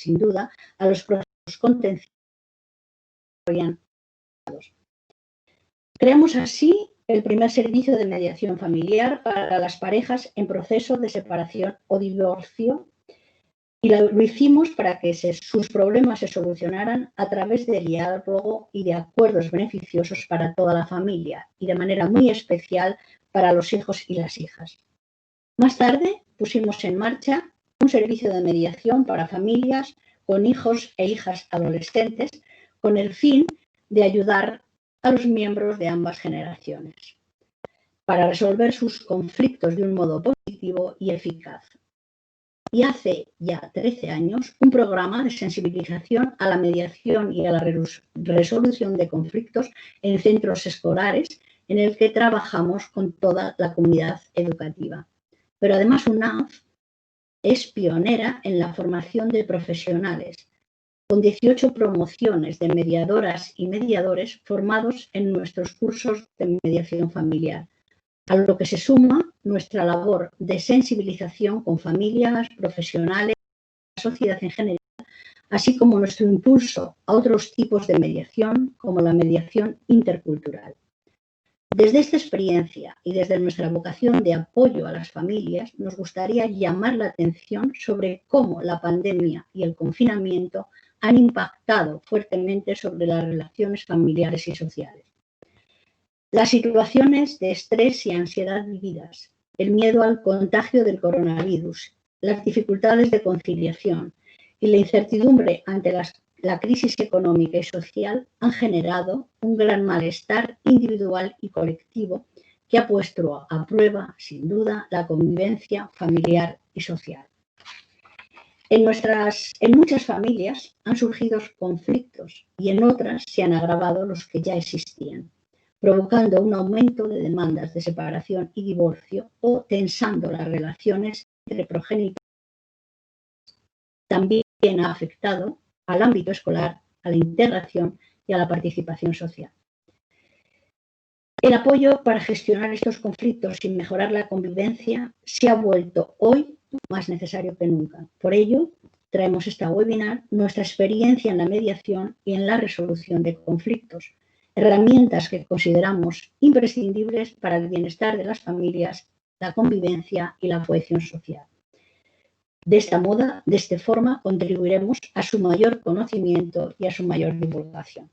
sin duda, a los procesos contenciosos. Creamos así el primer servicio de mediación familiar para las parejas en proceso de separación o divorcio, y lo hicimos para que sus problemas se solucionaran a través del diálogo y de acuerdos beneficiosos para toda la familia y de manera muy especial para los hijos y las hijas. Más tarde pusimos en marcha un servicio de mediación para familias con hijos e hijas adolescentes con el fin de ayudar a los miembros de ambas generaciones para resolver sus conflictos de un modo positivo y eficaz. Y hace ya 13 años un programa de sensibilización a la mediación y a la resolución de conflictos en centros escolares en el que trabajamos con toda la comunidad educativa. Pero además UNAF es pionera en la formación de profesionales, con 18 promociones de mediadoras y mediadores formados en nuestros cursos de mediación familiar, a lo que se suma nuestra labor de sensibilización con familias, profesionales, la sociedad en general, así como nuestro impulso a otros tipos de mediación, como la mediación intercultural. Desde esta experiencia y desde nuestra vocación de apoyo a las familias, nos gustaría llamar la atención sobre cómo la pandemia y el confinamiento han impactado fuertemente sobre las relaciones familiares y sociales. Las situaciones de estrés y ansiedad vividas, el miedo al contagio del coronavirus, las dificultades de conciliación y la incertidumbre ante la crisis económica y social han generado un gran malestar individual y colectivo que ha puesto a prueba, sin duda, la convivencia familiar y social. En muchas familias han surgido conflictos y en otras se han agravado los que ya existían, provocando un aumento de demandas de separación y divorcio o tensando las relaciones entre progenitores. También ha afectado al ámbito escolar, a la integración y a la participación social. El apoyo para gestionar estos conflictos y mejorar la convivencia se ha vuelto hoy más necesario que nunca. Por ello, traemos esta webinar nuestra experiencia en la mediación y en la resolución de conflictos, herramientas que consideramos imprescindibles para el bienestar de las familias, la convivencia y la cohesión social. De esta forma, contribuiremos a su mayor conocimiento y a su mayor divulgación.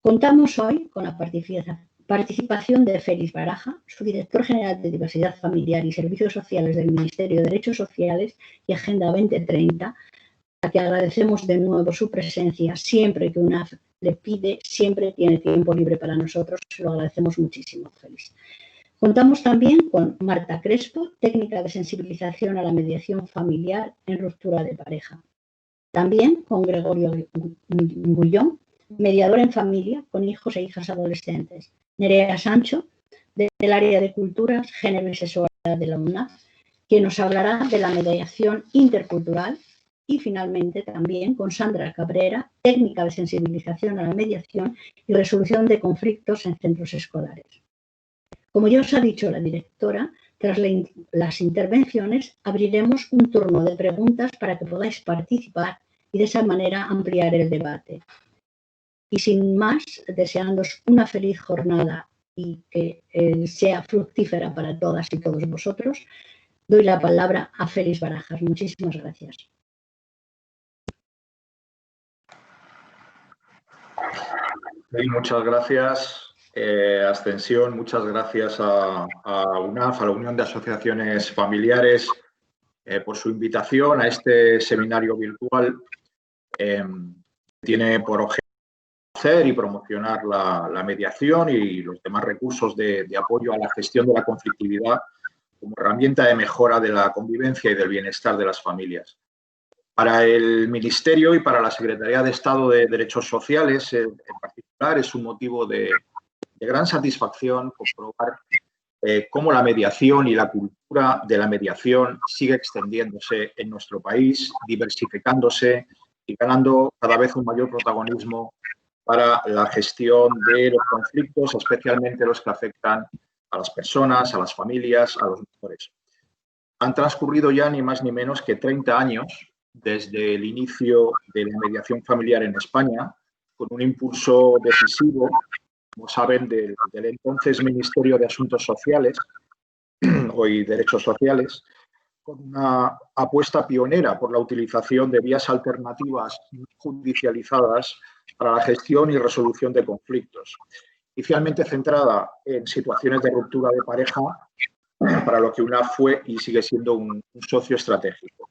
Contamos hoy con la participación de Félix Baraja, subdirector general de Diversidad Familiar y Servicios Sociales del Ministerio de Derechos Sociales y Agenda 2030, a que agradecemos de nuevo su presencia. Siempre que UNAF le pide, siempre tiene tiempo libre para nosotros. Lo agradecemos muchísimo, Félix. Contamos también con Marta Crespo, técnica de sensibilización a la mediación familiar en ruptura de pareja. También con Gregorio Gullón, mediador en familia con hijos e hijas adolescentes. Nerea Sancho, del área de Culturas, Género y Sexualidad de la UNAF, que nos hablará de la mediación intercultural. Y finalmente también con Sandra Cabrera, técnica de sensibilización a la mediación y resolución de conflictos en centros escolares. Como ya os ha dicho la directora, tras las intervenciones abriremos un turno de preguntas para que podáis participar y de esa manera ampliar el debate. Y sin más, deseándoos una feliz jornada y que sea fructífera para todas y todos vosotros, doy la palabra a Félix Barajas. Muchísimas gracias. Muchas gracias. Ascensión, muchas gracias a UNAF, a la Unión de Asociaciones Familiares, por su invitación a este seminario virtual. Tiene por objeto hacer y promocionar la mediación y los demás recursos de apoyo a la gestión de la conflictividad como herramienta de mejora de la convivencia y del bienestar de las familias. Para el Ministerio y para la Secretaría de Estado de Derechos Sociales, en particular, es un motivo de gran satisfacción comprobar cómo la mediación y la cultura de la mediación sigue extendiéndose en nuestro país, diversificándose y ganando cada vez un mayor protagonismo para la gestión de los conflictos, especialmente los que afectan a las personas, a las familias, a los menores. Han transcurrido ya ni más ni menos que 30 años desde el inicio de la mediación familiar en España, con un impulso decisivo, como saben, del entonces Ministerio de Asuntos Sociales, hoy Derechos Sociales, con una apuesta pionera por la utilización de vías alternativas judicializadas para la gestión y resolución de conflictos, inicialmente centrada en situaciones de ruptura de pareja, para lo que UNAF fue y sigue siendo un socio estratégico.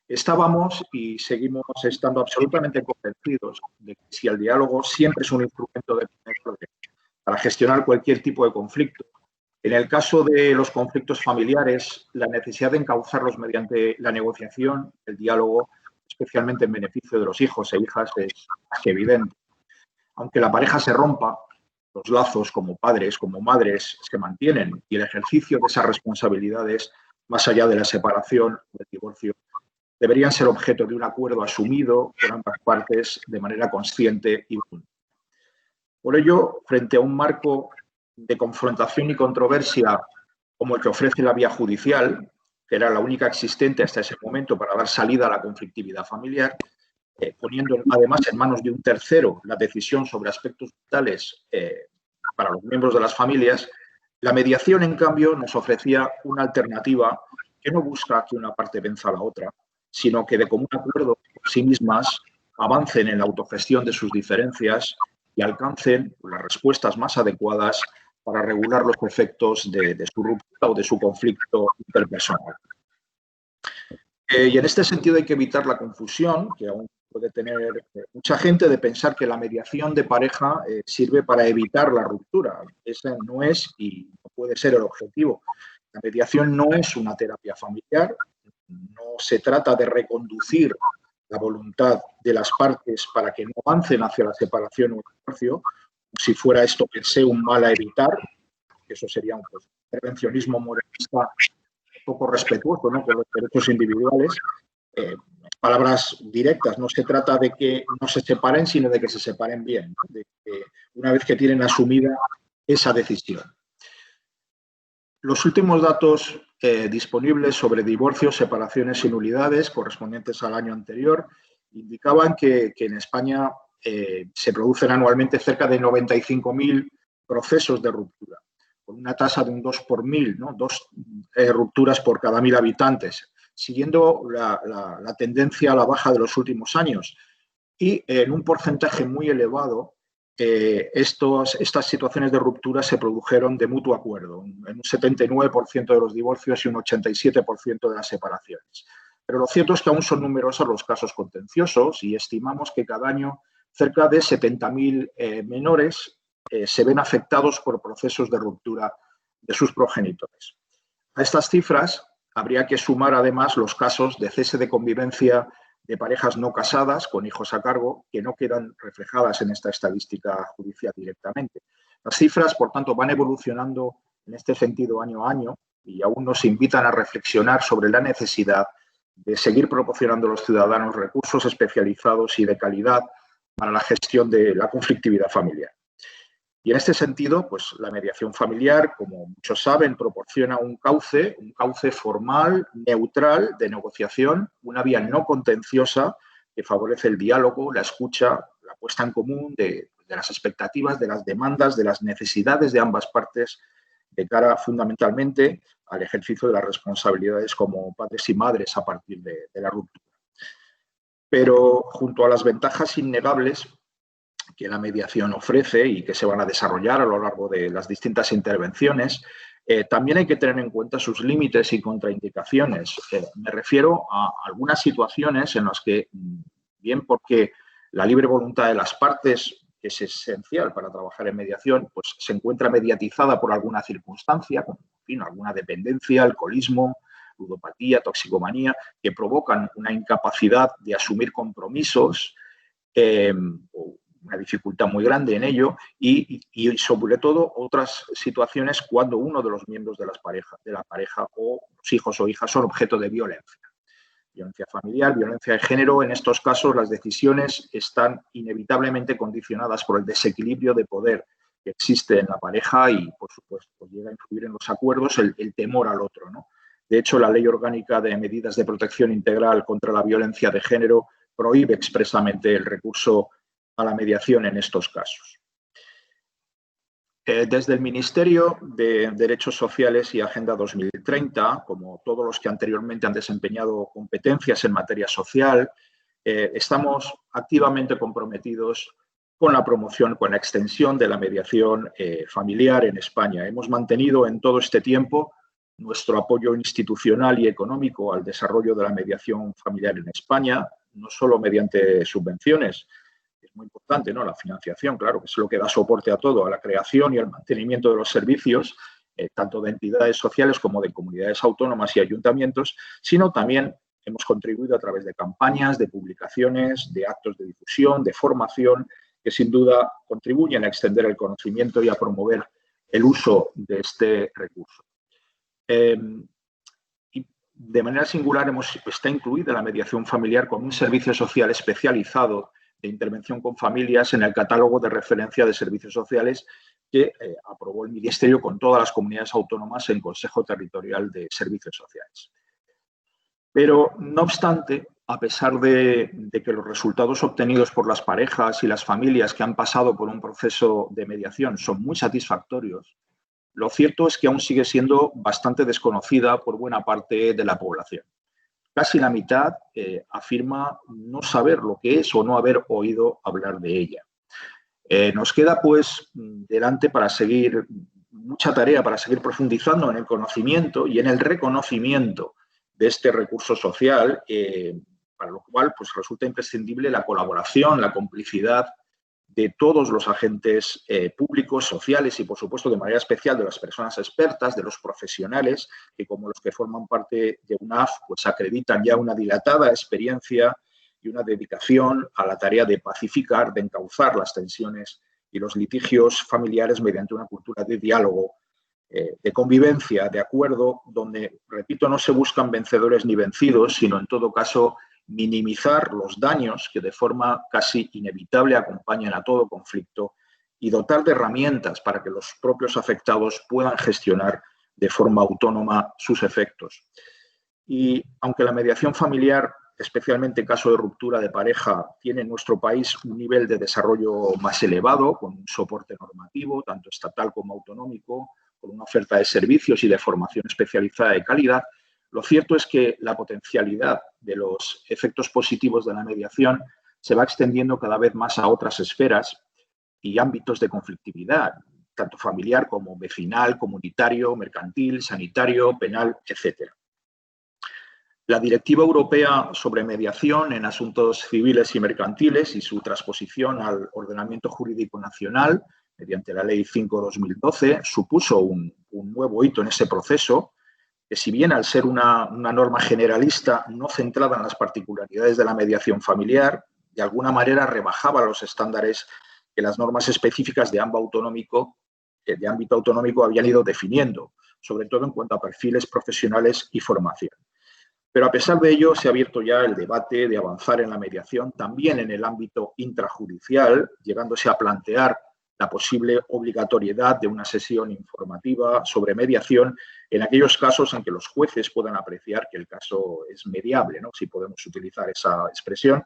Estábamos y seguimos estando absolutamente convencidos de que si el diálogo siempre es un instrumento de para gestionar cualquier tipo de conflicto, en el caso de los conflictos familiares, la necesidad de encauzarlos mediante la negociación, el diálogo, especialmente en beneficio de los hijos e hijas, es más que evidente. Aunque la pareja se rompa, los lazos como padres, como madres, se mantienen y el ejercicio de esas responsabilidades, más allá de la separación o del divorcio, deberían ser objeto de un acuerdo asumido por ambas partes de manera consciente y voluntaria. Por ello, frente a un marco de confrontación y controversia como el que ofrece la vía judicial, que era la única existente hasta ese momento para dar salida a la conflictividad familiar, poniendo además en manos de un tercero la decisión sobre aspectos vitales para los miembros de las familias, la mediación, en cambio, nos ofrecía una alternativa que no busca que una parte venza a la otra, sino que de común acuerdo por sí mismas avancen en la autogestión de sus diferencias y alcancen las respuestas más adecuadas para regular los efectos de su ruptura o de su conflicto interpersonal. Y en este sentido hay que evitar la confusión, que aún puede tener mucha gente, de pensar que la mediación de pareja sirve para evitar la ruptura. Ese no es y no puede ser el objetivo. La mediación no es una terapia familiar, no se trata de reconducir la voluntad de las partes para que no avancen hacia la separación o el divorcio, si fuera esto per se un mal a evitar, que eso sería un intervencionismo moralista poco respetuoso, ¿no?, con los derechos individuales. Palabras directas, no se trata de que no se separen, sino de que se separen bien, ¿no?, de que una vez que tienen asumida esa decisión. Los últimos datos disponibles sobre divorcios, separaciones y nulidades correspondientes al año anterior indicaban que en España se producen anualmente cerca de 95.000 procesos de ruptura, con una tasa de un 2 por 1.000, ¿no?, 2 rupturas por cada 1.000 habitantes, siguiendo la tendencia a la baja de los últimos años. Y en un porcentaje muy elevado, estas situaciones de ruptura se produjeron de mutuo acuerdo, en un 79% de los divorcios y un 87% de las separaciones. Pero lo cierto es que aún son numerosos los casos contenciosos y estimamos que cada año cerca de 70.000 menores se ven afectados por procesos de ruptura de sus progenitores. A estas cifras habría que sumar además los casos de cese de convivencia de parejas no casadas con hijos a cargo, que no quedan reflejadas en esta estadística judicial directamente. Las cifras, por tanto, van evolucionando en este sentido año a año y aún nos invitan a reflexionar sobre la necesidad de seguir proporcionando a los ciudadanos recursos especializados y de calidad para la gestión de la conflictividad familiar. Y en este sentido, pues la mediación familiar, como muchos saben, proporciona un cauce formal, neutral, de negociación, una vía no contenciosa que favorece el diálogo, la escucha, la puesta en común de las expectativas, de las demandas, de las necesidades de ambas partes de cara fundamentalmente al ejercicio de las responsabilidades como padres y madres a partir de la ruptura. Pero junto a las ventajas innegables que la mediación ofrece y que se van a desarrollar a lo largo de las distintas intervenciones, también hay que tener en cuenta sus límites y contraindicaciones. Me refiero a algunas situaciones en las que, bien porque la libre voluntad de las partes, que es esencial para trabajar en mediación, pues se encuentra mediatizada por alguna circunstancia, como alguna dependencia, alcoholismo, ludopatía, toxicomanía, que provocan una incapacidad de asumir compromisos, una dificultad muy grande en ello y sobre todo otras situaciones cuando uno de los miembros de la pareja o los hijos o hijas son objeto de violencia. Violencia familiar, violencia de género. En estos casos las decisiones están inevitablemente condicionadas por el desequilibrio de poder que existe en la pareja y, por supuesto, llega a influir en los acuerdos el temor al otro, ¿no? De hecho, la Ley Orgánica de Medidas de Protección Integral contra la Violencia de Género prohíbe expresamente el recurso a la mediación en estos casos. Desde el Ministerio de Derechos Sociales y Agenda 2030, como todos los que anteriormente han desempeñado competencias en materia social, estamos activamente comprometidos con la promoción, con la extensión de la mediación familiar en España. Hemos mantenido en todo este tiempo nuestro apoyo institucional y económico al desarrollo de la mediación familiar en España, no solo mediante subvenciones. Es muy importante, ¿no?, la financiación, claro, que es lo que da soporte a todo, a la creación y al mantenimiento de los servicios, tanto de entidades sociales como de comunidades autónomas y ayuntamientos, sino también hemos contribuido a través de campañas, de publicaciones, de actos de difusión, de formación, que sin duda contribuyen a extender el conocimiento y a promover el uso de este recurso. Y de manera singular está incluida la mediación familiar con un servicio social especializado de intervención con familias en el catálogo de referencia de servicios sociales que aprobó el Ministerio con todas las comunidades autónomas en Consejo Territorial de Servicios Sociales. Pero, no obstante, a pesar de que los resultados obtenidos por las parejas y las familias que han pasado por un proceso de mediación son muy satisfactorios, lo cierto es que aún sigue siendo bastante desconocida por buena parte de la población. Casi la mitad afirma no saber lo que es o no haber oído hablar de ella. Nos queda, pues, delante mucha tarea para seguir profundizando en el conocimiento y en el reconocimiento de este recurso social, para lo cual pues, resulta imprescindible la colaboración, la complicidad de todos los agentes públicos, sociales y, por supuesto, de manera especial de las personas expertas, de los profesionales, que como los que forman parte de UNAF, pues acreditan ya una dilatada experiencia y una dedicación a la tarea de pacificar, de encauzar las tensiones y los litigios familiares mediante una cultura de diálogo, de convivencia, de acuerdo, donde, repito, no se buscan vencedores ni vencidos, sino en todo caso minimizar los daños que de forma casi inevitable acompañan a todo conflicto y dotar de herramientas para que los propios afectados puedan gestionar de forma autónoma sus efectos. Y aunque la mediación familiar, especialmente en caso de ruptura de pareja, tiene en nuestro país un nivel de desarrollo más elevado, con un soporte normativo, tanto estatal como autonómico, con una oferta de servicios y de formación especializada de calidad, lo cierto es que la potencialidad de los efectos positivos de la mediación se va extendiendo cada vez más a otras esferas y ámbitos de conflictividad, tanto familiar como vecinal, comunitario, mercantil, sanitario, penal, etc. La Directiva Europea sobre Mediación en Asuntos Civiles y Mercantiles y su transposición al ordenamiento jurídico nacional mediante la Ley 5/2012 supuso un nuevo hito en ese proceso, que si bien al ser una norma generalista no centrada en las particularidades de la mediación familiar, de alguna manera rebajaba los estándares que las normas específicas de ámbito autonómico habían ido definiendo, sobre todo en cuanto a perfiles profesionales y formación. Pero a pesar de ello, se ha abierto ya el debate de avanzar en la mediación también en el ámbito intrajudicial, llegándose a plantear la posible obligatoriedad de una sesión informativa sobre mediación en aquellos casos en que los jueces puedan apreciar que el caso es mediable, ¿no?, si podemos utilizar esa expresión,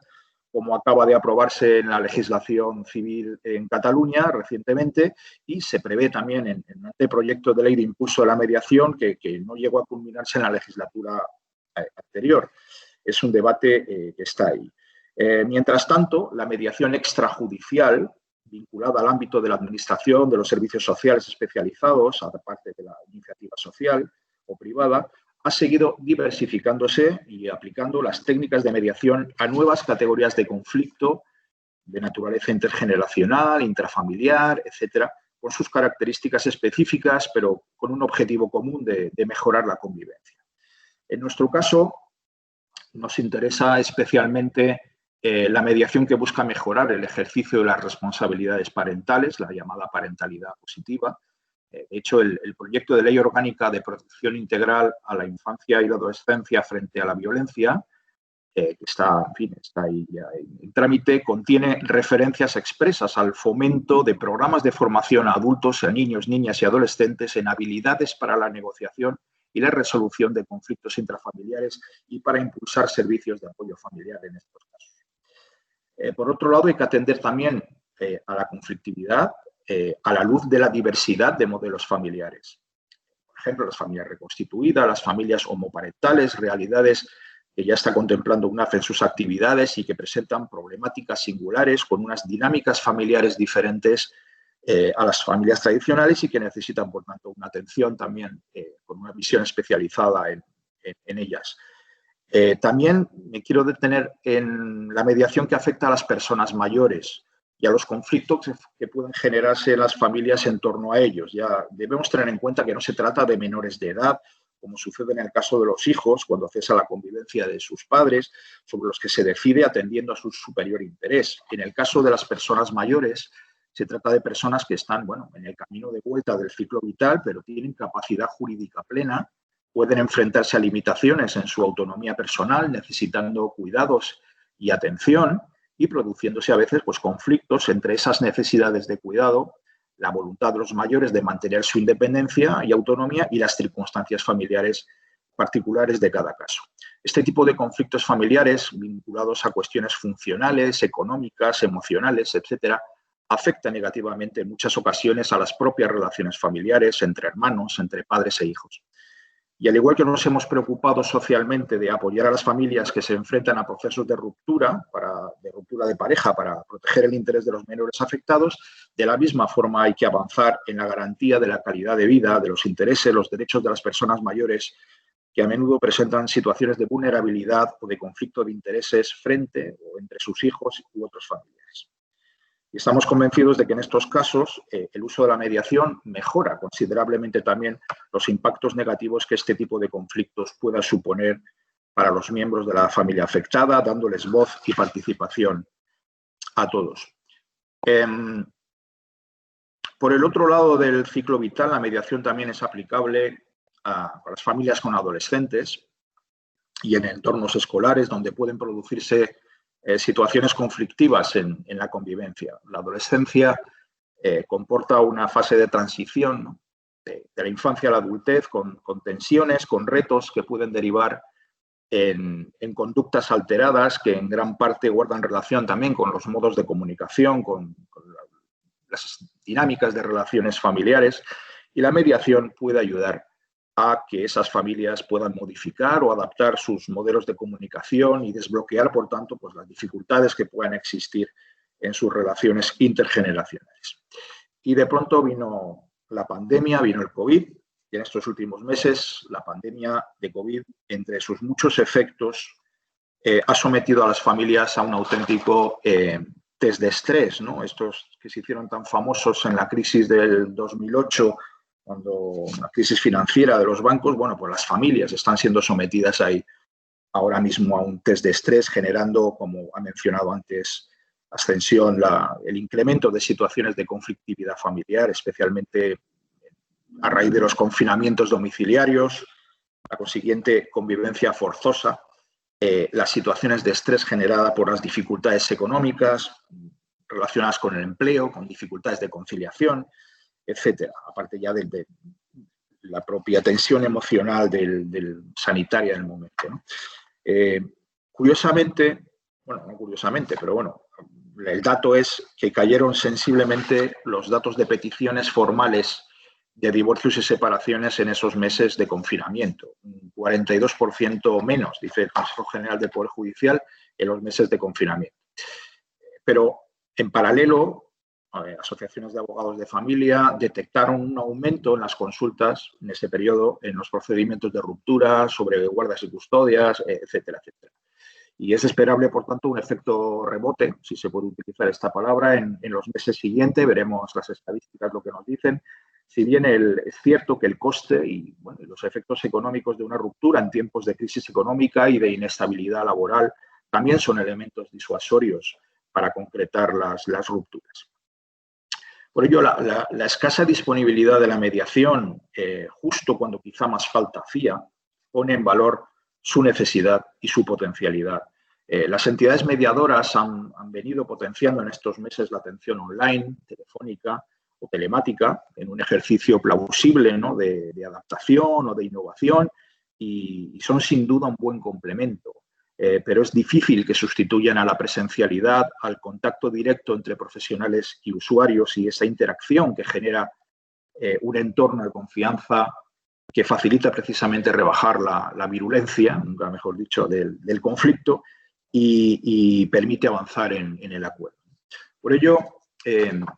como acaba de aprobarse en la legislación civil en Cataluña recientemente, y se prevé también en el anteproyecto de ley de impulso de la mediación que no llegó a culminarse en la legislatura anterior. Es un debate que está ahí. Mientras tanto, la mediación extrajudicial, vinculada al ámbito de la administración, de los servicios sociales especializados, aparte de la iniciativa social o privada, ha seguido diversificándose y aplicando las técnicas de mediación a nuevas categorías de conflicto de naturaleza intergeneracional, intrafamiliar, etcétera, con sus características específicas, pero con un objetivo común de mejorar la convivencia. En nuestro caso, nos interesa especialmente la mediación que busca mejorar el ejercicio de las responsabilidades parentales, la llamada parentalidad positiva. De hecho, el proyecto de ley orgánica de protección integral a la infancia y la adolescencia frente a la violencia, que está ahí ya en trámite, contiene referencias expresas al fomento de programas de formación a adultos, a niños, niñas y adolescentes en habilidades para la negociación y la resolución de conflictos intrafamiliares y para impulsar servicios de apoyo familiar en estos casos. Por otro lado, hay que atender también a la conflictividad a la luz de la diversidad de modelos familiares. Por ejemplo, las familias reconstituidas, las familias homoparentales, realidades que ya está contemplando UNAF en sus actividades y que presentan problemáticas singulares con unas dinámicas familiares diferentes a las familias tradicionales y que necesitan, por tanto, una atención también con una visión especializada en ellas. También me quiero detener en la mediación que afecta a las personas mayores y a los conflictos que pueden generarse en las familias en torno a ellos. Ya debemos tener en cuenta que no se trata de menores de edad, como sucede en el caso de los hijos, cuando cesa la convivencia de sus padres, sobre los que se decide atendiendo a su superior interés. En el caso de las personas mayores, se trata de personas que están, en el camino de vuelta del ciclo vital, pero tienen capacidad jurídica plena, pueden enfrentarse a limitaciones en su autonomía personal, necesitando cuidados y atención y produciéndose a veces conflictos entre esas necesidades de cuidado, la voluntad de los mayores de mantener su independencia y autonomía y las circunstancias familiares particulares de cada caso. Este tipo de conflictos familiares vinculados a cuestiones funcionales, económicas, emocionales, etcétera, afecta negativamente en muchas ocasiones a las propias relaciones familiares entre hermanos, entre padres e hijos. Y al igual que nos hemos preocupado socialmente de apoyar a las familias que se enfrentan a procesos de ruptura de pareja para proteger el interés de los menores afectados, de la misma forma hay que avanzar en la garantía de la calidad de vida, de los intereses, los derechos de las personas mayores que a menudo presentan situaciones de vulnerabilidad o de conflicto de intereses frente o entre sus hijos u otros familiares. Y estamos convencidos de que en estos casos el uso de la mediación mejora considerablemente también los impactos negativos que este tipo de conflictos pueda suponer para los miembros de la familia afectada, dándoles voz y participación a todos. Por el otro lado del ciclo vital, la mediación también es aplicable a las familias con adolescentes y en entornos escolares donde pueden producirse situaciones conflictivas en la convivencia. La adolescencia comporta una fase de transición, ¿no?, de la infancia a la adultez con tensiones, con retos que pueden derivar en conductas alteradas que en gran parte guardan relación también con los modos de comunicación, con las dinámicas de relaciones familiares, y la mediación puede ayudar a que esas familias puedan modificar o adaptar sus modelos de comunicación y desbloquear, por tanto, las dificultades que puedan existir en sus relaciones intergeneracionales. Y de pronto vino la pandemia, vino el COVID, y en estos últimos meses la pandemia de COVID, entre sus muchos efectos, ha sometido a las familias a un auténtico test de estrés, ¿no? Estos que se hicieron tan famosos en la crisis del 2008, cuando la crisis financiera de los bancos, las familias están siendo sometidas ahí ahora mismo a un test de estrés, generando, como ha mencionado antes Ascensión, el incremento de situaciones de conflictividad familiar, especialmente a raíz de los confinamientos domiciliarios, la consiguiente convivencia forzosa, las situaciones de estrés generadas por las dificultades económicas relacionadas con el empleo, con dificultades de conciliación, etcétera, aparte ya de la propia tensión emocional del sanitaria en el momento, ¿no? Curiosamente, no curiosamente, pero el dato es que cayeron sensiblemente los datos de peticiones formales de divorcios y separaciones en esos meses de confinamiento, un 42% menos, dice el Consejo General del Poder Judicial, en los meses de confinamiento. Pero en paralelo, asociaciones de abogados de familia detectaron un aumento en las consultas en ese periodo, en los procedimientos de ruptura, sobre guardas y custodias, etcétera, etcétera. Y es esperable, por tanto, un efecto rebote, si se puede utilizar esta palabra, en los meses siguientes. Veremos las estadísticas lo que nos dicen. Si bien es cierto que el coste y los efectos económicos de una ruptura en tiempos de crisis económica y de inestabilidad laboral también son elementos disuasorios para concretar las rupturas. Por ello, la escasa disponibilidad de la mediación, justo cuando quizá más falta hacía, pone en valor su necesidad y su potencialidad. Las entidades mediadoras han venido potenciando en estos meses la atención online, telefónica o telemática, en un ejercicio plausible, ¿no?, de adaptación o de innovación, y son sin duda un buen complemento. Pero es difícil que sustituyan a la presencialidad, al contacto directo entre profesionales y usuarios y esa interacción que genera un entorno de confianza que facilita precisamente rebajar la virulencia, nunca mejor dicho, del conflicto y permite avanzar en el acuerdo. Por ello,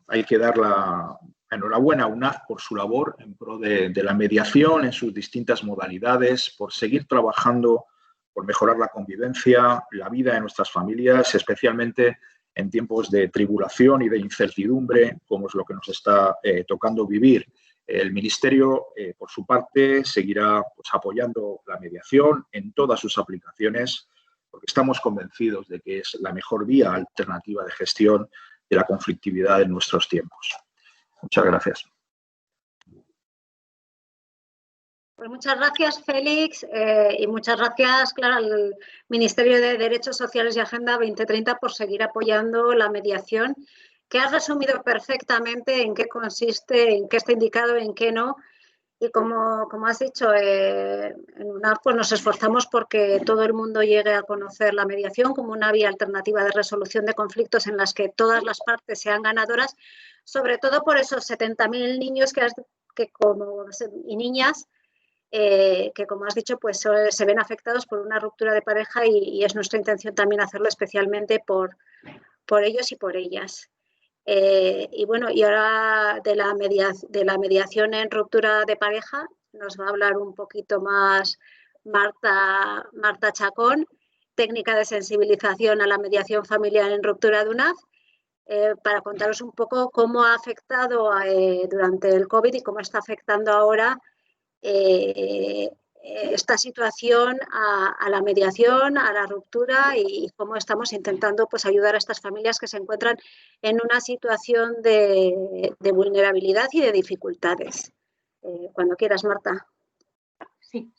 hay que dar la enhorabuena a UNAV por su labor en pro de la mediación en sus distintas modalidades, por seguir trabajando por mejorar la convivencia, la vida de nuestras familias, especialmente en tiempos de tribulación y de incertidumbre, como es lo que nos está tocando vivir. El Ministerio, por su parte, seguirá apoyando la mediación en todas sus aplicaciones, porque estamos convencidos de que es la mejor vía alternativa de gestión de la conflictividad en nuestros tiempos. Muchas gracias. Pues muchas gracias, Félix, y muchas gracias, claro, al Ministerio de Derechos Sociales y Agenda 2030 por seguir apoyando la mediación, que has resumido perfectamente en qué consiste, en qué está indicado, en qué no. Y como has dicho, en UNAV pues nos esforzamos porque todo el mundo llegue a conocer la mediación como una vía alternativa de resolución de conflictos en las que todas las partes sean ganadoras, sobre todo por esos 70.000 niños y niñas que, como has dicho, pues se ven afectados por una ruptura de pareja y es nuestra intención también hacerlo especialmente por ellos y por ellas. Y bueno, y ahora de la mediación en ruptura de pareja nos va a hablar un poquito más Marta Chacón, técnica de sensibilización a la mediación familiar en ruptura de UNAV, para contaros un poco cómo ha afectado durante el COVID y cómo está afectando ahora esta situación a la mediación, a la ruptura y cómo estamos intentando pues, ayudar a estas familias que se encuentran en una situación de vulnerabilidad y de dificultades. Cuando quieras, Marta. Sí.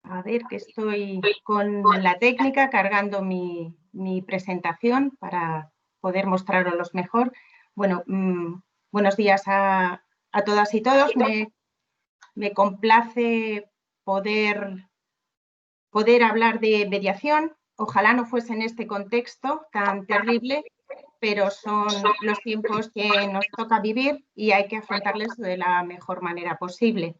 A ver, que estoy con la técnica cargando mi presentación para poder mostraros mejor. Bueno, buenos días a todas y todos. Me complace poder hablar de mediación. Ojalá no fuese en este contexto tan terrible, pero son los tiempos que nos toca vivir y hay que afrontarles de la mejor manera posible.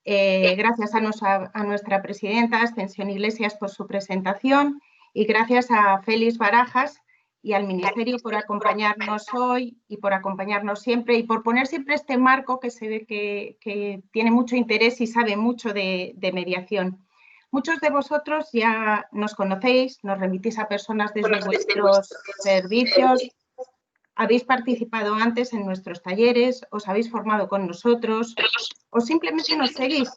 Gracias a nuestra presidenta, Ascensión Iglesias, por su presentación y gracias a Félix Barajas y al Ministerio por acompañarnos hoy y por acompañarnos siempre y por poner siempre este marco que se ve que tiene mucho interés y sabe mucho de mediación. Muchos de vosotros ya nos conocéis, nos remitís a personas desde vuestros servicios, habéis participado antes en nuestros talleres, os habéis formado con nosotros o simplemente nos seguís.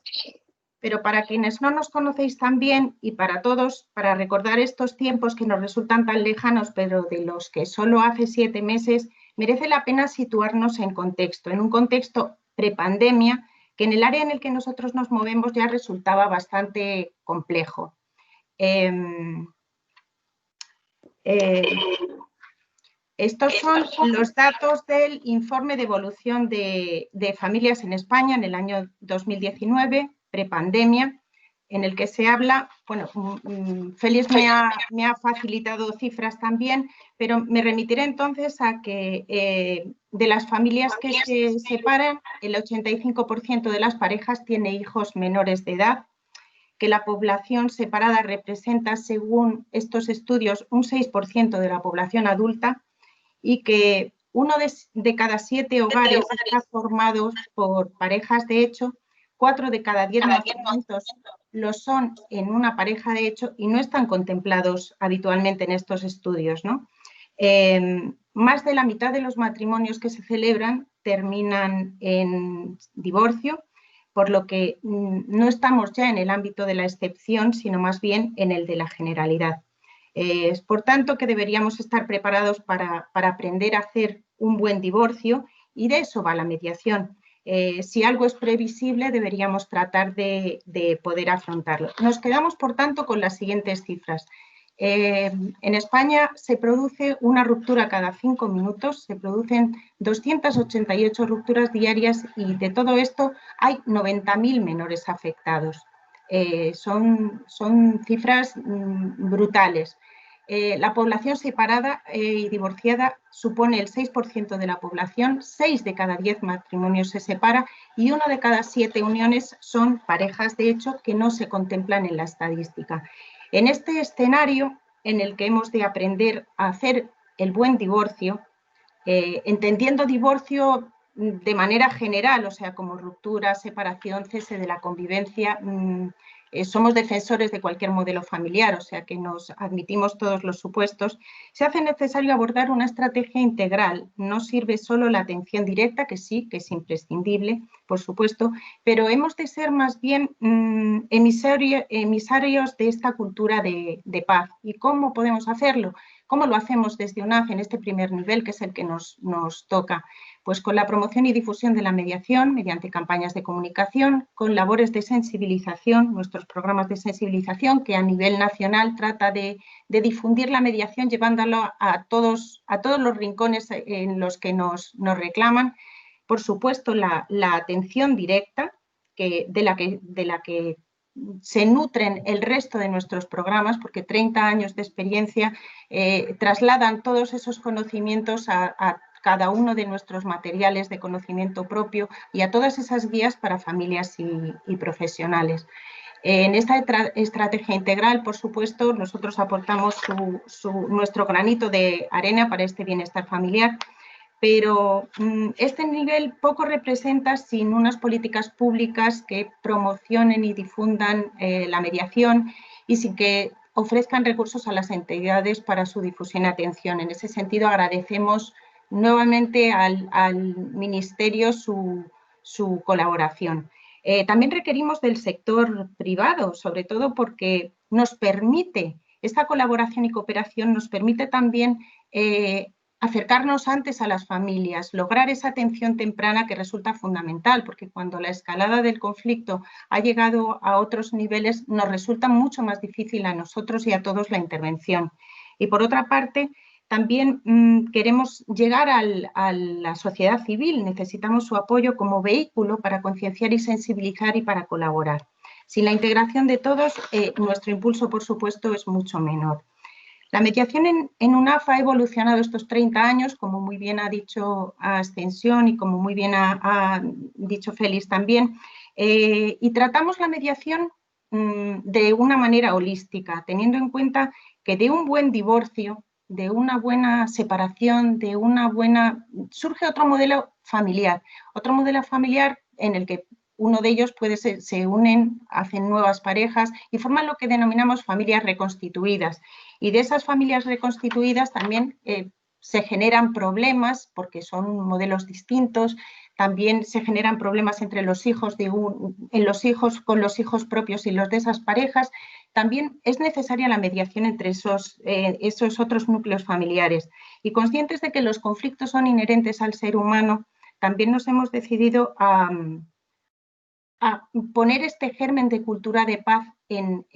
Pero para quienes no nos conocéis tan bien y para todos, para recordar estos tiempos que nos resultan tan lejanos, pero de los que solo hace 7 meses, merece la pena situarnos en contexto, en un contexto prepandemia, que en el área en el que nosotros nos movemos ya resultaba bastante complejo. Estos son los datos del informe de evolución de familias en España en el año 2019, prepandemia, en el que se habla, bueno, Félix me ha facilitado cifras también, pero me remitiré entonces a que de las familias que se separan, el 85% de las parejas tiene hijos menores de edad, que la población separada representa, según estos estudios, un 6% de la población adulta y que 1 de cada 7 hogares está formado por parejas de hecho, 4 de cada 10 nacimientos lo son en una pareja de hecho y no están contemplados habitualmente en estos estudios, ¿no? Más de la mitad de los matrimonios que se celebran terminan en divorcio, por lo que no estamos ya en el ámbito de la excepción, sino más bien en el de la generalidad. Es por tanto que deberíamos estar preparados para aprender a hacer un buen divorcio y de eso va la mediación. Si algo es previsible, deberíamos tratar de poder afrontarlo. Nos quedamos, por tanto, con las siguientes cifras. En España se produce una ruptura cada 5 minutos, se producen 288 rupturas diarias y de todo esto hay 90.000 menores afectados. Son cifras brutales. La población separada y divorciada supone el 6% de la población, 6 de cada 10 matrimonios se separa y 1 de cada 7 uniones son parejas de hecho que no se contemplan en la estadística. En este escenario en el que hemos de aprender a hacer el buen divorcio, entendiendo divorcio de manera general, o sea, como ruptura, separación, cese de la convivencia, somos defensores de cualquier modelo familiar, o sea que nos admitimos todos los supuestos, se hace necesario abordar una estrategia integral. No sirve solo la atención directa, que sí, que es imprescindible, por supuesto, pero hemos de ser más bien emisarios de esta cultura de paz. ¿Y cómo podemos hacerlo? ¿Cómo lo hacemos desde UNAF en este primer nivel, que es el que nos toca? Pues con la promoción y difusión de la mediación mediante campañas de comunicación, con labores de sensibilización, nuestros programas de sensibilización que a nivel nacional trata de difundir la mediación llevándolo a todos los rincones en los que nos reclaman. Por supuesto, la atención directa de la que se nutren el resto de nuestros programas, porque 30 años de experiencia trasladan todos esos conocimientos a cada uno de nuestros materiales de conocimiento propio y a todas esas guías para familias y profesionales. En esta estrategia integral, por supuesto, nosotros aportamos nuestro granito de arena para este bienestar familiar, pero este nivel poco representa sin unas políticas públicas que promocionen y difundan la mediación y sin que ofrezcan recursos a las entidades para su difusión y atención. En ese sentido, agradecemos nuevamente al Ministerio su colaboración. También requerimos del sector privado, sobre todo porque nos permite, esta colaboración y cooperación nos permite también acercarnos antes a las familias, lograr esa atención temprana que resulta fundamental, porque cuando la escalada del conflicto ha llegado a otros niveles, nos resulta mucho más difícil a nosotros y a todos la intervención. Y por otra parte, también queremos llegar a la sociedad civil, necesitamos su apoyo como vehículo para concienciar y sensibilizar y para colaborar. Sin la integración de todos, nuestro impulso, por supuesto, es mucho menor. La mediación en UNAF ha evolucionado estos 30 años, como muy bien ha dicho Ascensión y como muy bien ha dicho Félix también, y tratamos la mediación de una manera holística, teniendo en cuenta que de un buen divorcio, de una buena separación, surge otro modelo familiar en el que uno de ellos se unen, hacen nuevas parejas y forman lo que denominamos familias reconstituidas. Y de esas familias reconstituidas también se generan problemas porque son modelos distintos, también se generan problemas entre los hijos, con los hijos propios y los de esas parejas. También es necesaria la mediación entre esos otros núcleos familiares. Y conscientes de que los conflictos son inherentes al ser humano, también nos hemos decidido a poner este germen de cultura de paz en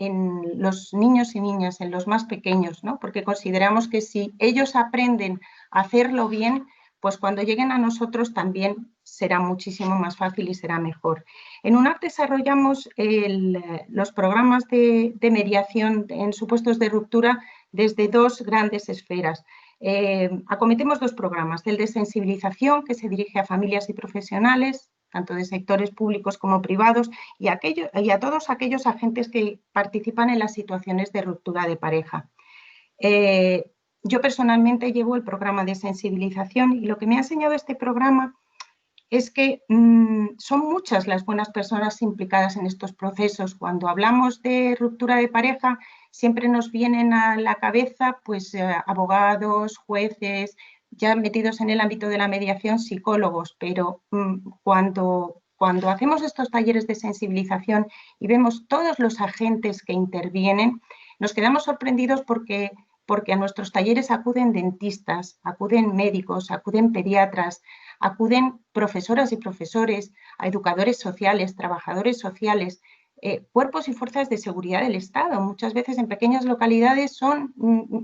los niños y niñas, en los más pequeños, ¿no? Porque consideramos que si ellos aprenden a hacerlo bien, pues cuando lleguen a nosotros también será muchísimo más fácil y será mejor. En UNAF desarrollamos los programas de mediación en supuestos de ruptura desde dos grandes esferas. Acometemos dos programas, el de sensibilización, que se dirige a familias y profesionales, tanto de sectores públicos como privados, y a todos aquellos agentes que participan en las situaciones de ruptura de pareja. Yo personalmente llevo el programa de sensibilización y lo que me ha enseñado este programa es que son muchas las buenas personas implicadas en estos procesos. Cuando hablamos de ruptura de pareja, siempre nos vienen a la cabeza pues, abogados, jueces, ya metidos en el ámbito de la mediación, psicólogos, pero cuando hacemos estos talleres de sensibilización y vemos todos los agentes que intervienen, nos quedamos sorprendidos porque a nuestros talleres acuden dentistas, acuden médicos, acuden pediatras, acuden profesoras y profesores, a educadores sociales, trabajadores sociales, cuerpos y fuerzas de seguridad del Estado. Muchas veces en pequeñas localidades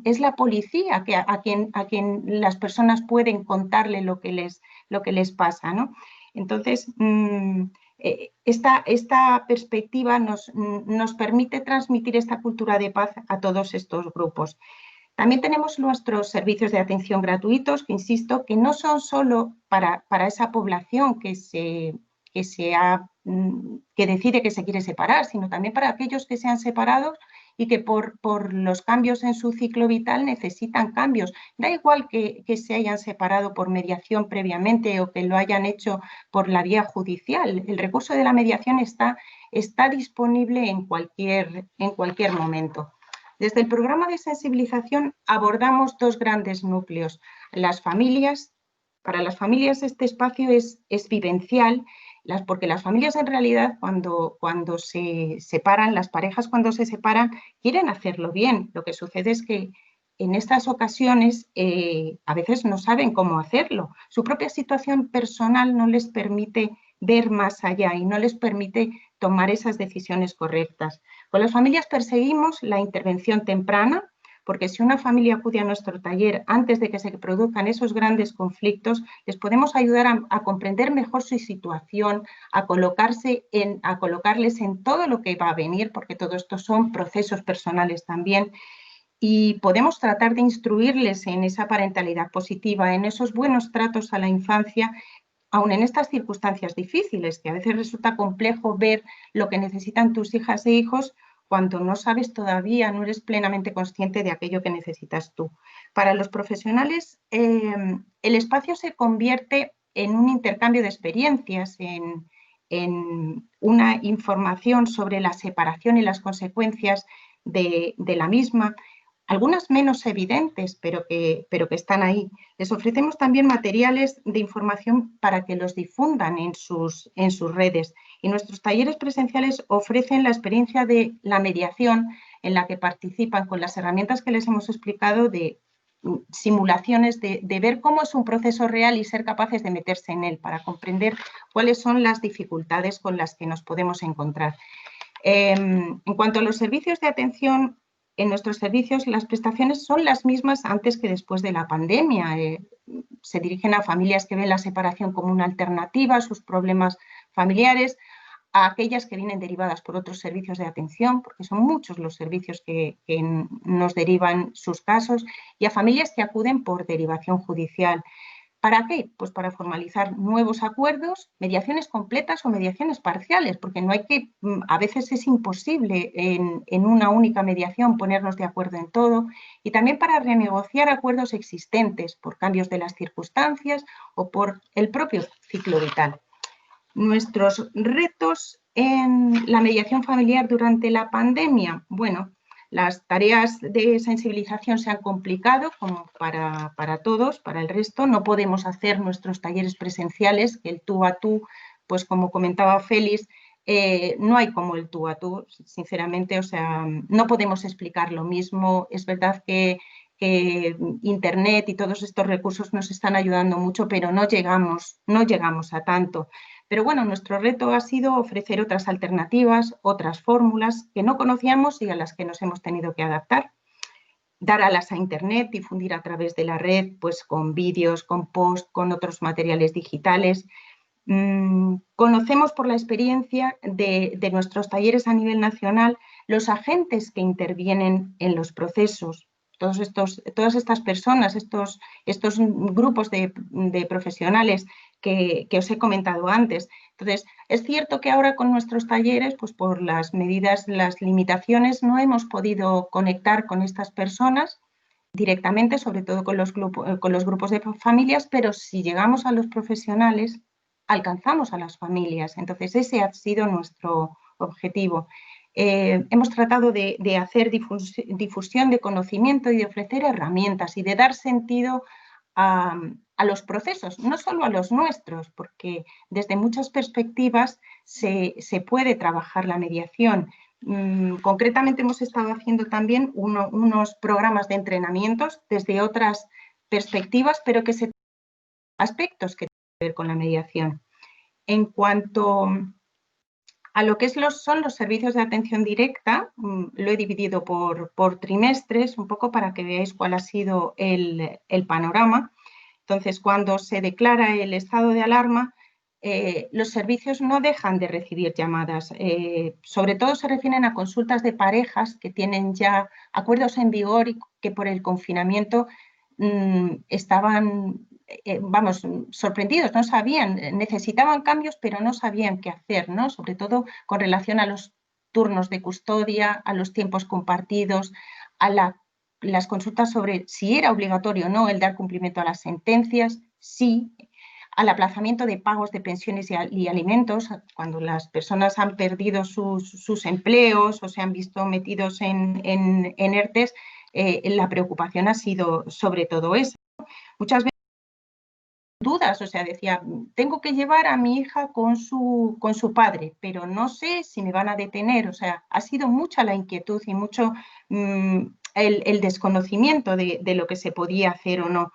es la policía a quien las personas pueden contarle lo que les pasa, ¿no? Entonces, esta perspectiva nos permite transmitir esta cultura de paz a todos estos grupos. También tenemos nuestros servicios de atención gratuitos, que insisto, que no son solo para esa población que decide que se quiere separar, sino también para aquellos que se han separado y que por los cambios en su ciclo vital necesitan cambios. Da igual que se hayan separado por mediación previamente o que lo hayan hecho por la vía judicial. El recurso de la mediación está disponible en cualquier momento. Desde el programa de sensibilización abordamos dos grandes núcleos. Las familias. Para las familias este espacio es vivencial, porque las familias en realidad cuando se separan, las parejas cuando se separan quieren hacerlo bien. Lo que sucede es que en estas ocasiones a veces no saben cómo hacerlo. Su propia situación personal no les permite ver más allá y no les permite tomar esas decisiones correctas. Con las familias perseguimos la intervención temprana, porque si una familia acude a nuestro taller antes de que se produzcan esos grandes conflictos, les podemos ayudar a comprender mejor su situación, a colocarles en todo lo que va a venir, porque todo esto son procesos personales también, y podemos tratar de instruirles en esa parentalidad positiva, en esos buenos tratos a la infancia, aun en estas circunstancias difíciles, que a veces resulta complejo ver lo que necesitan tus hijas e hijos cuando no sabes todavía, no eres plenamente consciente de aquello que necesitas tú. Para los profesionales, el espacio se convierte en un intercambio de experiencias, en una información sobre la separación y las consecuencias de la misma, algunas menos evidentes, pero que están ahí. Les ofrecemos también materiales de información para que los difundan en sus redes. Y nuestros talleres presenciales ofrecen la experiencia de la mediación en la que participan con las herramientas que les hemos explicado de simulaciones, de ver cómo es un proceso real y ser capaces de meterse en él para comprender cuáles son las dificultades con las que nos podemos encontrar. En cuanto a los servicios de atención, en nuestros servicios las prestaciones son las mismas antes que después de la pandemia. Se dirigen a familias que ven la separación como una alternativa a sus problemas familiares, a aquellas que vienen derivadas por otros servicios de atención, porque son muchos los servicios que nos derivan sus casos, y a familias que acuden por derivación judicial. ¿Para qué? Pues para formalizar nuevos acuerdos, mediaciones completas o mediaciones parciales, porque a veces es imposible en una única mediación ponernos de acuerdo en todo, y también para renegociar acuerdos existentes por cambios de las circunstancias o por el propio ciclo vital. Nuestros retos en la mediación familiar durante la pandemia, bueno, las tareas de sensibilización se han complicado como para todos, para el resto. No podemos hacer nuestros talleres presenciales, que el tú a tú, pues como comentaba Félix, no hay como el tú a tú, sinceramente, o sea, no podemos explicar lo mismo. Es verdad que Internet y todos estos recursos nos están ayudando mucho, pero no llegamos a tanto. Pero bueno, nuestro reto ha sido ofrecer otras alternativas, otras fórmulas que no conocíamos y a las que nos hemos tenido que adaptar. Dar alas a Internet, difundir a través de la red, pues con vídeos, con posts, con otros materiales digitales. Conocemos por la experiencia de nuestros talleres a nivel nacional los agentes que intervienen en los procesos. Todas estas personas, estos grupos de profesionales que os he comentado antes. Entonces, es cierto que ahora con nuestros talleres, pues por las medidas, las limitaciones, no hemos podido conectar con estas personas directamente, sobre todo con los grupos de familias, pero si llegamos a los profesionales, alcanzamos a las familias. Entonces, ese ha sido nuestro objetivo. Hemos tratado de hacer difusión de conocimiento y de ofrecer herramientas y de dar sentido a los procesos, no solo a los nuestros, porque desde muchas perspectivas se puede trabajar la mediación. Concretamente hemos estado haciendo también unos programas de entrenamientos desde otras perspectivas, pero que se aspectos que tienen que ver con la mediación. En cuanto A lo que son los servicios de atención directa, lo he dividido por trimestres, un poco para que veáis cuál ha sido el panorama. Entonces, cuando se declara el estado de alarma, los servicios no dejan de recibir llamadas. Sobre todo se refieren a consultas de parejas que tienen ya acuerdos en vigor y que por el confinamiento estaban, sorprendidos, no sabían, necesitaban cambios, pero no sabían qué hacer, ¿no? Sobre todo con relación a los turnos de custodia, a los tiempos compartidos, a las consultas sobre si era obligatorio o no el dar cumplimiento a las sentencias, sí, al aplazamiento de pagos de pensiones y alimentos, cuando las personas han perdido sus empleos o se han visto metidos en ERTES, la preocupación ha sido sobre todo esa. Muchas veces dudas, o sea, decía, tengo que llevar a mi hija con su padre, pero no sé si me van a detener, o sea, ha sido mucha la inquietud y mucho el desconocimiento de lo que se podía hacer o no.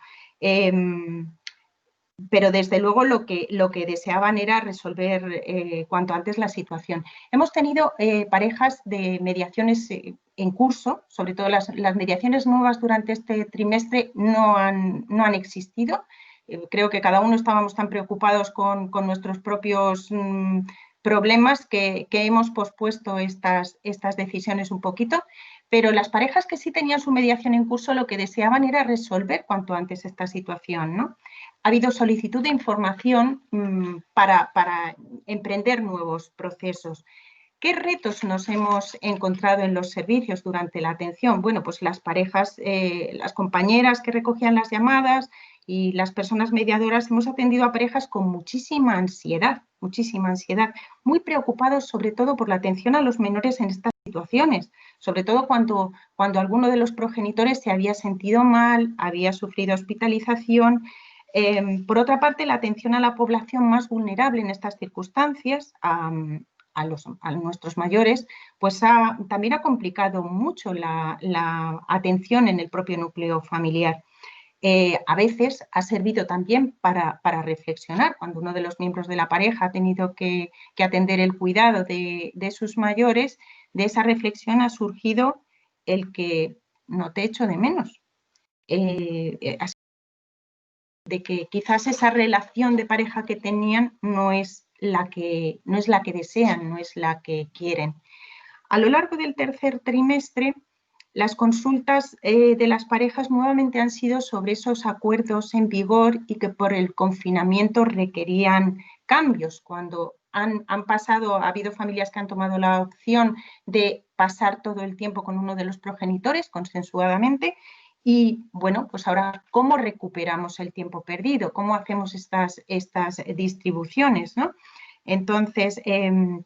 Pero desde luego lo que deseaban era resolver cuanto antes la situación. Hemos tenido parejas de mediaciones en curso, sobre todo las mediaciones nuevas durante este trimestre no han existido. Creo que cada uno estábamos tan preocupados con nuestros propios problemas que hemos pospuesto estas decisiones un poquito, pero las parejas que sí tenían su mediación en curso lo que deseaban era resolver cuanto antes esta situación, ¿no? Ha habido solicitud de información para emprender nuevos procesos. ¿Qué retos nos hemos encontrado en los servicios durante la atención? Bueno, pues las parejas, las compañeras que recogían las llamadas y las personas mediadoras hemos atendido a parejas con muchísima ansiedad, muy preocupados sobre todo por la atención a los menores en estas situaciones, sobre todo cuando alguno de los progenitores se había sentido mal, había sufrido hospitalización. Por otra parte, la atención a la población más vulnerable en estas circunstancias, a nuestros mayores, pues también ha complicado mucho la atención en el propio núcleo familiar. A veces ha servido también para reflexionar, cuando uno de los miembros de la pareja ha tenido que atender el cuidado de sus mayores, de esa reflexión ha surgido el que no te echo de menos. De que quizás esa relación de pareja que tenían no es la que desean, no es la que quieren. A lo largo del tercer trimestre, las consultas de las parejas nuevamente han sido sobre esos acuerdos en vigor y que por el confinamiento requerían cambios. Cuando ha habido familias que han tomado la opción de pasar todo el tiempo con uno de los progenitores consensuadamente. Y bueno, pues ahora, ¿cómo recuperamos el tiempo perdido? ¿Cómo hacemos estas distribuciones, ¿no? Entonces,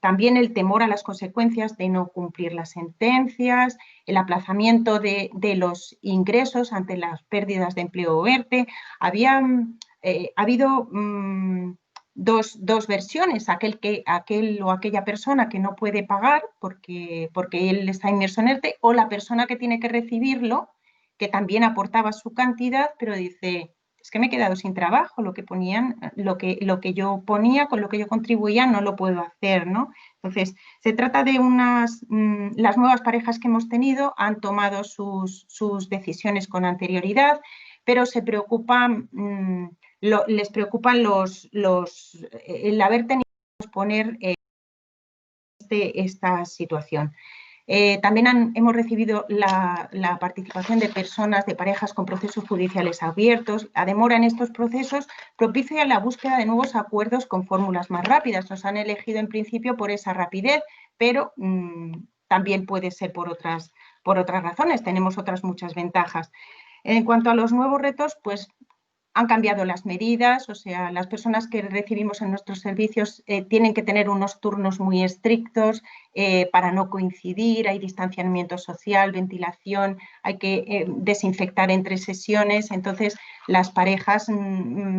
también el temor a las consecuencias de no cumplir las sentencias, el aplazamiento de los ingresos ante las pérdidas de empleo o ERTE. Ha habido dos versiones, aquel o aquella persona que no puede pagar porque él está inmerso en ERTE, o la persona que tiene que recibirlo, que también aportaba su cantidad, pero dice, es que me he quedado sin trabajo, lo que yo ponía, con lo que yo contribuía, no lo puedo hacer, ¿no? Entonces, se trata de las nuevas parejas que hemos tenido han tomado sus decisiones con anterioridad, pero se preocupan, les preocupan el haber tenido que posponer esta situación. También hemos recibido la participación de personas, de parejas con procesos judiciales abiertos. La demora en estos procesos propicia la búsqueda de nuevos acuerdos con fórmulas más rápidas. Nos han elegido en principio por esa rapidez, pero también puede ser por otras razones. Tenemos otras muchas ventajas. En cuanto a los nuevos retos, pues han cambiado las medidas, o sea, las personas que recibimos en nuestros servicios tienen que tener unos turnos muy estrictos para no coincidir, hay distanciamiento social, ventilación, hay que desinfectar entre sesiones, entonces las parejas,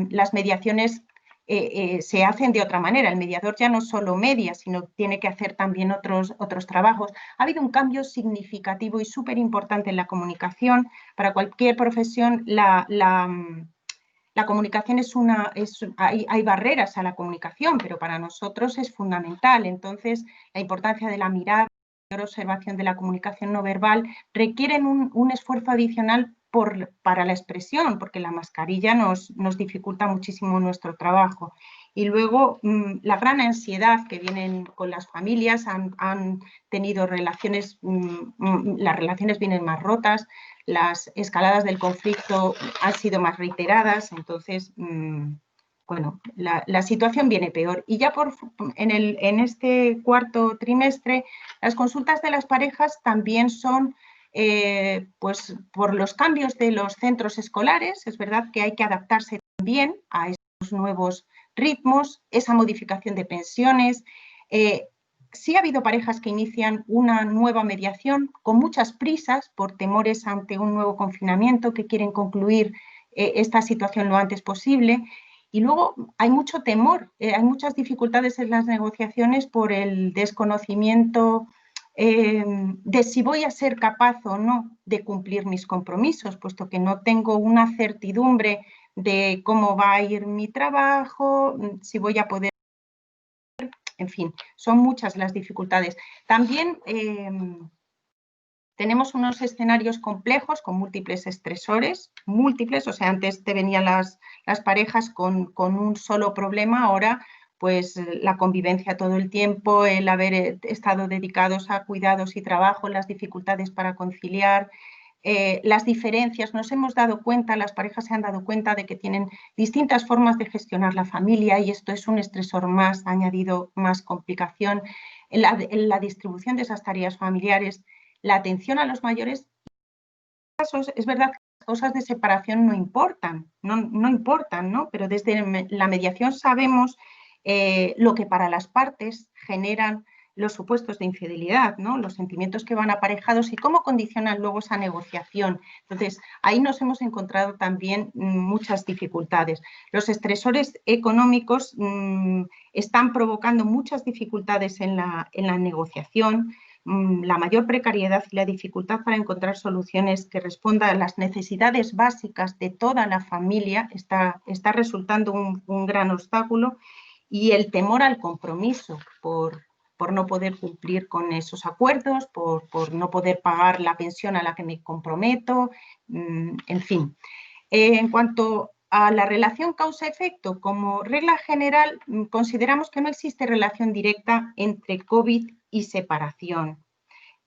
las mediaciones se hacen de otra manera, el mediador ya no solo media, sino tiene que hacer también otros trabajos. Ha habido un cambio significativo y súper importante en la comunicación. Para cualquier profesión, la comunicación hay barreras a la comunicación, pero para nosotros es fundamental. Entonces, la importancia de la mirada, la observación de la comunicación no verbal requieren un esfuerzo adicional para la expresión, porque la mascarilla nos dificulta muchísimo nuestro trabajo. Y luego la gran ansiedad que vienen con las familias, han tenido relaciones, las relaciones vienen más rotas, las escaladas del conflicto han sido más reiteradas, entonces, bueno, la situación viene peor. Y ya en este cuarto trimestre, las consultas de las parejas también son pues por los cambios de los centros escolares. Es verdad que hay que adaptarse también a estos nuevos ritmos, esa modificación de pensiones. Sí ha habido parejas que inician una nueva mediación con muchas prisas por temores ante un nuevo confinamiento, que quieren concluir esta situación lo antes posible. Y luego hay mucho temor, hay muchas dificultades en las negociaciones por el desconocimiento de si voy a ser capaz o no de cumplir mis compromisos, puesto que no tengo una certidumbre de cómo va a ir mi trabajo, si voy a poder, en fin, son muchas las dificultades. También tenemos unos escenarios complejos con múltiples estresores, o sea, antes te venían las parejas con un solo problema, ahora pues la convivencia todo el tiempo, el haber estado dedicados a cuidados y trabajo, las dificultades para conciliar, las diferencias. Nos hemos dado cuenta, las parejas se han dado cuenta de que tienen distintas formas de gestionar la familia y esto es un estresor más, ha añadido más complicación en la distribución de esas tareas familiares, la atención a los mayores. Es verdad que las cosas de separación no importan, ¿no? Pero desde la mediación sabemos lo que para las partes generan los supuestos de infidelidad, ¿no? Los sentimientos que van aparejados y cómo condicionan luego esa negociación. Entonces, ahí nos hemos encontrado también muchas dificultades. Los estresores económicos están provocando muchas dificultades en la negociación, la mayor precariedad y la dificultad para encontrar soluciones que respondan a las necesidades básicas de toda la familia está resultando un gran obstáculo, y el temor al compromiso por no poder cumplir con esos acuerdos, por no poder pagar la pensión a la que me comprometo, en fin. En cuanto a la relación causa-efecto, como regla general, consideramos que no existe relación directa entre COVID y separación.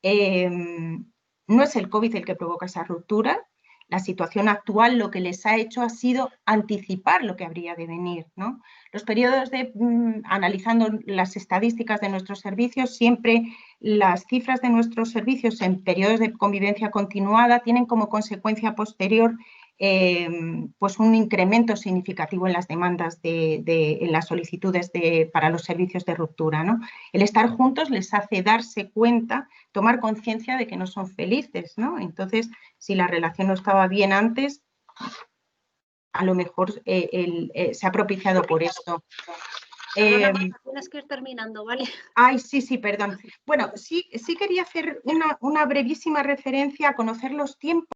No es el COVID el que provoca esa ruptura. La situación actual lo que les ha hecho ha sido anticipar lo que habría de venir, ¿no? Los periodos analizando las estadísticas de nuestros servicios, siempre las cifras de nuestros servicios en periodos de convivencia continuada tienen como consecuencia posterior pues un incremento significativo en las demandas, en las solicitudes para los servicios de ruptura, ¿no? El estar juntos les hace darse cuenta, tomar conciencia de que no son felices, ¿no? Entonces, si la relación no estaba bien antes, a lo mejor se ha propiciado por esto. Tienes que ir terminando, ¿vale? Ay, sí, perdón. Bueno, sí quería hacer una brevísima referencia a conocer los tiempos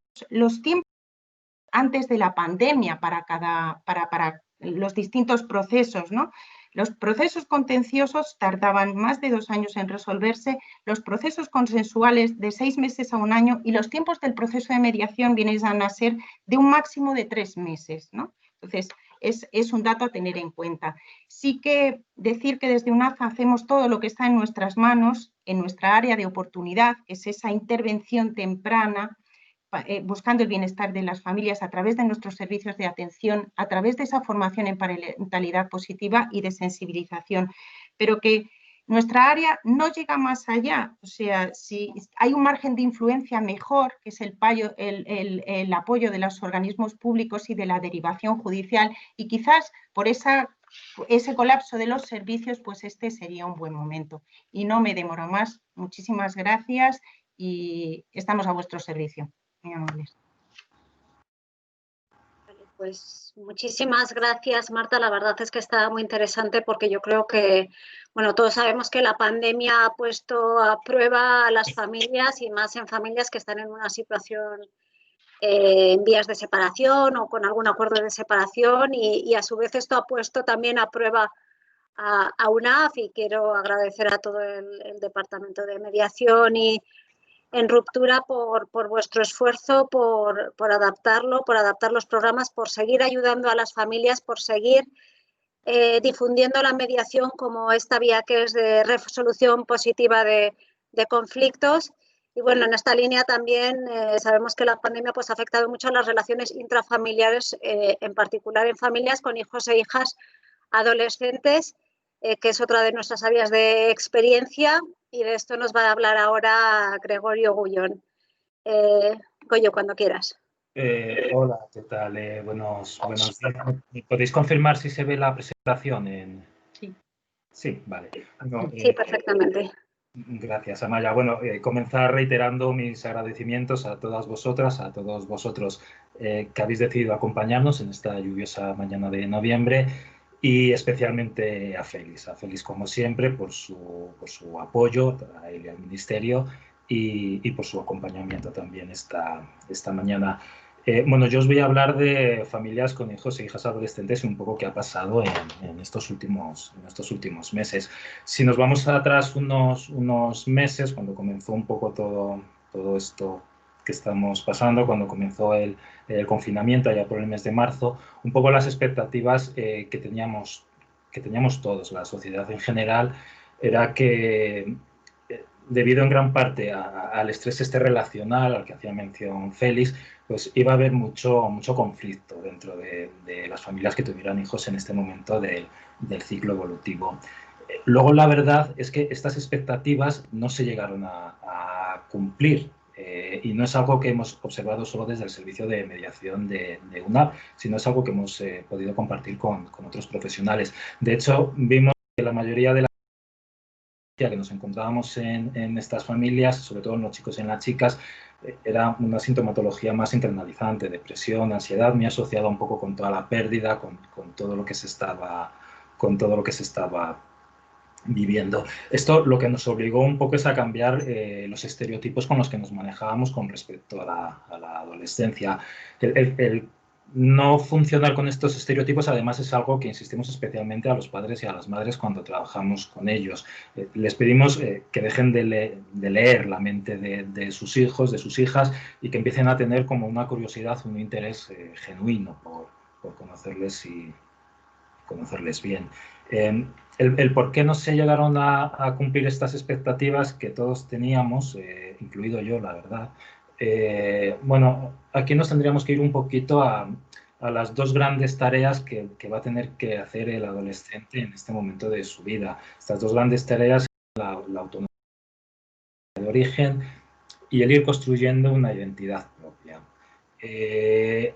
antes de la pandemia para los distintos procesos, ¿no? Los procesos contenciosos tardaban más de 2 años en resolverse, los procesos consensuales de 6 meses a 1 año y los tiempos del proceso de mediación vienen a ser de un máximo de 3 meses, ¿no? Entonces, es un dato a tener en cuenta. Sí que decir que desde UNAFA hacemos todo lo que está en nuestras manos, en nuestra área de oportunidad, que es esa intervención temprana, buscando el bienestar de las familias a través de nuestros servicios de atención, a través de esa formación en parentalidad positiva y de sensibilización, pero que nuestra área no llega más allá. O sea, si hay un margen de influencia mejor, que es el apoyo de los organismos públicos y de la derivación judicial, y quizás por ese colapso de los servicios, pues este sería un buen momento. Y no me demoro más. Muchísimas gracias y estamos a vuestro servicio. Muy amables. Pues muchísimas gracias, Marta. La verdad es que está muy interesante porque yo creo que, bueno, todos sabemos que la pandemia ha puesto a prueba a las familias y más en familias que están en una situación en vías de separación o con algún acuerdo de separación y a su vez esto ha puesto también a prueba a UNAF y quiero agradecer a todo el Departamento de Mediación y en Ruptura por vuestro esfuerzo, por adaptarlo, por adaptar los programas, por seguir ayudando a las familias, por seguir difundiendo la mediación como esta vía que es de resolución positiva de conflictos. Y bueno, en esta línea también sabemos que la pandemia pues, ha afectado mucho a las relaciones intrafamiliares, en particular en familias con hijos e hijas adolescentes, que es otra de nuestras áreas de experiencia, y de esto nos va a hablar ahora Gregorio Gullón. Goyo, cuando quieras. Hola, ¿qué tal? Buenos días. ¿Podéis confirmar si se ve la presentación? Sí. Sí, vale. Bueno, sí, perfectamente. Gracias, Amaya. Bueno, comenzar reiterando mis agradecimientos a todas vosotras, a todos vosotros que habéis decidido acompañarnos en esta lluviosa mañana de noviembre y especialmente a Félix como siempre por su apoyo a él y al Ministerio y por su acompañamiento también esta mañana. Bueno, yo os voy a hablar de familias con hijos e hijas adolescentes y un poco qué ha pasado en estos últimos meses. Si nos vamos atrás unos meses, cuando comenzó un poco todo esto que estamos pasando, cuando comenzó el confinamiento allá por el mes de marzo, un poco las expectativas que teníamos todos, la sociedad en general, era que debido en gran parte al estrés relacional al que hacía mención Félix, pues iba a haber mucho conflicto dentro de las familias que tuvieran hijos en este momento del ciclo evolutivo. Luego, la verdad es que estas expectativas no se llegaron a cumplir y no es algo que hemos observado solo desde el servicio de mediación de UNAP, sino es algo que hemos podido compartir con otros profesionales. De hecho, vimos que la mayoría de la que nos encontrábamos en estas familias, sobre todo en los chicos y en las chicas, era una sintomatología más internalizante, depresión, ansiedad, muy asociada un poco con toda la pérdida, con todo lo que se estaba viviendo. Esto lo que nos obligó un poco es a cambiar los estereotipos con los que nos manejábamos con respecto a la adolescencia. El no funcionar con estos estereotipos, además, es algo que insistimos especialmente a los padres y a las madres cuando trabajamos con ellos. Les pedimos que dejen de leer la mente de sus hijos, de sus hijas, y que empiecen a tener como una curiosidad, un interés genuino por conocerles y conocerles bien. El por qué no se llegaron a cumplir estas expectativas que todos teníamos, incluido yo, la verdad. Bueno, aquí nos tendríamos que ir un poquito a las dos grandes tareas que va a tener que hacer el adolescente en este momento de su vida. Estas dos grandes tareas son la autonomía de origen y el ir construyendo una identidad propia.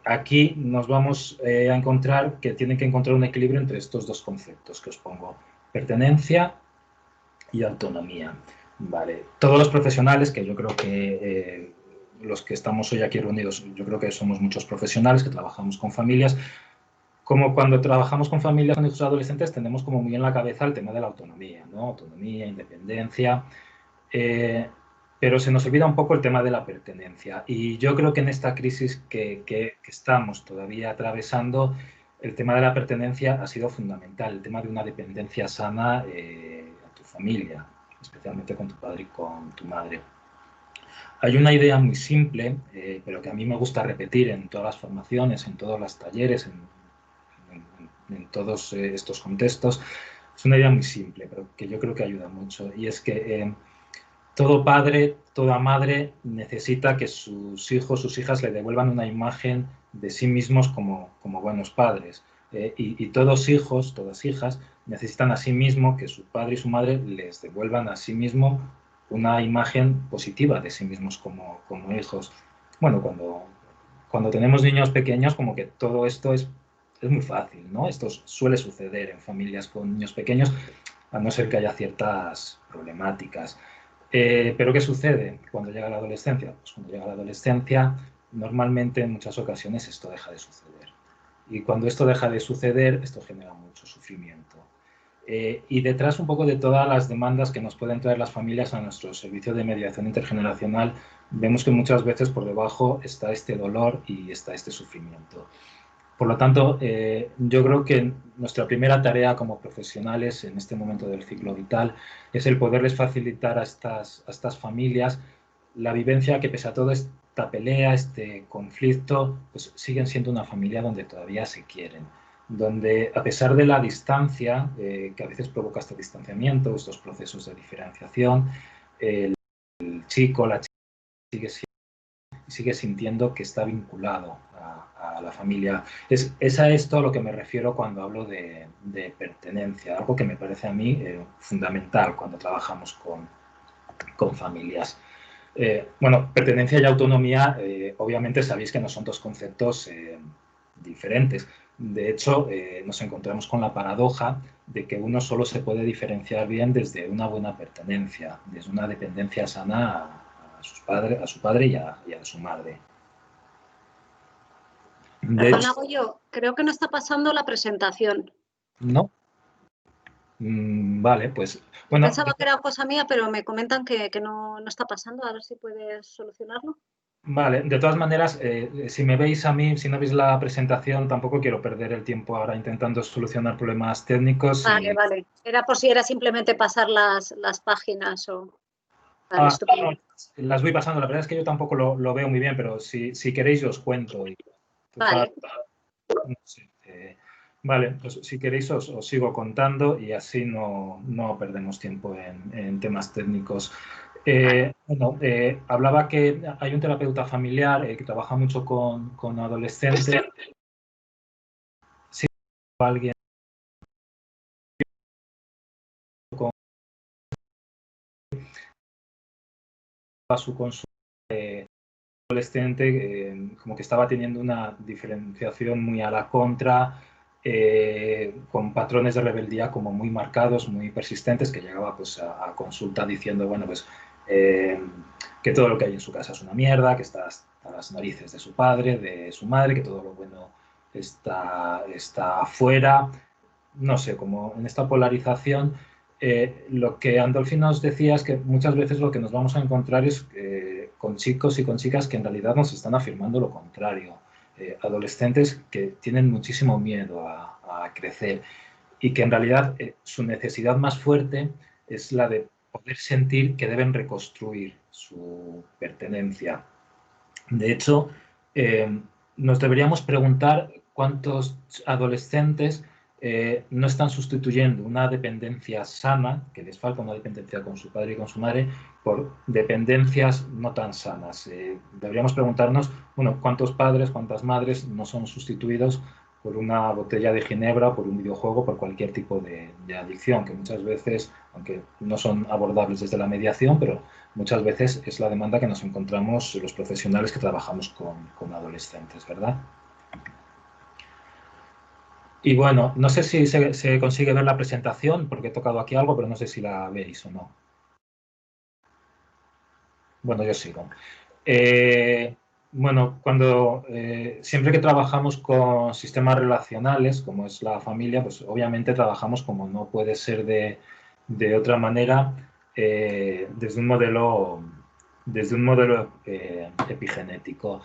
Aquí nos vamos a encontrar que tienen que encontrar un equilibrio entre estos dos conceptos que os pongo: pertenencia y autonomía. Vale. Todos los profesionales, que yo creo que los que estamos hoy aquí reunidos, yo creo que somos muchos profesionales que trabajamos con familias, como cuando trabajamos con familias con hijos adolescentes tenemos como muy en la cabeza el tema de la autonomía, ¿no? Autonomía, independencia, pero se nos olvida un poco el tema de la pertenencia. Y yo creo que en esta crisis que estamos todavía atravesando, el tema de la pertenencia ha sido fundamental, el tema de una dependencia sana a tu familia, especialmente con tu padre y con tu madre. Hay una idea muy simple, pero que a mí me gusta repetir en todas las formaciones, en todos los talleres, en todos estos contextos. Es una idea muy simple, pero que yo creo que ayuda mucho, y es que todo padre, toda madre necesita que sus hijos, sus hijas le devuelvan una imagen de sí mismos como buenos padres. Y todos hijos, todas hijas, necesitan a sí mismo que su padre y su madre les devuelvan a sí mismo una imagen positiva de sí mismos como hijos. Bueno, cuando tenemos niños pequeños, como que todo esto es muy fácil, ¿no? Esto suele suceder en familias con niños pequeños, a no ser que haya ciertas problemáticas. Pero ¿qué sucede cuando llega la adolescencia? Pues cuando llega la adolescencia, normalmente en muchas ocasiones esto deja de suceder. Y cuando esto deja de suceder, esto genera mucho sufrimiento. Y detrás un poco de todas las demandas que nos pueden traer las familias a nuestro servicio de mediación intergeneracional, vemos que muchas veces por debajo está este dolor y está este sufrimiento. Por lo tanto, yo creo que nuestra primera tarea como profesionales en este momento del ciclo vital es el poderles facilitar a estas familias la vivencia que, pese a toda esta pelea, este conflicto, pues siguen siendo una familia donde todavía se quieren, donde a pesar de la distancia que a veces provoca este distanciamiento, estos procesos de diferenciación, el chico, la chica sigue sintiendo que está vinculado a la familia. Es a esto a lo que me refiero cuando hablo de pertenencia, algo que me parece a mí fundamental cuando trabajamos con familias. Bueno, pertenencia y autonomía, obviamente sabéis que no son dos conceptos diferentes. De hecho, nos encontramos con la paradoja de que uno solo se puede diferenciar bien desde una buena pertenencia, desde una dependencia sana a su padre y a su madre. Perdona, Goyo, creo que no está pasando la presentación. ¿No? Vale, pues... Bueno, pensaba que era cosa mía, pero me comentan que no está pasando. A ver si puedes solucionarlo. Vale, de todas maneras, si me veis a mí, si no veis la presentación, tampoco quiero perder el tiempo ahora intentando solucionar problemas técnicos. Vale, vale. Era por si era simplemente pasar las páginas o... Vale, no, las voy pasando. La verdad es que yo tampoco lo veo muy bien, pero si queréis yo os cuento. Vale. No sé, vale, pues si queréis os sigo contando y así no perdemos tiempo en temas técnicos. Bueno, hablaba que hay un terapeuta familiar que trabaja mucho con adolescentes. Si alguien con a su consulta adolescente, como que estaba teniendo una diferenciación muy a la contra, con patrones de rebeldía como muy marcados, muy persistentes, que llegaba pues a consulta diciendo, bueno, pues que todo lo que hay en su casa es una mierda, que está hasta las narices de su padre, de su madre, que todo lo bueno está afuera. No sé, como en esta polarización, lo que Andolfi nos decía es que muchas veces lo que nos vamos a encontrar es con chicos y con chicas que en realidad nos están afirmando lo contrario. Adolescentes que tienen muchísimo miedo a crecer y que en realidad su necesidad más fuerte es la de poder sentir que deben reconstruir su pertenencia. De hecho, nos deberíamos preguntar cuántos adolescentes no están sustituyendo una dependencia sana, que les falta una dependencia con su padre y con su madre, por dependencias no tan sanas. Deberíamos preguntarnos, bueno, cuántos padres, cuántas madres no son sustituidos por una botella de ginebra, por un videojuego, por cualquier tipo de adicción, que muchas veces, aunque no son abordables desde la mediación, pero muchas veces es la demanda que nos encontramos los profesionales que trabajamos con adolescentes, ¿verdad? Y bueno, no sé si se consigue ver la presentación, porque he tocado aquí algo, pero no sé si la veis o no. Bueno, yo sigo. Bueno, siempre que trabajamos con sistemas relacionales, como es la familia, pues obviamente trabajamos como no puede ser de otra manera, desde un modelo epigenético.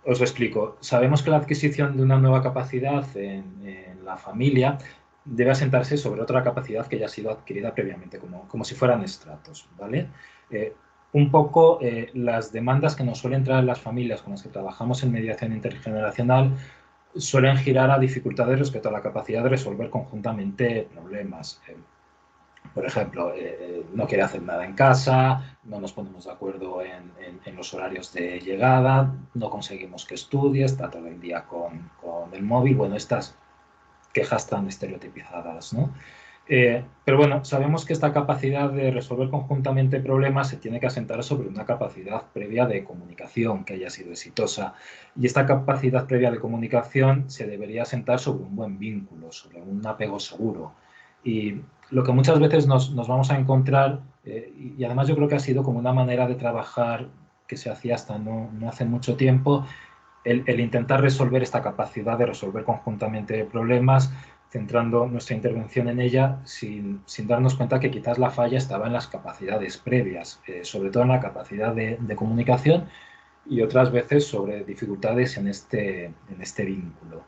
Os lo explico. Sabemos que la adquisición de una nueva capacidad en la familia debe asentarse sobre otra capacidad que ya ha sido adquirida previamente, como si fueran estratos, ¿vale? Un poco las demandas que nos suelen traer las familias con las que trabajamos en mediación intergeneracional suelen girar a dificultades respecto a la capacidad de resolver conjuntamente problemas. Por ejemplo, no quiere hacer nada en casa, no nos ponemos de acuerdo en los horarios de llegada, no conseguimos que estudie, está todo el día con el móvil. Bueno, estas quejas tan estereotipizadas, ¿no? Pero bueno, sabemos que esta capacidad de resolver conjuntamente problemas se tiene que asentar sobre una capacidad previa de comunicación que haya sido exitosa. Y esta capacidad previa de comunicación se debería asentar sobre un buen vínculo, sobre un apego seguro. Y lo que muchas veces nos vamos a encontrar, y además yo creo que ha sido como una manera de trabajar que se hacía hasta no hace mucho tiempo, el intentar resolver esta capacidad de resolver conjuntamente problemas centrando nuestra intervención en ella sin darnos cuenta que quizás la falla estaba en las capacidades previas, sobre todo en la capacidad de comunicación y otras veces sobre dificultades en este vínculo.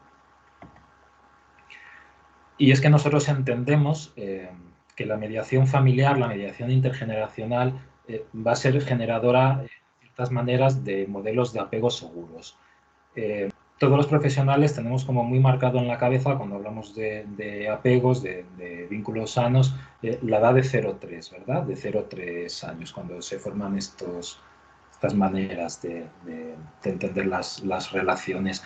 Y es que nosotros entendemos que la mediación familiar, la mediación intergeneracional, va a ser generadora, de ciertas maneras, de modelos de apego seguros. Todos los profesionales tenemos como muy marcado en la cabeza, cuando hablamos de apegos, de vínculos sanos, la edad de 0-3, ¿verdad? De 0-3 años, cuando se forman estas maneras de entender las relaciones.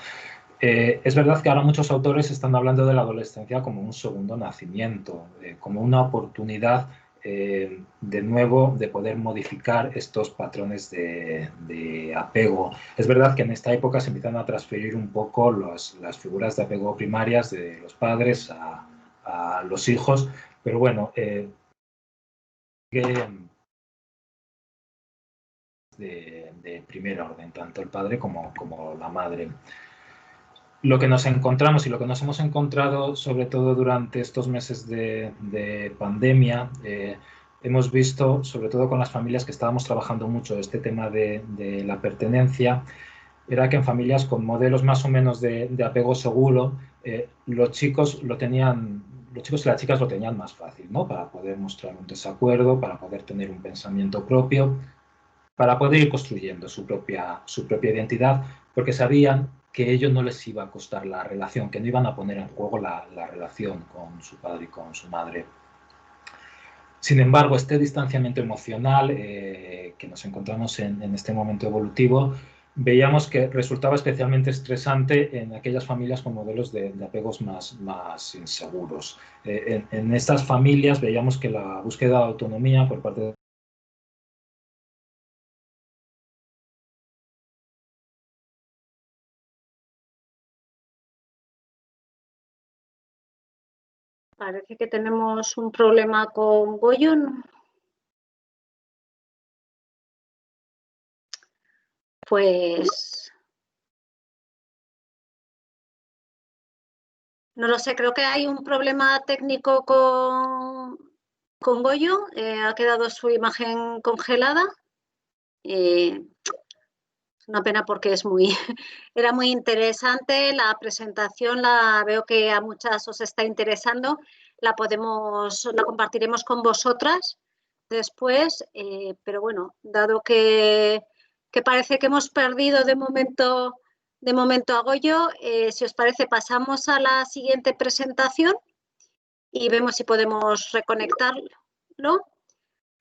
Es verdad que ahora muchos autores están hablando de la adolescencia como un segundo nacimiento, como una oportunidad de nuevo de poder modificar estos patrones de apego. Es verdad que en esta época se empiezan a transferir un poco las figuras de apego primarias de los padres a los hijos, pero bueno, de primer orden, tanto el padre como la madre. Lo que nos encontramos y lo que nos hemos encontrado, sobre todo durante estos meses de pandemia, hemos visto, sobre todo con las familias que estábamos trabajando mucho este tema de la pertenencia, era que en familias con modelos más o menos de apego seguro, los chicos y las chicas lo tenían más fácil, ¿no? Para poder mostrar un desacuerdo, para poder tener un pensamiento propio, para poder ir construyendo su propia identidad, porque sabían que ello no les iba a costar la relación, que no iban a poner en juego la relación con su padre y con su madre. Sin embargo, este distanciamiento emocional que nos encontramos en este momento evolutivo, veíamos que resultaba especialmente estresante en aquellas familias con modelos de apegos más inseguros. En estas familias veíamos que la búsqueda de autonomía por parte de Parece que tenemos un problema con Goyo. Pues no lo sé, creo que hay un problema técnico con Goyo. Ha quedado su imagen congelada. Una pena porque era muy interesante la presentación, veo que a muchas os está interesando, la compartiremos con vosotras después, pero bueno, dado que parece que hemos perdido de momento a Goyo, si os parece pasamos a la siguiente presentación y vemos si podemos reconectarlo.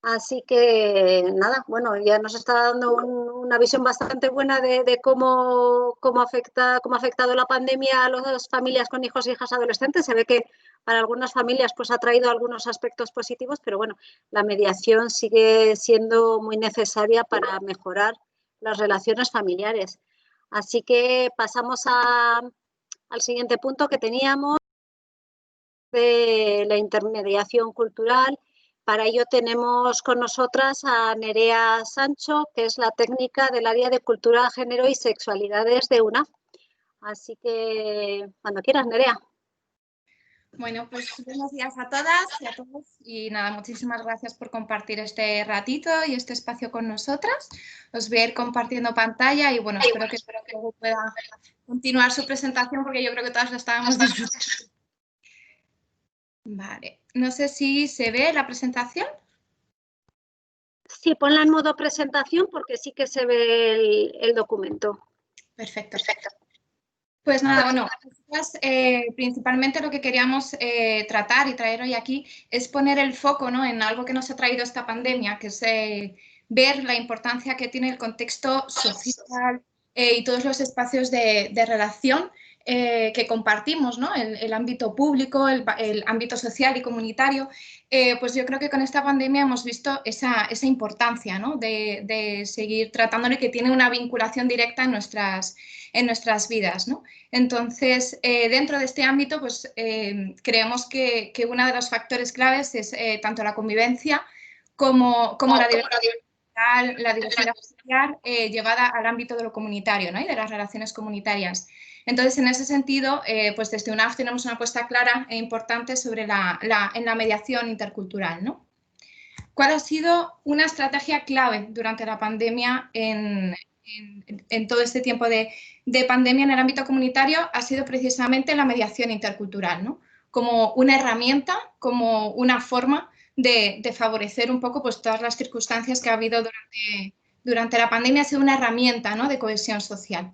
Así que nada, bueno, ya nos está dando una visión bastante buena de cómo ha afectado la pandemia a las familias con hijos e hijas adolescentes. Se ve que para algunas familias pues ha traído algunos aspectos positivos, pero bueno, la mediación sigue siendo muy necesaria para mejorar las relaciones familiares. Así que pasamos al siguiente punto que teníamos de la intermediación cultural. Para ello tenemos con nosotras a Nerea Sancho, que es la técnica del área de Cultura, Género y Sexualidades de UNAF. Así que cuando quieras, Nerea. Bueno, pues buenos días a todas y a todos y nada, muchísimas gracias por compartir este ratito y este espacio con nosotras. Os voy a ir compartiendo pantalla y bueno, espero que luego pueda continuar su presentación porque yo creo que todas la estábamos disfrutando. Vale, no sé si se ve la presentación. Sí, ponla en modo presentación porque sí que se ve el documento. Perfecto. Pues nada, bueno, principalmente lo que queríamos tratar y traer hoy aquí es poner el foco, ¿no?, en algo que nos ha traído esta pandemia, que es ver la importancia que tiene el contexto social y todos los espacios de relación que compartimos, ¿no?, el ámbito público, el ámbito social y comunitario. Pues yo creo que con esta pandemia hemos visto esa importancia, ¿no?, de seguir tratándolo y que tiene una vinculación directa en nuestras vidas, ¿no? Entonces, dentro de este ámbito, pues creemos que uno de los factores claves es tanto la convivencia como la diversidad la diversidad familiar llevada al ámbito de lo comunitario, ¿no? Y de las relaciones comunitarias. Entonces, en ese sentido, pues desde UNAF tenemos una apuesta clara e importante sobre en la mediación intercultural, ¿no? ¿Cuál ha sido una estrategia clave durante la pandemia en todo este tiempo de pandemia en el ámbito comunitario? Ha sido precisamente la mediación intercultural, ¿no? Como una herramienta, como una forma de favorecer un poco pues, todas las circunstancias que ha habido durante la pandemia. Ha sido una herramienta, ¿no? De cohesión social.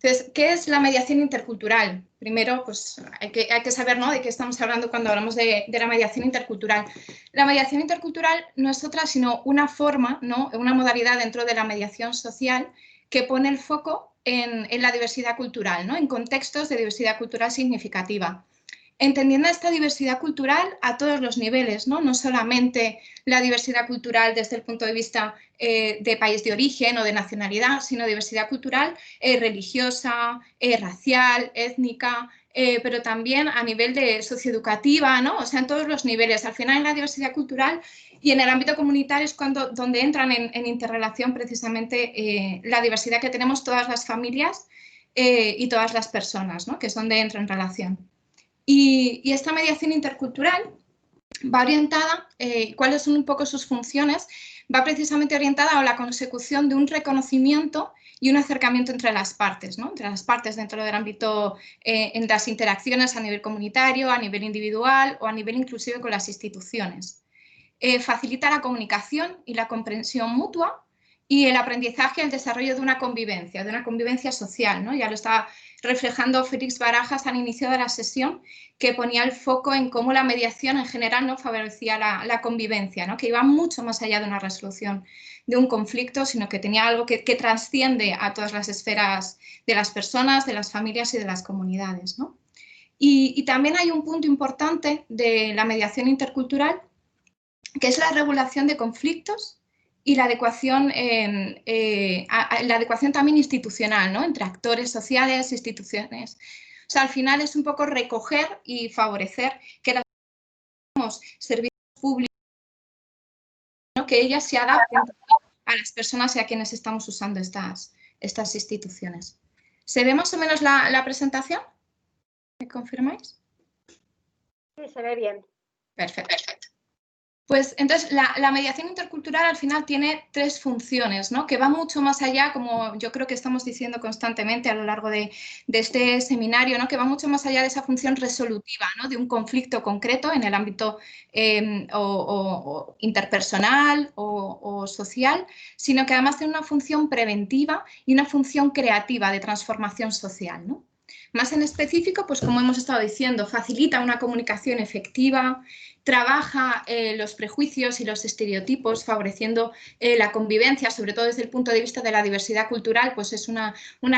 Entonces, ¿qué es la mediación intercultural? Primero, pues hay que saber, ¿no? De qué estamos hablando cuando hablamos de la mediación intercultural. La mediación intercultural no es otra sino una forma, ¿no? Una modalidad dentro de la mediación social que pone el foco en la diversidad cultural, ¿no? En contextos de diversidad cultural significativa. Entendiendo esta diversidad cultural a todos los niveles, ¿no? No solamente la diversidad cultural desde el punto de vista de país de origen o de nacionalidad, sino diversidad cultural religiosa, racial, étnica, pero también a nivel de socioeducativa, ¿no? O sea, en todos los niveles. Al final, en la diversidad cultural y en el ámbito comunitario es donde entran en interrelación precisamente la diversidad que tenemos todas las familias y todas las personas, ¿no? Que es donde entra en relación. Y esta mediación intercultural va orientada, ¿cuáles son un poco sus funciones? Va precisamente orientada a la consecución de un reconocimiento y un acercamiento entre las partes, ¿no? Entre las partes dentro del ámbito, en las interacciones a nivel comunitario, a nivel individual o a nivel inclusive con las instituciones. Facilita la comunicación y la comprensión mutua y el aprendizaje y el desarrollo de una convivencia social, ¿no? Ya lo estaba reflejando Félix Barajas al inicio de la sesión, que ponía el foco en cómo la mediación en general no favorecía la convivencia, ¿no? Que iba mucho más allá de una resolución de un conflicto, sino que tenía algo que trasciende a todas las esferas de las personas, de las familias y de las comunidades, ¿no? Y también hay un punto importante de la mediación intercultural, que es la regulación de conflictos y la adecuación, la adecuación también institucional, ¿no? Entre actores sociales, instituciones. O sea, al final es un poco recoger y favorecer que los servicios públicos, ¿no? Que ellas se adapten a las personas y a quienes estamos usando estas instituciones. ¿Se ve más o menos la presentación? ¿Me confirmáis? Sí, se ve bien. Perfecto. Pues entonces la mediación intercultural al final tiene tres funciones, ¿no? Que va mucho más allá, como yo creo que estamos diciendo constantemente a lo largo de este seminario, ¿no? Que va mucho más allá de esa función resolutiva, ¿no? De un conflicto concreto en el ámbito o interpersonal o social, sino que además tiene una función preventiva y una función creativa de transformación social, ¿no? Más en específico, pues como hemos estado diciendo, facilita una comunicación efectiva, trabaja los prejuicios y los estereotipos, favoreciendo la convivencia, sobre todo desde el punto de vista de la diversidad cultural, pues es una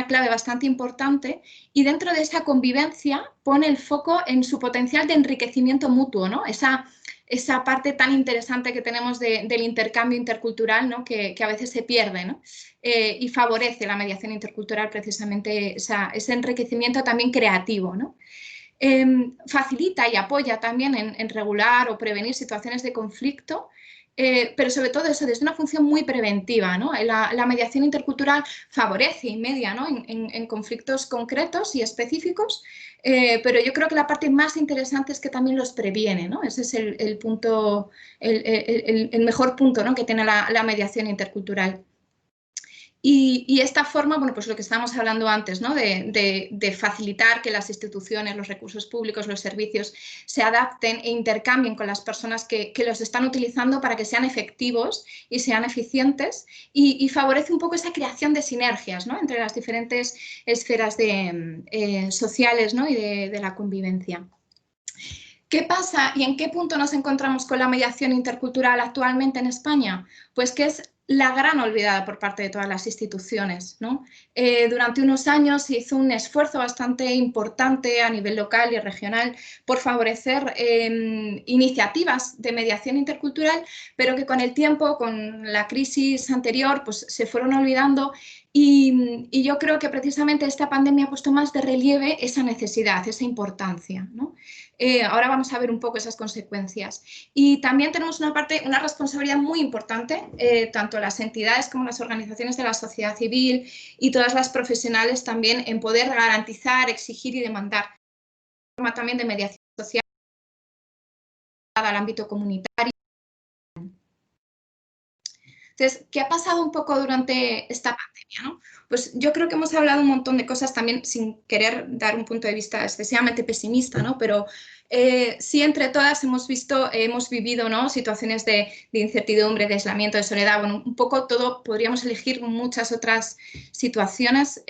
clave bastante importante. Y dentro de esa convivencia pone el foco en su potencial de enriquecimiento mutuo, ¿no? Esa parte tan interesante que tenemos del intercambio intercultural, ¿no? que a veces se pierde, ¿no? Y favorece la mediación intercultural precisamente ese enriquecimiento también creativo, ¿no? Facilita y apoya también en regular o prevenir situaciones de conflicto, pero sobre todo eso desde una función muy preventiva, ¿no? La mediación intercultural favorece y media, ¿no? en conflictos concretos y específicos, pero yo creo que la parte más interesante es que también los previene, ¿no? Ese es el punto, el mejor punto, ¿no? Que tiene la mediación intercultural. Y esta forma, bueno, pues lo que estábamos hablando antes, ¿no? de facilitar que las instituciones, los recursos públicos, los servicios se adapten e intercambien con las personas que los están utilizando para que sean efectivos y sean eficientes y favorece un poco esa creación de sinergias, ¿no? Entre las diferentes esferas sociales, ¿no? Y de la convivencia. ¿Qué pasa y en qué punto nos encontramos con la mediación intercultural actualmente en España? Pues que es la gran olvidada por parte de todas las instituciones, ¿no? Durante unos años se hizo un esfuerzo bastante importante a nivel local y regional por favorecer iniciativas de mediación intercultural, pero que con el tiempo, con la crisis anterior, pues se fueron olvidando Y yo creo que precisamente esta pandemia ha puesto más de relieve esa necesidad, esa importancia, ¿no? Ahora vamos a ver un poco esas consecuencias. Y también tenemos una responsabilidad muy importante, tanto las entidades como las organizaciones de la sociedad civil y todas las profesionales también, en poder garantizar, exigir y demandar forma también de mediación social al ámbito comunitario. Entonces, ¿qué ha pasado un poco durante esta pandemia, ¿no? Pues yo creo que hemos hablado un montón de cosas también sin querer dar un punto de vista excesivamente pesimista, ¿no? Pero sí, entre todas hemos vivido, ¿no?, situaciones de incertidumbre, de aislamiento, de soledad. Bueno, un poco todo, podríamos elegir muchas otras situaciones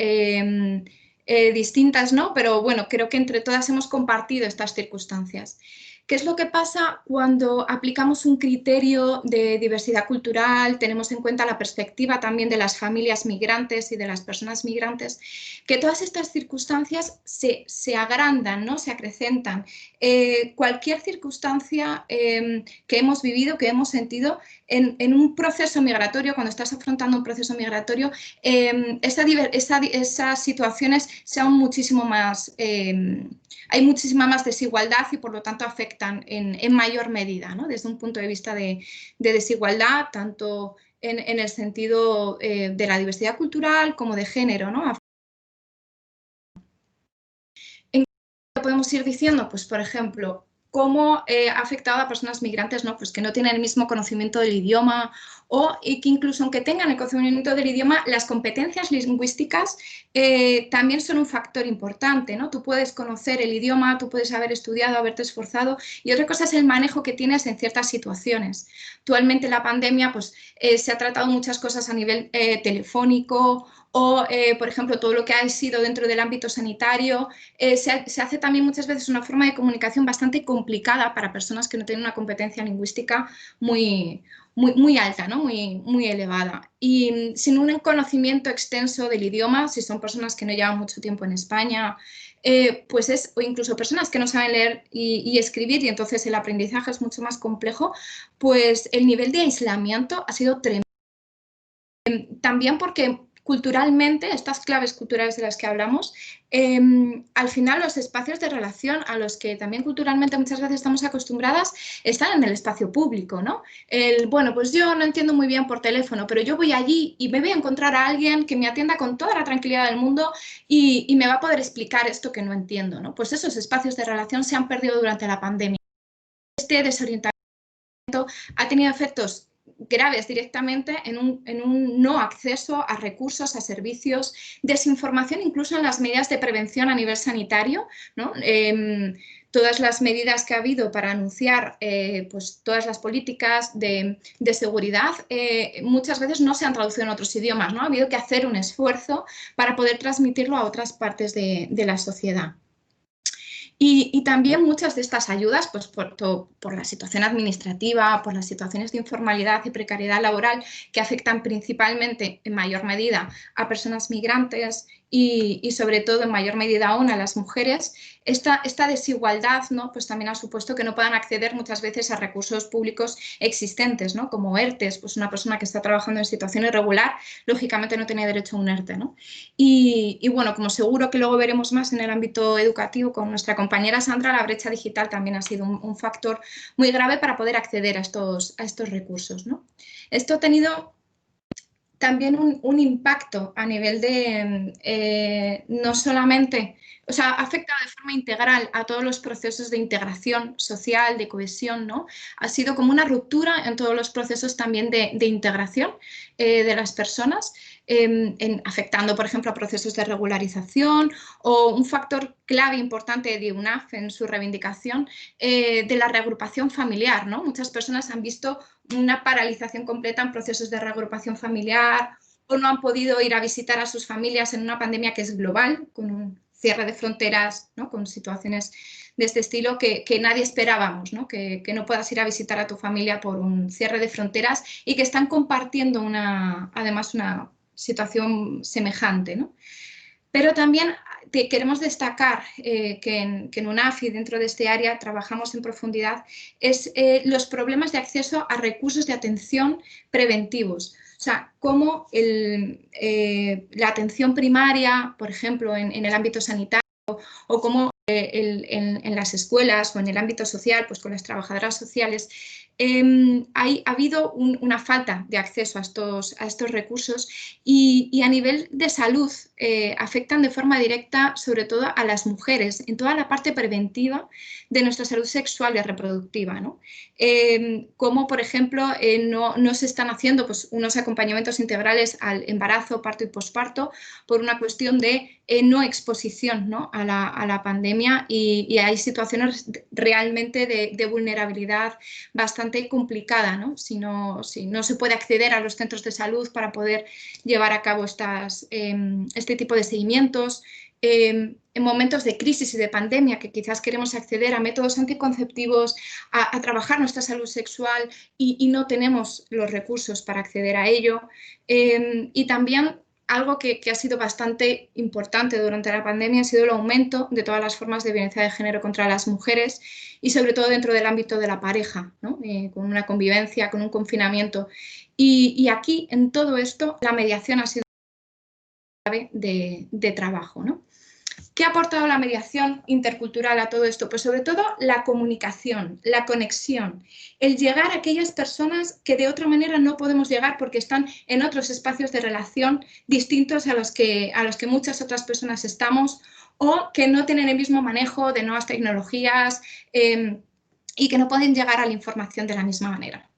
distintas, ¿no? Pero bueno, creo que entre todas hemos compartido estas circunstancias. ¿Qué es lo que pasa cuando aplicamos un criterio de diversidad cultural, tenemos en cuenta la perspectiva también de las familias migrantes y de las personas migrantes? Que todas estas circunstancias se agrandan, ¿no?, se acrecentan. Cualquier circunstancia que hemos vivido, que hemos sentido en un proceso migratorio, cuando estás afrontando un proceso migratorio, esas situaciones son muchísimo más... hay muchísima más desigualdad y por lo tanto afectan en mayor medida, ¿no?, desde un punto de vista de desigualdad, tanto en el sentido de la diversidad cultural como de género, ¿no? ¿En qué podemos ir diciendo? Pues, por ejemplo, cómo ha afectado a personas migrantes, ¿no?, pues que no tienen el mismo conocimiento del idioma, o que incluso aunque tengan el conocimiento del idioma, las competencias lingüísticas también son un factor importante, ¿no? Tú puedes conocer el idioma, tú puedes haber estudiado, haberte esforzado, y otra cosa es el manejo que tienes en ciertas situaciones. Actualmente la pandemia, pues se ha tratado muchas cosas a nivel telefónico, o, por ejemplo, todo lo que ha sido dentro del ámbito sanitario, se hace también muchas veces una forma de comunicación bastante complicada para personas que no tienen una competencia lingüística muy alta, ¿no?, muy elevada. Y sin un conocimiento extenso del idioma, si son personas que no llevan mucho tiempo en España, o incluso personas que no saben leer y escribir, y entonces el aprendizaje es mucho más complejo, pues el nivel de aislamiento ha sido tremendo. También porque culturalmente, estas claves culturales de las que hablamos, al final los espacios de relación a los que también culturalmente muchas veces estamos acostumbradas están en el espacio público, ¿no? Bueno, pues yo no entiendo muy bien por teléfono, pero yo voy allí y me voy a encontrar a alguien que me atienda con toda la tranquilidad del mundo y me va a poder explicar esto que no entiendo, ¿no? Pues esos espacios de relación se han perdido durante la pandemia. Este desorientamiento ha tenido efectos graves directamente en un no acceso a recursos, a servicios, desinformación incluso en las medidas de prevención a nivel sanitario, ¿no? Todas las medidas que ha habido para anunciar pues todas las políticas de seguridad muchas veces no se han traducido en otros idiomas, ¿no? Ha habido que hacer un esfuerzo para poder transmitirlo a otras partes de la sociedad. Y también muchas de estas ayudas, pues por la situación administrativa, por las situaciones de informalidad y precariedad laboral que afectan principalmente en mayor medida a personas migrantes y sobre todo en mayor medida aún a las mujeres, esta desigualdad, ¿no?, pues también ha supuesto que no puedan acceder muchas veces a recursos públicos existentes, ¿no?, como ERTES. Pues una persona que está trabajando en situación irregular, lógicamente no tiene derecho a un ERTE, ¿no? Y bueno, como seguro que luego veremos más en el ámbito educativo con nuestra compañera Sandra, la brecha digital también ha sido un factor muy grave para poder acceder a estos recursos, ¿no? Esto ha tenido también un impacto a nivel de no solamente, o sea, ha afectado de forma integral a todos los procesos de integración social, de cohesión, ¿no? Ha sido como una ruptura en todos los procesos también de integración de las personas, afectando, por ejemplo, a procesos de regularización, o un factor clave importante de UNAF en su reivindicación de la reagrupación familiar, ¿no? Muchas personas han visto una paralización completa en procesos de reagrupación familiar, o no han podido ir a visitar a sus familias en una pandemia que es global, con un cierre de fronteras, ¿no?, con situaciones de este estilo que nadie esperábamos, ¿no? Que no puedas ir a visitar a tu familia por un cierre de fronteras y que están compartiendo además una situación semejante, ¿no? Pero también queremos destacar que en UNAF y dentro de este área trabajamos en profundidad los problemas de acceso a recursos de atención preventivos. O O sea, cómo la atención primaria, por ejemplo, en el ámbito sanitario, o cómo en las escuelas o en el ámbito social, pues con las trabajadoras sociales, ha habido una falta de acceso a estos recursos y a nivel de salud afectan de forma directa sobre todo a las mujeres en toda la parte preventiva de nuestra salud sexual y reproductiva, ¿no? Como por ejemplo no se están haciendo pues, unos acompañamientos integrales al embarazo, parto y posparto por una cuestión de no exposición, ¿no? a la pandemia y hay situaciones realmente de vulnerabilidad bastante complicada, ¿no? Si no se puede acceder a los centros de salud para poder llevar a cabo este tipo de seguimientos. En momentos de crisis y de pandemia que quizás queremos acceder a métodos anticonceptivos, a trabajar nuestra salud sexual y no tenemos los recursos para acceder a ello. Y también algo que ha sido bastante importante durante la pandemia ha sido el aumento de todas las formas de violencia de género contra las mujeres y sobre todo dentro del ámbito de la pareja, ¿no? Con una convivencia, con un confinamiento. Y aquí, en todo esto, la mediación ha sido clave de trabajo, ¿no? ¿Qué ha aportado la mediación intercultural a todo esto? Pues sobre todo la comunicación, la conexión, el llegar a aquellas personas que de otra manera no podemos llegar porque están en otros espacios de relación distintos a los que muchas otras personas estamos o que no tienen el mismo manejo de nuevas tecnologías y que no pueden llegar a la información de la misma manera.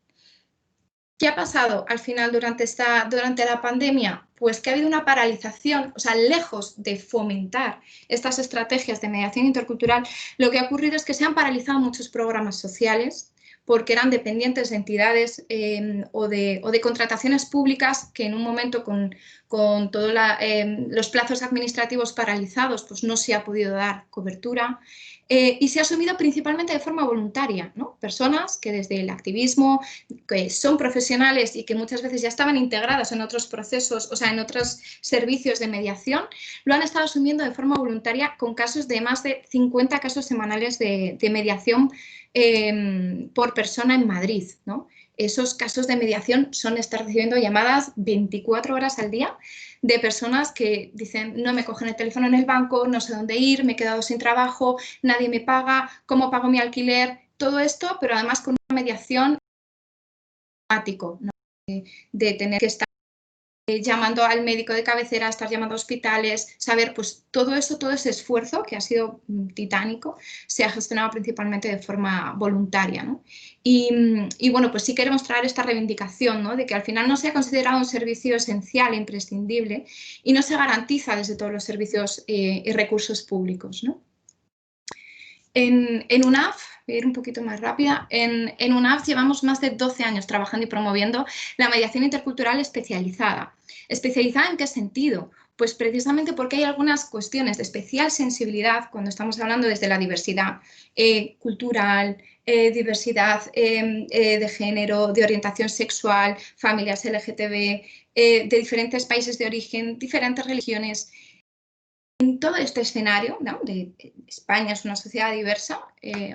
¿Qué ha pasado al final durante la pandemia? Pues que ha habido una paralización, o sea, lejos de fomentar estas estrategias de mediación intercultural, lo que ha ocurrido es que se han paralizado muchos programas sociales porque eran dependientes de entidades o de contrataciones públicas que en un momento con todos los plazos administrativos paralizados pues no se ha podido dar cobertura. Y se ha asumido principalmente de forma voluntaria, ¿no? Personas que desde el activismo, que son profesionales y que muchas veces ya estaban integradas en otros procesos, o sea, en otros servicios de mediación, lo han estado asumiendo de forma voluntaria con casos de más de 50 casos semanales de mediación por persona en Madrid, ¿no? Esos casos de mediación son estar recibiendo llamadas 24 horas al día de personas que dicen no me cogen el teléfono en el banco, no sé dónde ir, me he quedado sin trabajo, nadie me paga, ¿cómo pago mi alquiler? Todo esto, pero además con una mediación automático, ¿no? De tener que estar llamando al médico de cabecera, estar llamando a hospitales, saber, pues todo eso, todo ese esfuerzo que ha sido titánico, se ha gestionado principalmente de forma voluntaria, ¿no? Y bueno, pues sí queremos traer esta reivindicación, ¿no? De que al final no se ha considerado un servicio esencial e imprescindible y no se garantiza desde todos los servicios y recursos públicos, ¿no? En UNAF, voy a ir un poquito más rápida, en UNAF llevamos más de 12 años trabajando y promoviendo la mediación intercultural especializada. ¿Especializada en qué sentido? Pues precisamente porque hay algunas cuestiones de especial sensibilidad cuando estamos hablando desde la diversidad cultural, diversidad de género, de orientación sexual, familias LGTB, de diferentes países de origen, diferentes religiones. En todo este escenario, ¿no? España es una sociedad diversa,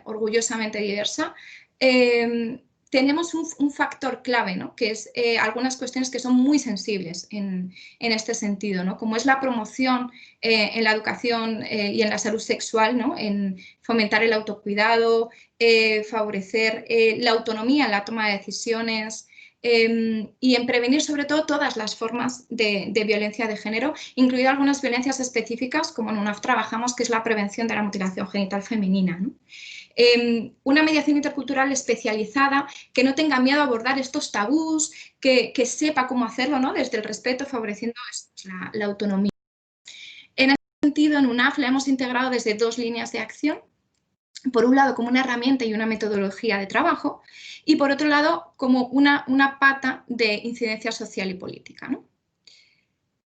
orgullosamente diversa, tenemos un factor clave, ¿no? Que es algunas cuestiones que son muy sensibles en este sentido, ¿no? Como es la promoción en la educación y en la salud sexual, ¿no? En fomentar el autocuidado, favorecer la autonomía en la toma de decisiones, y en prevenir sobre todo todas las formas de violencia de género, incluidas algunas violencias específicas, como en UNAF trabajamos, que es la prevención de la mutilación genital femenina, ¿no? Una mediación intercultural especializada que no tenga miedo a abordar estos tabús, que sepa cómo hacerlo, ¿no? Desde el respeto, favoreciendo la autonomía. En ese sentido, en UNAF la hemos integrado desde dos líneas de acción. Por un lado, como una herramienta y una metodología de trabajo, y por otro lado, como una pata de incidencia social y política, ¿no?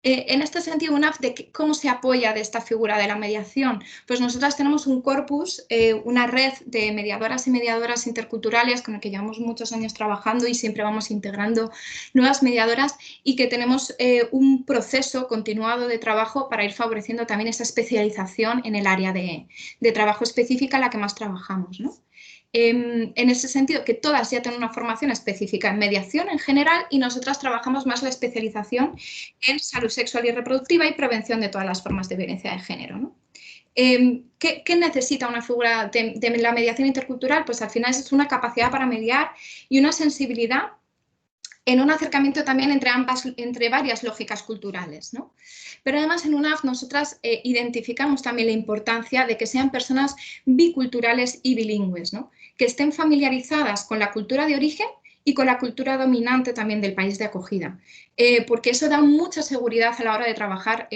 En este sentido, UNAF, ¿cómo se apoya de esta figura de la mediación? Pues nosotras tenemos un corpus, una red de mediadoras y mediadoras interculturales con el que llevamos muchos años trabajando y siempre vamos integrando nuevas mediadoras y que tenemos un proceso continuado de trabajo para ir favoreciendo también esa especialización en el área de trabajo específica en la que más trabajamos, ¿no? en ese sentido, que todas ya tienen una formación específica en mediación en general y nosotras trabajamos más la especialización en salud sexual y reproductiva y prevención de todas las formas de violencia de género, ¿no? ¿Qué necesita una figura de la mediación intercultural? Pues al final es una capacidad para mediar y una sensibilidad en un acercamiento también entre varias lógicas culturales, ¿no? Pero además en UNAF nosotras identificamos también la importancia de que sean personas biculturales y bilingües, ¿no? Que estén familiarizadas con la cultura de origen y con la cultura dominante también del país de acogida, porque eso da mucha seguridad a la hora de trabajar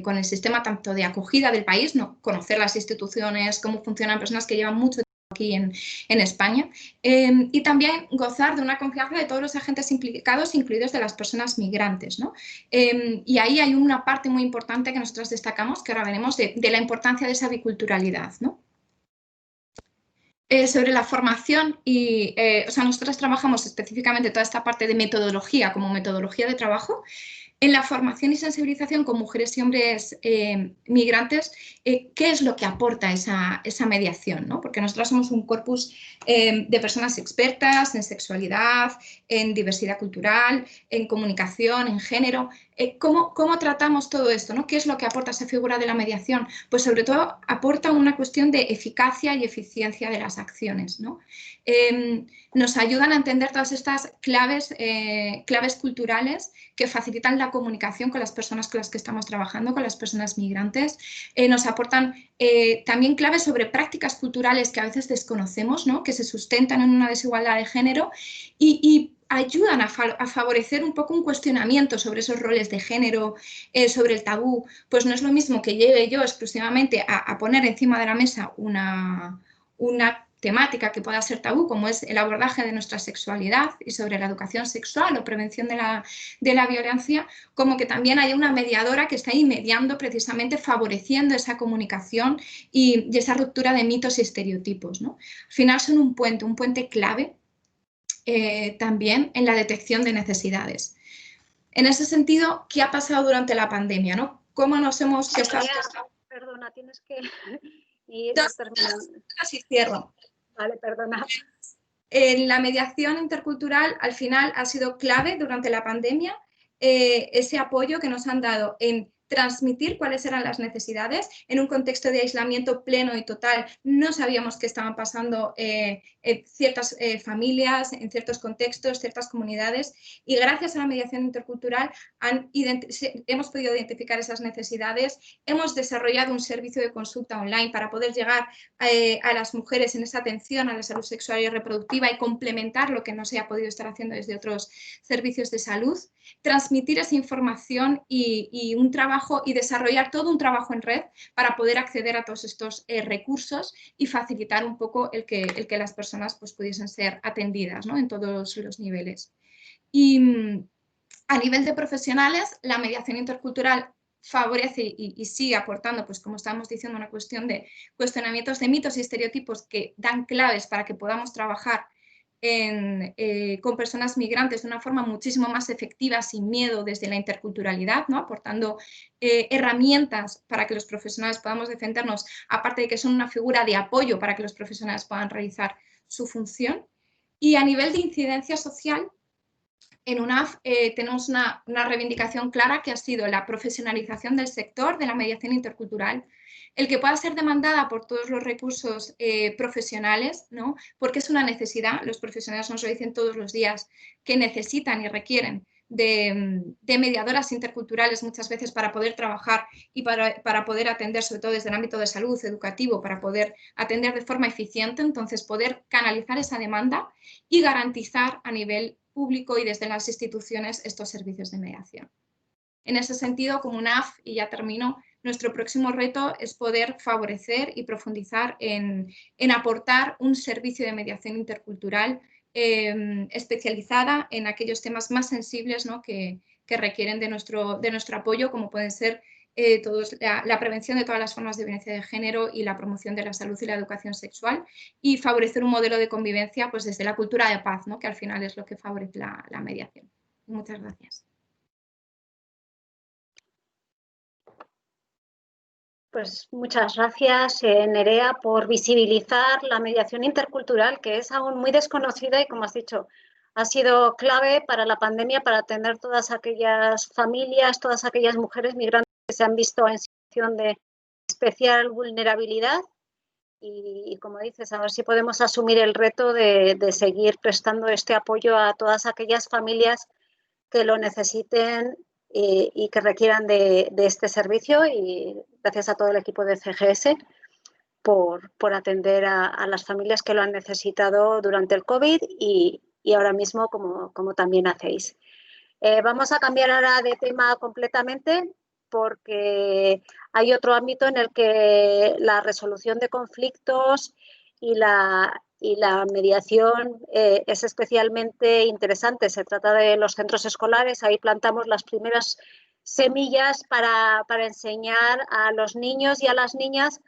con el sistema tanto de acogida del país, ¿no? Conocer las instituciones, cómo funcionan personas que llevan mucho tiempo aquí en España, y también gozar de una confianza de todos los agentes implicados, incluidos de las personas migrantes, ¿no? Y ahí hay una parte muy importante que nosotros destacamos, que ahora veremos, de la importancia de esa biculturalidad, ¿no? Sobre la formación o sea, nosotros trabajamos específicamente toda esta parte de metodología como metodología de trabajo. En la formación y sensibilización con mujeres y hombres migrantes, ¿qué es lo que aporta esa mediación, ¿no? Porque nosotros somos un corpus de personas expertas en sexualidad, en diversidad cultural, en comunicación, en género. ¿Cómo tratamos todo esto, ¿no? ¿Qué es lo que aporta esa figura de la mediación? Pues sobre todo aporta una cuestión de eficacia y eficiencia de las acciones, ¿no? Nos ayudan a entender todas estas claves culturales que facilitan la comunicación con las personas con las que estamos trabajando, con las personas migrantes. Nos aportan también claves sobre prácticas culturales que a veces desconocemos, ¿no? Que se sustentan en una desigualdad de género y ayudan a favorecer un poco un cuestionamiento sobre esos roles de género, sobre el tabú. Pues no es lo mismo que lleve yo exclusivamente a poner encima de la mesa una temática que pueda ser tabú, como es el abordaje de nuestra sexualidad y sobre la educación sexual o prevención de la violencia, como que también hay una mediadora que está ahí mediando, precisamente favoreciendo esa comunicación y esa ruptura de mitos y estereotipos, ¿no? Al final son un puente clave también en la detección de necesidades. En ese sentido, ¿qué ha pasado durante la pandemia, ¿no? ¿Cómo nos hemos... Perdona, tienes que ir terminando. Casi cierro. Vale, perdona. La mediación intercultural al final ha sido clave durante la pandemia, ese apoyo que nos han dado en transmitir cuáles eran las necesidades. En un contexto de aislamiento pleno y total, no sabíamos qué estaban pasando en ciertas familias, en ciertos contextos, ciertas comunidades, y gracias a la mediación intercultural hemos podido identificar esas necesidades. Hemos desarrollado un servicio de consulta online para poder llegar a las mujeres en esa atención a la salud sexual y reproductiva y complementar lo que no se ha podido estar haciendo desde otros servicios de salud, transmitir esa información y un trabajo y desarrollar todo un trabajo en red para poder acceder a todos estos recursos y facilitar un poco el que las personas pues, pudiesen ser atendidas, ¿no? En todos los niveles. Y a nivel de profesionales, la mediación intercultural favorece y sigue aportando, pues como estábamos diciendo, una cuestión de cuestionamientos de mitos y estereotipos que dan claves para que podamos trabajar con personas migrantes de una forma muchísimo más efectiva, sin miedo, desde la interculturalidad, ¿no? Aportando herramientas para que los profesionales podamos defendernos, aparte de que son una figura de apoyo para que los profesionales puedan realizar su función. Y a nivel de incidencia social, en UNAF tenemos una reivindicación clara que ha sido la profesionalización del sector de la mediación intercultural, el que pueda ser demandada por todos los recursos profesionales, ¿no? Porque es una necesidad, los profesionales nos lo dicen todos los días, que necesitan y requieren de mediadoras interculturales muchas veces para poder trabajar y para poder atender, sobre todo desde el ámbito de salud, educativo, para poder atender de forma eficiente, entonces poder canalizar esa demanda y garantizar a nivel público y desde las instituciones estos servicios de mediación. En ese sentido, como UNAF, y ya termino, nuestro próximo reto es poder favorecer y profundizar en aportar un servicio de mediación intercultural especializada en aquellos temas más sensibles, ¿no? que requieren de nuestro apoyo, como pueden ser la prevención de todas las formas de violencia de género y la promoción de la salud y la educación sexual, y favorecer un modelo de convivencia pues, desde la cultura de paz, ¿no? Que al final es lo que favorece la mediación. Muchas gracias. Pues muchas gracias, Nerea, por visibilizar la mediación intercultural, que es aún muy desconocida y, como has dicho, ha sido clave para la pandemia para atender todas aquellas familias, todas aquellas mujeres migrantes que se han visto en situación de especial vulnerabilidad. Y como dices, a ver si podemos asumir el reto de seguir prestando este apoyo a todas aquellas familias que lo necesiten y que requieran de este servicio, y gracias a todo el equipo de CGS por atender a las familias que lo han necesitado durante el COVID y ahora mismo como también hacéis. Vamos a cambiar ahora de tema completamente porque hay otro ámbito en el que la resolución de conflictos y la mediación es especialmente interesante. Se trata de los centros escolares. Ahí plantamos las primeras semillas para enseñar a los niños y a las niñas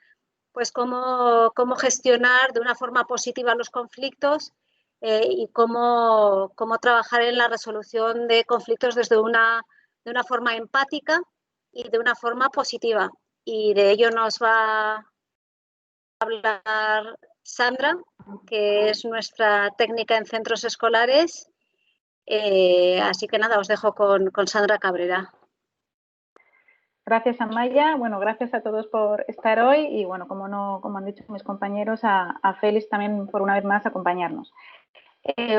pues cómo gestionar de una forma positiva los conflictos y cómo trabajar en la resolución de conflictos desde de una forma empática y de una forma positiva. Y de ello nos va a hablar Sandra, que es nuestra técnica en centros escolares. Así que nada, os dejo con Sandra Cabrera. Gracias, Amaya. Bueno, gracias a todos por estar hoy y, bueno, como han dicho mis compañeros, a Félix también por una vez más acompañarnos.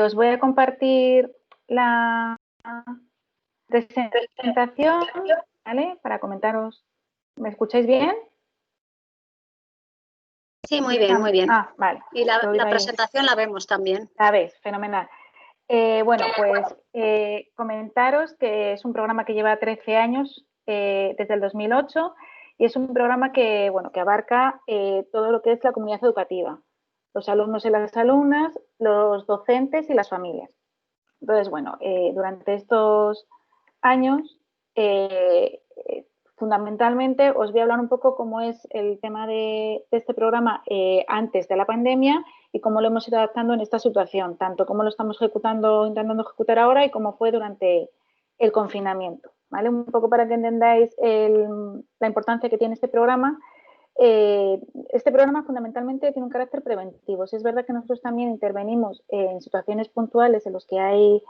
Os voy a compartir la presentación, ¿vale? Para comentaros. ¿Me escucháis bien? Sí, muy bien, muy bien. Ah, vale. Y la presentación la vemos también. La ves, fenomenal. Bueno, pues comentaros que es un programa que lleva 13 años desde el 2008 y es un programa que, bueno, que abarca todo lo que es la comunidad educativa, los alumnos y las alumnas, los docentes y las familias. Entonces, bueno, durante estos años, fundamentalmente os voy a hablar un poco cómo es el tema de este programa antes de la pandemia y cómo lo hemos ido adaptando en esta situación, tanto cómo lo estamos intentando ejecutar ahora y cómo fue durante el confinamiento, ¿vale? Un poco para que entendáis la importancia que tiene este programa. Este programa fundamentalmente tiene un carácter preventivo. Si es verdad que nosotros también intervenimos en situaciones puntuales en los que hay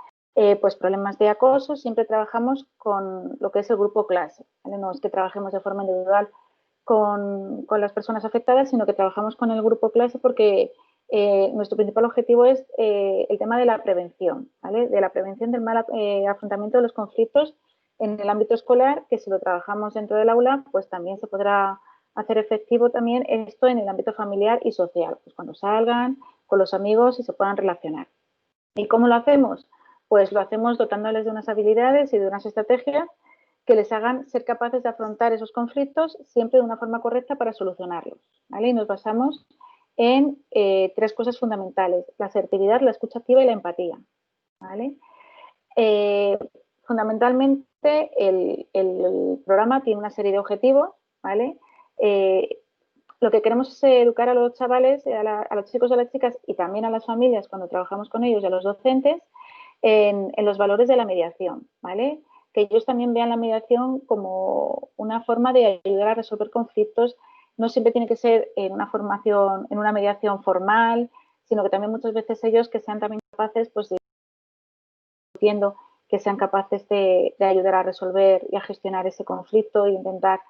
pues problemas de acoso, siempre trabajamos con lo que es el grupo clase, ¿vale? No es que trabajemos de forma individual con las personas afectadas, sino que trabajamos con el grupo clase porque nuestro principal objetivo es el tema de la prevención, ¿vale? De la prevención del mal afrontamiento de los conflictos en el ámbito escolar, que si lo trabajamos dentro del aula, pues también se podrá hacer efectivo también esto en el ámbito familiar y social, pues cuando salgan con los amigos y se puedan relacionar. ¿Y cómo lo hacemos? Pues lo hacemos dotándoles de unas habilidades y de unas estrategias que les hagan ser capaces de afrontar esos conflictos siempre de una forma correcta para solucionarlos, ¿vale? Y nos basamos en tres cosas fundamentales: la asertividad, la escucha activa y la empatía, ¿vale? Fundamentalmente el programa tiene una serie de objetivos, ¿vale? Lo que queremos es educar a los chavales, a los chicos y a las chicas y también a las familias cuando trabajamos con ellos y a los docentes en los valores de la mediación, ¿vale? Que ellos también vean la mediación como una forma de ayudar a resolver conflictos. No siempre tiene que ser en una formación, en una mediación formal, sino que también muchas veces ellos que sean también capaces, pues, entiendo que sean capaces de ayudar a resolver y a gestionar ese conflicto e intentar,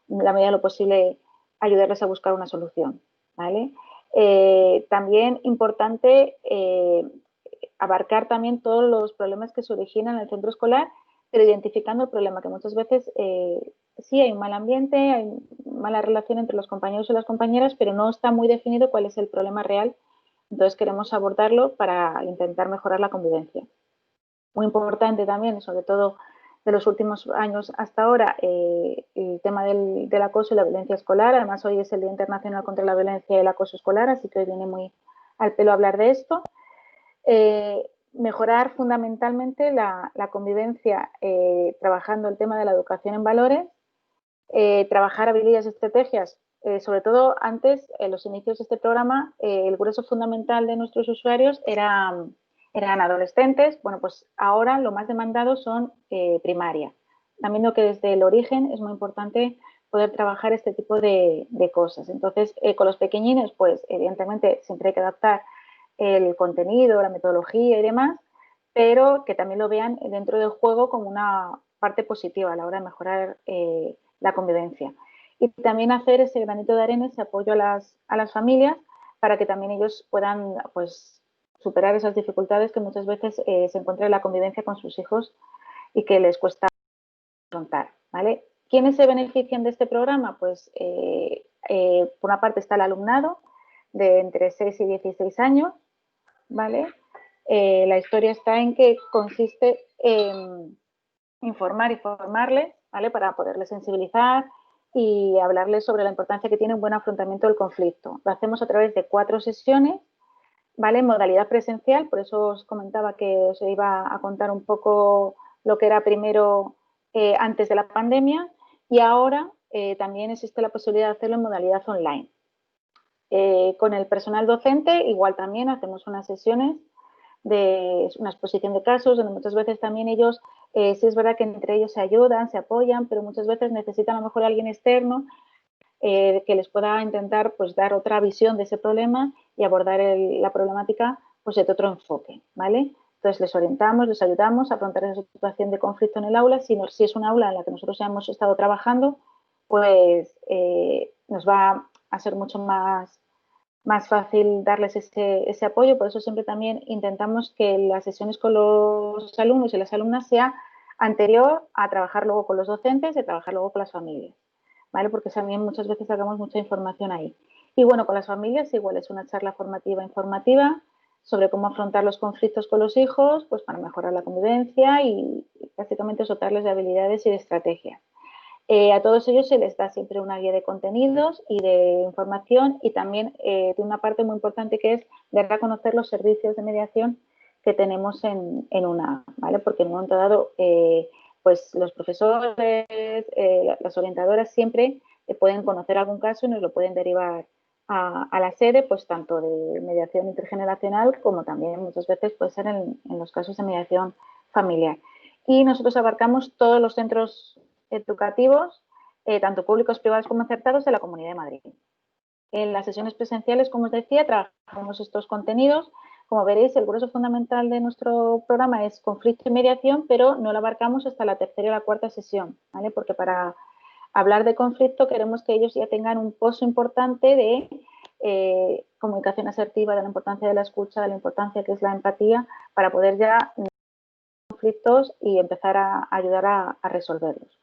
en la medida de lo posible, ayudarles a buscar una solución, ¿vale? También importante abarcar también todos los problemas que se originan en el centro escolar, pero identificando el problema, que muchas veces sí hay un mal ambiente, hay mala relación entre los compañeros y las compañeras, pero no está muy definido cuál es el problema real. Entonces queremos abordarlo para intentar mejorar la convivencia. Muy importante también, sobre todo de los últimos años hasta ahora, el tema del acoso y la violencia escolar. Además, hoy es el Día Internacional contra la Violencia y el Acoso Escolar, así que hoy viene muy al pelo hablar de esto. Mejorar fundamentalmente la convivencia trabajando el tema de la educación en valores, trabajar habilidades y estrategias, sobre todo antes, en los inicios de este programa, el grueso fundamental de nuestros usuarios eran adolescentes. Bueno, pues ahora lo más demandado son primaria. También lo que desde el origen es muy importante poder trabajar este tipo de cosas. Entonces, con los pequeñines, pues evidentemente siempre hay que adaptar el contenido, la metodología y demás, pero que también lo vean dentro del juego como una parte positiva a la hora de mejorar la convivencia. Y también hacer ese granito de arena, ese apoyo a las familias para que también ellos puedan pues, superar esas dificultades que muchas veces se encuentran en la convivencia con sus hijos y que les cuesta afrontar, ¿vale? ¿Quiénes se benefician de este programa? Pues por una parte está el alumnado de entre 6 y 16 años, ¿vale? La historia está en que consiste en informar y formarles, ¿vale? Para poderles sensibilizar y hablarles sobre la importancia que tiene un buen afrontamiento del conflicto. Lo hacemos a través de 4 sesiones, ¿vale? En modalidad presencial, por eso os comentaba que os iba a contar un poco lo que era primero antes de la pandemia y ahora también existe la posibilidad de hacerlo en modalidad online. Con el personal docente igual también hacemos unas sesiones de una exposición de casos donde muchas veces también ellos, sí es verdad que entre ellos se ayudan, se apoyan, pero muchas veces necesitan a lo mejor a alguien externo que les pueda intentar pues dar otra visión de ese problema y abordar la problemática pues de otro enfoque, ¿vale? Entonces les orientamos, les ayudamos a afrontar esa situación de conflicto en el aula. Si es un aula en la que nosotros ya hemos estado trabajando, pues nos va a ser mucho más fácil darles ese apoyo. Por eso siempre también intentamos que las sesiones con los alumnos y las alumnas sea anterior a trabajar luego con los docentes y a trabajar luego con las familias, ¿vale? Porque también muchas veces sacamos mucha información ahí. Y bueno, con las familias igual es una charla formativa informativa sobre cómo afrontar los conflictos con los hijos, pues para mejorar la convivencia y básicamente dotarles de habilidades y de estrategias. A todos ellos se les da siempre una guía de contenidos y de información y también de una parte muy importante que es dar a conocer los servicios de mediación que tenemos en UNA, ¿vale? Porque en un momento dado, pues los profesores, las orientadoras siempre pueden conocer algún caso y nos lo pueden derivar a la sede, pues tanto de mediación intergeneracional como también muchas veces puede ser en los casos de mediación familiar. Y nosotros abarcamos todos los centros educativos, tanto públicos, privados como concertados de la Comunidad de Madrid. En las sesiones presenciales, como os decía, trabajamos estos contenidos. Como veréis, el grueso fundamental de nuestro programa es conflicto y mediación, pero no lo abarcamos hasta la tercera y la cuarta sesión, ¿vale? Porque para hablar de conflicto queremos que ellos ya tengan un pozo importante de comunicación asertiva, de la importancia de la escucha, de la importancia que es la empatía, para poder ya conflictos y empezar a ayudar a resolverlos.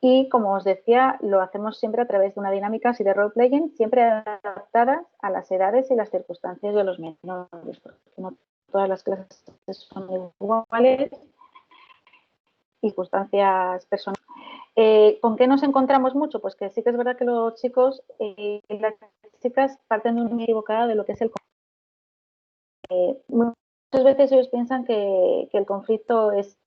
Y como os decía, lo hacemos siempre a través de una dinámica así de role-playing, siempre adaptadas a las edades y las circunstancias de los menores, porque no todas las clases son iguales, circunstancias personales. ¿Con qué nos encontramos mucho? Pues que sí que es verdad que los chicos y las chicas parten de una equivocada de lo que es el conflicto. Muchas veces ellos piensan que el conflicto es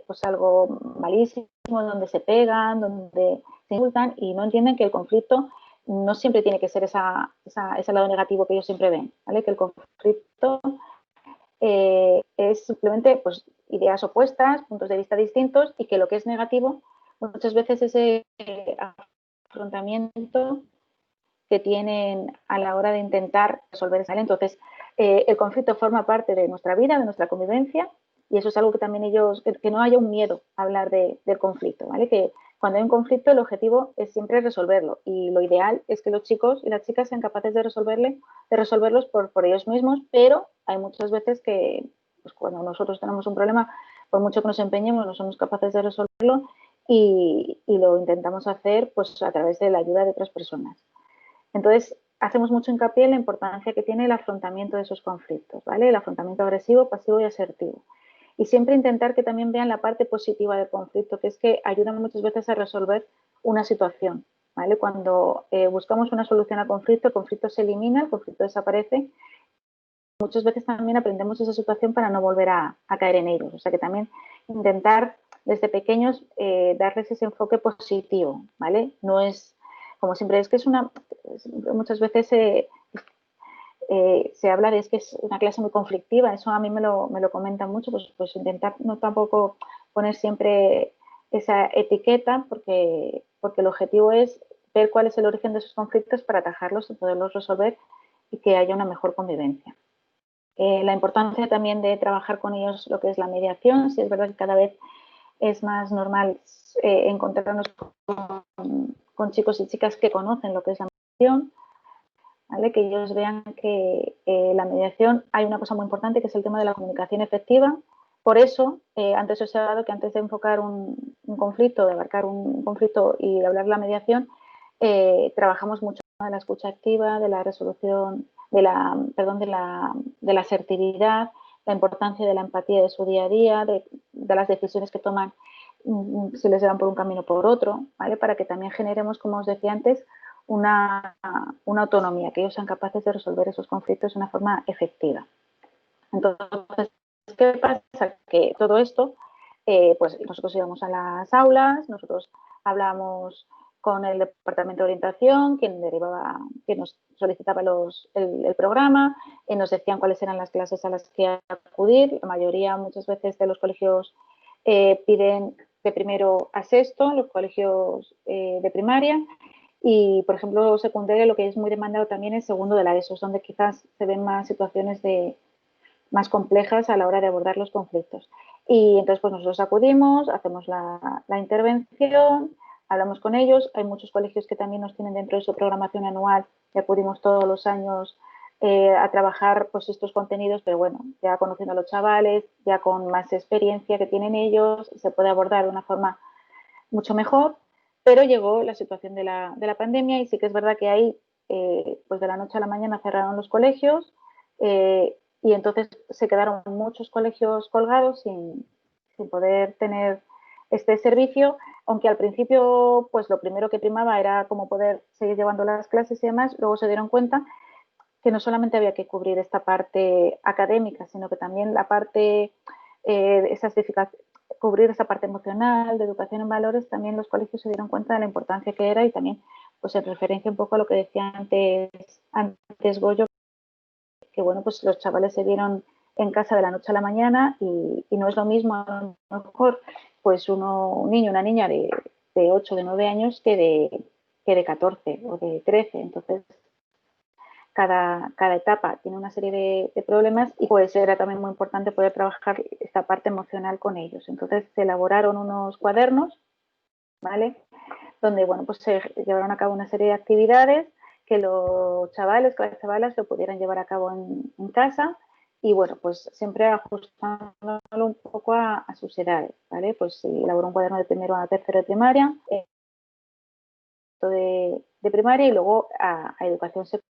pues algo malísimo, donde se pegan, donde se insultan y no entienden que el conflicto no siempre tiene que ser ese lado negativo que ellos siempre ven, ¿vale? Que el conflicto es simplemente pues, ideas opuestas, puntos de vista distintos y que lo que es negativo muchas veces es ese afrontamiento que tienen a la hora de intentar resolver esa. Entonces, el conflicto forma parte de nuestra vida, de nuestra convivencia, y eso es algo que también ellos, que no haya un miedo a hablar del conflicto, ¿vale? Que cuando hay un conflicto el objetivo es siempre resolverlo y lo ideal es que los chicos y las chicas sean capaces de resolverlos por ellos mismos, pero hay muchas veces que pues, cuando nosotros tenemos un problema, por mucho que nos empeñemos, no somos capaces de resolverlo y lo intentamos hacer pues, a través de la ayuda de otras personas. Entonces, hacemos mucho hincapié en la importancia que tiene el afrontamiento de esos conflictos, ¿vale? El afrontamiento agresivo, pasivo y asertivo. Y siempre intentar que también vean la parte positiva del conflicto, que es que ayudan muchas veces a resolver una situación, ¿vale? Cuando buscamos una solución al conflicto, el conflicto se elimina, el conflicto desaparece. Muchas veces también aprendemos esa situación para no volver a caer en ellos. O sea que también intentar desde pequeños darles ese enfoque positivo, ¿vale? No es, como siempre, es que muchas veces se habla de que es una clase muy conflictiva, eso a mí me lo comentan mucho, pues intentar no tampoco poner siempre esa etiqueta, porque porque el objetivo es ver cuál es el origen de esos conflictos para atajarlos y poderlos resolver y que haya una mejor convivencia. La importancia también de trabajar con ellos lo que es la mediación, si es verdad que cada vez es más normal encontrarnos con chicos y chicas que conocen lo que es la mediación, ¿vale? Que ellos vean que la mediación hay una cosa muy importante que es el tema de la comunicación efectiva. Por eso, antes os he hablado que antes de enfocar un conflicto, de abarcar un conflicto y de hablar de la mediación, trabajamos mucho de la escucha activa, de la resolución, de la asertividad, la importancia de la empatía de su día a día, de las decisiones que toman, si les llevan por un camino o por otro, ¿vale? Para que también generemos, como os decía antes, una autonomía, que ellos sean capaces de resolver esos conflictos de una forma efectiva. Entonces, ¿qué pasa? Que todo esto, pues nosotros íbamos a las aulas, nosotros hablamos con el departamento de orientación, quien nos solicitaba el programa, nos decían cuáles eran las clases a las que acudir. La mayoría, muchas veces, de los colegios piden de primero a sexto, los colegios de primaria, y, por ejemplo, secundaria, lo que es muy demandado también es segundo de la ESO, donde quizás se ven más situaciones más complejas a la hora de abordar los conflictos. Y entonces, pues nosotros acudimos, hacemos la intervención, hablamos con ellos. Hay muchos colegios que también nos tienen dentro de su programación anual y acudimos todos los años a trabajar pues estos contenidos, pero bueno, ya conociendo a los chavales, ya con más experiencia que tienen ellos, se puede abordar de una forma mucho mejor. Pero llegó la situación de la pandemia y sí que es verdad que ahí, pues de la noche a la mañana cerraron los colegios y entonces se quedaron muchos colegios colgados sin poder tener este servicio, aunque al principio pues lo primero que primaba era cómo poder seguir llevando las clases y demás. Luego se dieron cuenta que no solamente había que cubrir esta parte académica, sino que también la parte cubrir esa parte emocional, de educación en valores. También los colegios se dieron cuenta de la importancia que era y también pues en referencia un poco a lo que decía antes Goyo, que bueno, pues los chavales se vieron en casa de la noche a la mañana y no es lo mismo a lo mejor pues un niño, una niña de 8, de 9 años que de 14 o de 13. Entonces, cada etapa tiene una serie de problemas y pues era también muy importante poder trabajar esta parte emocional con ellos. Entonces se elaboraron unos cuadernos, ¿vale? Donde, bueno, pues se llevaron a cabo una serie de actividades que los chavales, que las chavalas lo pudieran llevar a cabo en casa y, bueno, pues siempre ajustándolo un poco a sus edades, ¿vale? Pues se elaboró un cuaderno de primero a tercero de primaria, de primaria y luego a educación secundaria.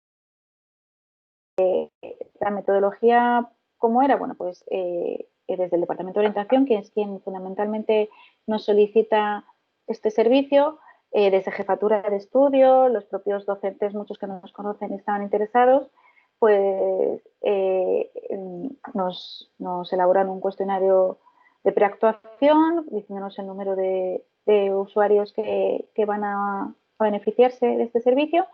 La metodología, ¿cómo era? Bueno, pues desde el Departamento de Orientación, que es quien fundamentalmente nos solicita este servicio, desde jefatura de estudio, los propios docentes, muchos que nos conocen y estaban interesados, pues nos elaboran un cuestionario de preactuación, diciéndonos el número de usuarios que van a beneficiarse de este servicio.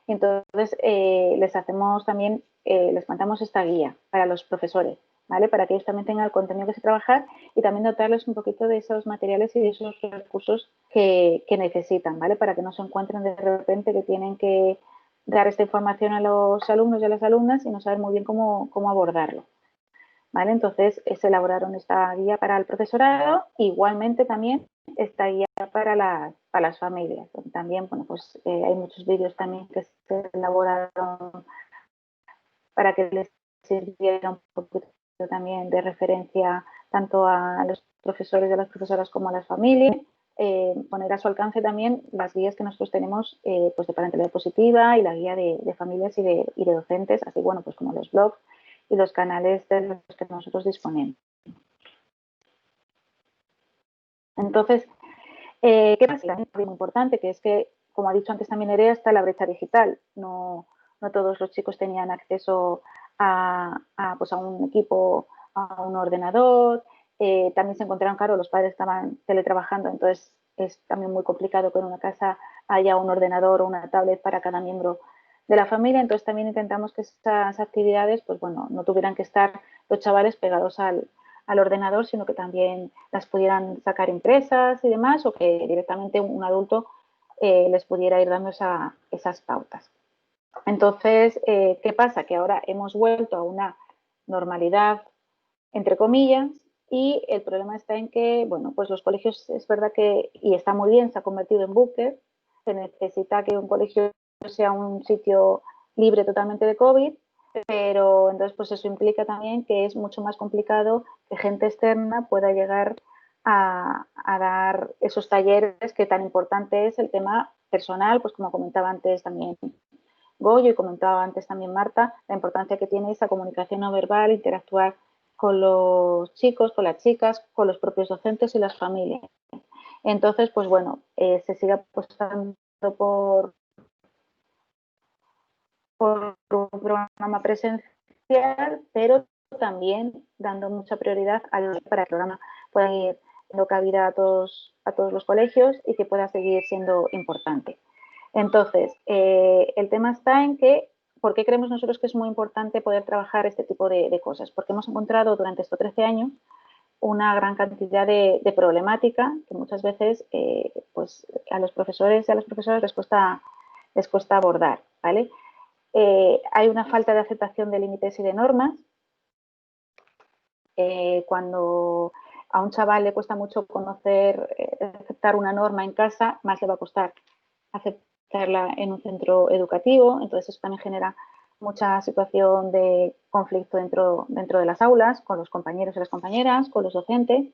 Entonces, les hacemos también, les mandamos esta guía para los profesores, ¿vale? Para que ellos también tengan el contenido que se trabajar y también dotarles un poquito de esos materiales y de esos recursos que necesitan, ¿vale? Para que no se encuentren de repente que tienen que dar esta información a los alumnos y a las alumnas y no saber muy bien cómo abordarlo, ¿vale? Entonces, se elaboraron esta guía para el profesorado, igualmente también esta guía para las familias. También, bueno, pues hay muchos vídeos también que se elaboraron para que les sirviera un poquito también de referencia tanto a los profesores y a las profesoras como a las familias. Poner a su alcance también las guías que nosotros tenemos pues de parentalidad positiva y la guía de familias y de docentes, así bueno, pues como los blogs y los canales de los que nosotros disponemos. Entonces, ¿qué pasa? Es muy importante, que es que, como ha dicho antes también Nerea, está la brecha digital. No todos los chicos tenían acceso a un equipo, a un ordenador. También se encontraron, claro, los padres estaban teletrabajando, entonces es también muy complicado que en una casa haya un ordenador o una tablet para cada miembro de la familia. Entonces también intentamos que esas actividades, pues bueno, no tuvieran que estar los chavales pegados al ordenador, sino que también las pudieran sacar impresas y demás, o que directamente un adulto les pudiera ir dando esas pautas. Entonces, ¿qué pasa? Que ahora hemos vuelto a una normalidad, entre comillas, y el problema está en que, bueno, pues los colegios, es verdad que, y está muy bien, se ha convertido en búnker, se necesita que un colegio sea un sitio libre totalmente de COVID, pero entonces pues eso implica también que es mucho más complicado que gente externa pueda llegar a dar esos talleres, que tan importante es el tema personal, pues como comentaba antes también Goyo y comentaba antes también Marta, la importancia que tiene esa comunicación no verbal, interactuar con los chicos, con las chicas, con los propios docentes y las familias. Entonces, pues bueno, se sigue apostando por un programa presencial, pero también dando mucha prioridad para que el programa pueda ir dando cabida a todos los colegios y que pueda seguir siendo importante. Entonces, el tema está en que, ¿por qué creemos nosotros que es muy importante poder trabajar este tipo de cosas? Porque hemos encontrado durante estos 13 años una gran cantidad de problemática que muchas veces pues a los profesores y a las profesoras les cuesta abordar, ¿vale? Hay una falta de aceptación de límites y de normas. Cuando a un chaval le cuesta mucho aceptar una norma en casa, más le va a costar aceptarla en un centro educativo. Entonces eso también genera mucha situación de conflicto dentro de las aulas, con los compañeros y las compañeras, con los docentes.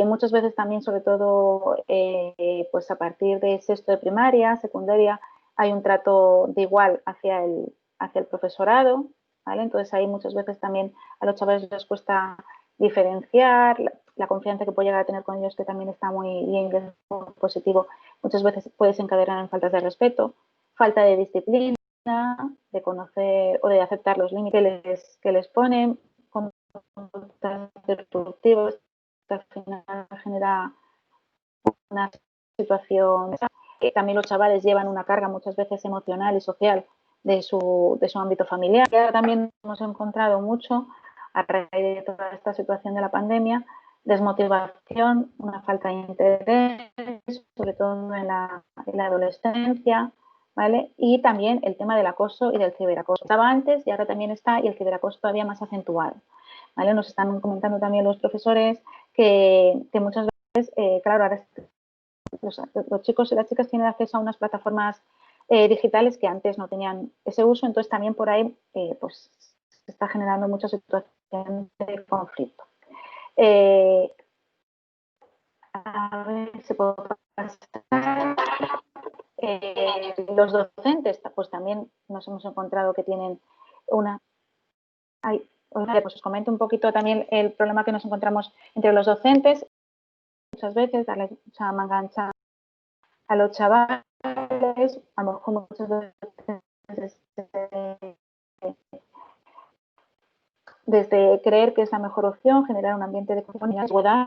Muchas veces también, sobre todo, pues a partir de sexto de primaria, secundaria, hay un trato de igual hacia el profesorado, ¿vale? Entonces ahí muchas veces también a los chavales les cuesta diferenciar, la confianza que puede llegar a tener con ellos, que también está muy bien, es muy positivo, muchas veces puede desencadenar en faltas de respeto, falta de disciplina, de conocer o de aceptar los límites que les ponen, conductas destructivas, que al final genera una situación que también los chavales llevan una carga muchas veces emocional y social de su ámbito familiar. Y ahora también hemos encontrado mucho, a raíz de toda esta situación de la pandemia, desmotivación, una falta de interés, sobre todo en la adolescencia, ¿vale? Y también el tema del acoso y del ciberacoso. Estaba antes y ahora también está, y el ciberacoso todavía más acentuado, ¿vale? Nos están comentando también los profesores que muchas veces, claro, ahora los chicos y las chicas tienen acceso a unas plataformas digitales que antes no tenían ese uso, entonces también por ahí pues se está generando mucha situación de conflicto. A ver si puedo pasar. Los docentes, pues también nos hemos encontrado que tienen una... pues os comento un poquito también el problema que nos encontramos entre los docentes. Muchas veces darles mucha manga ancha a los chavales, a lo mejor muchas veces desde creer que es la mejor opción, generar un ambiente de confianza,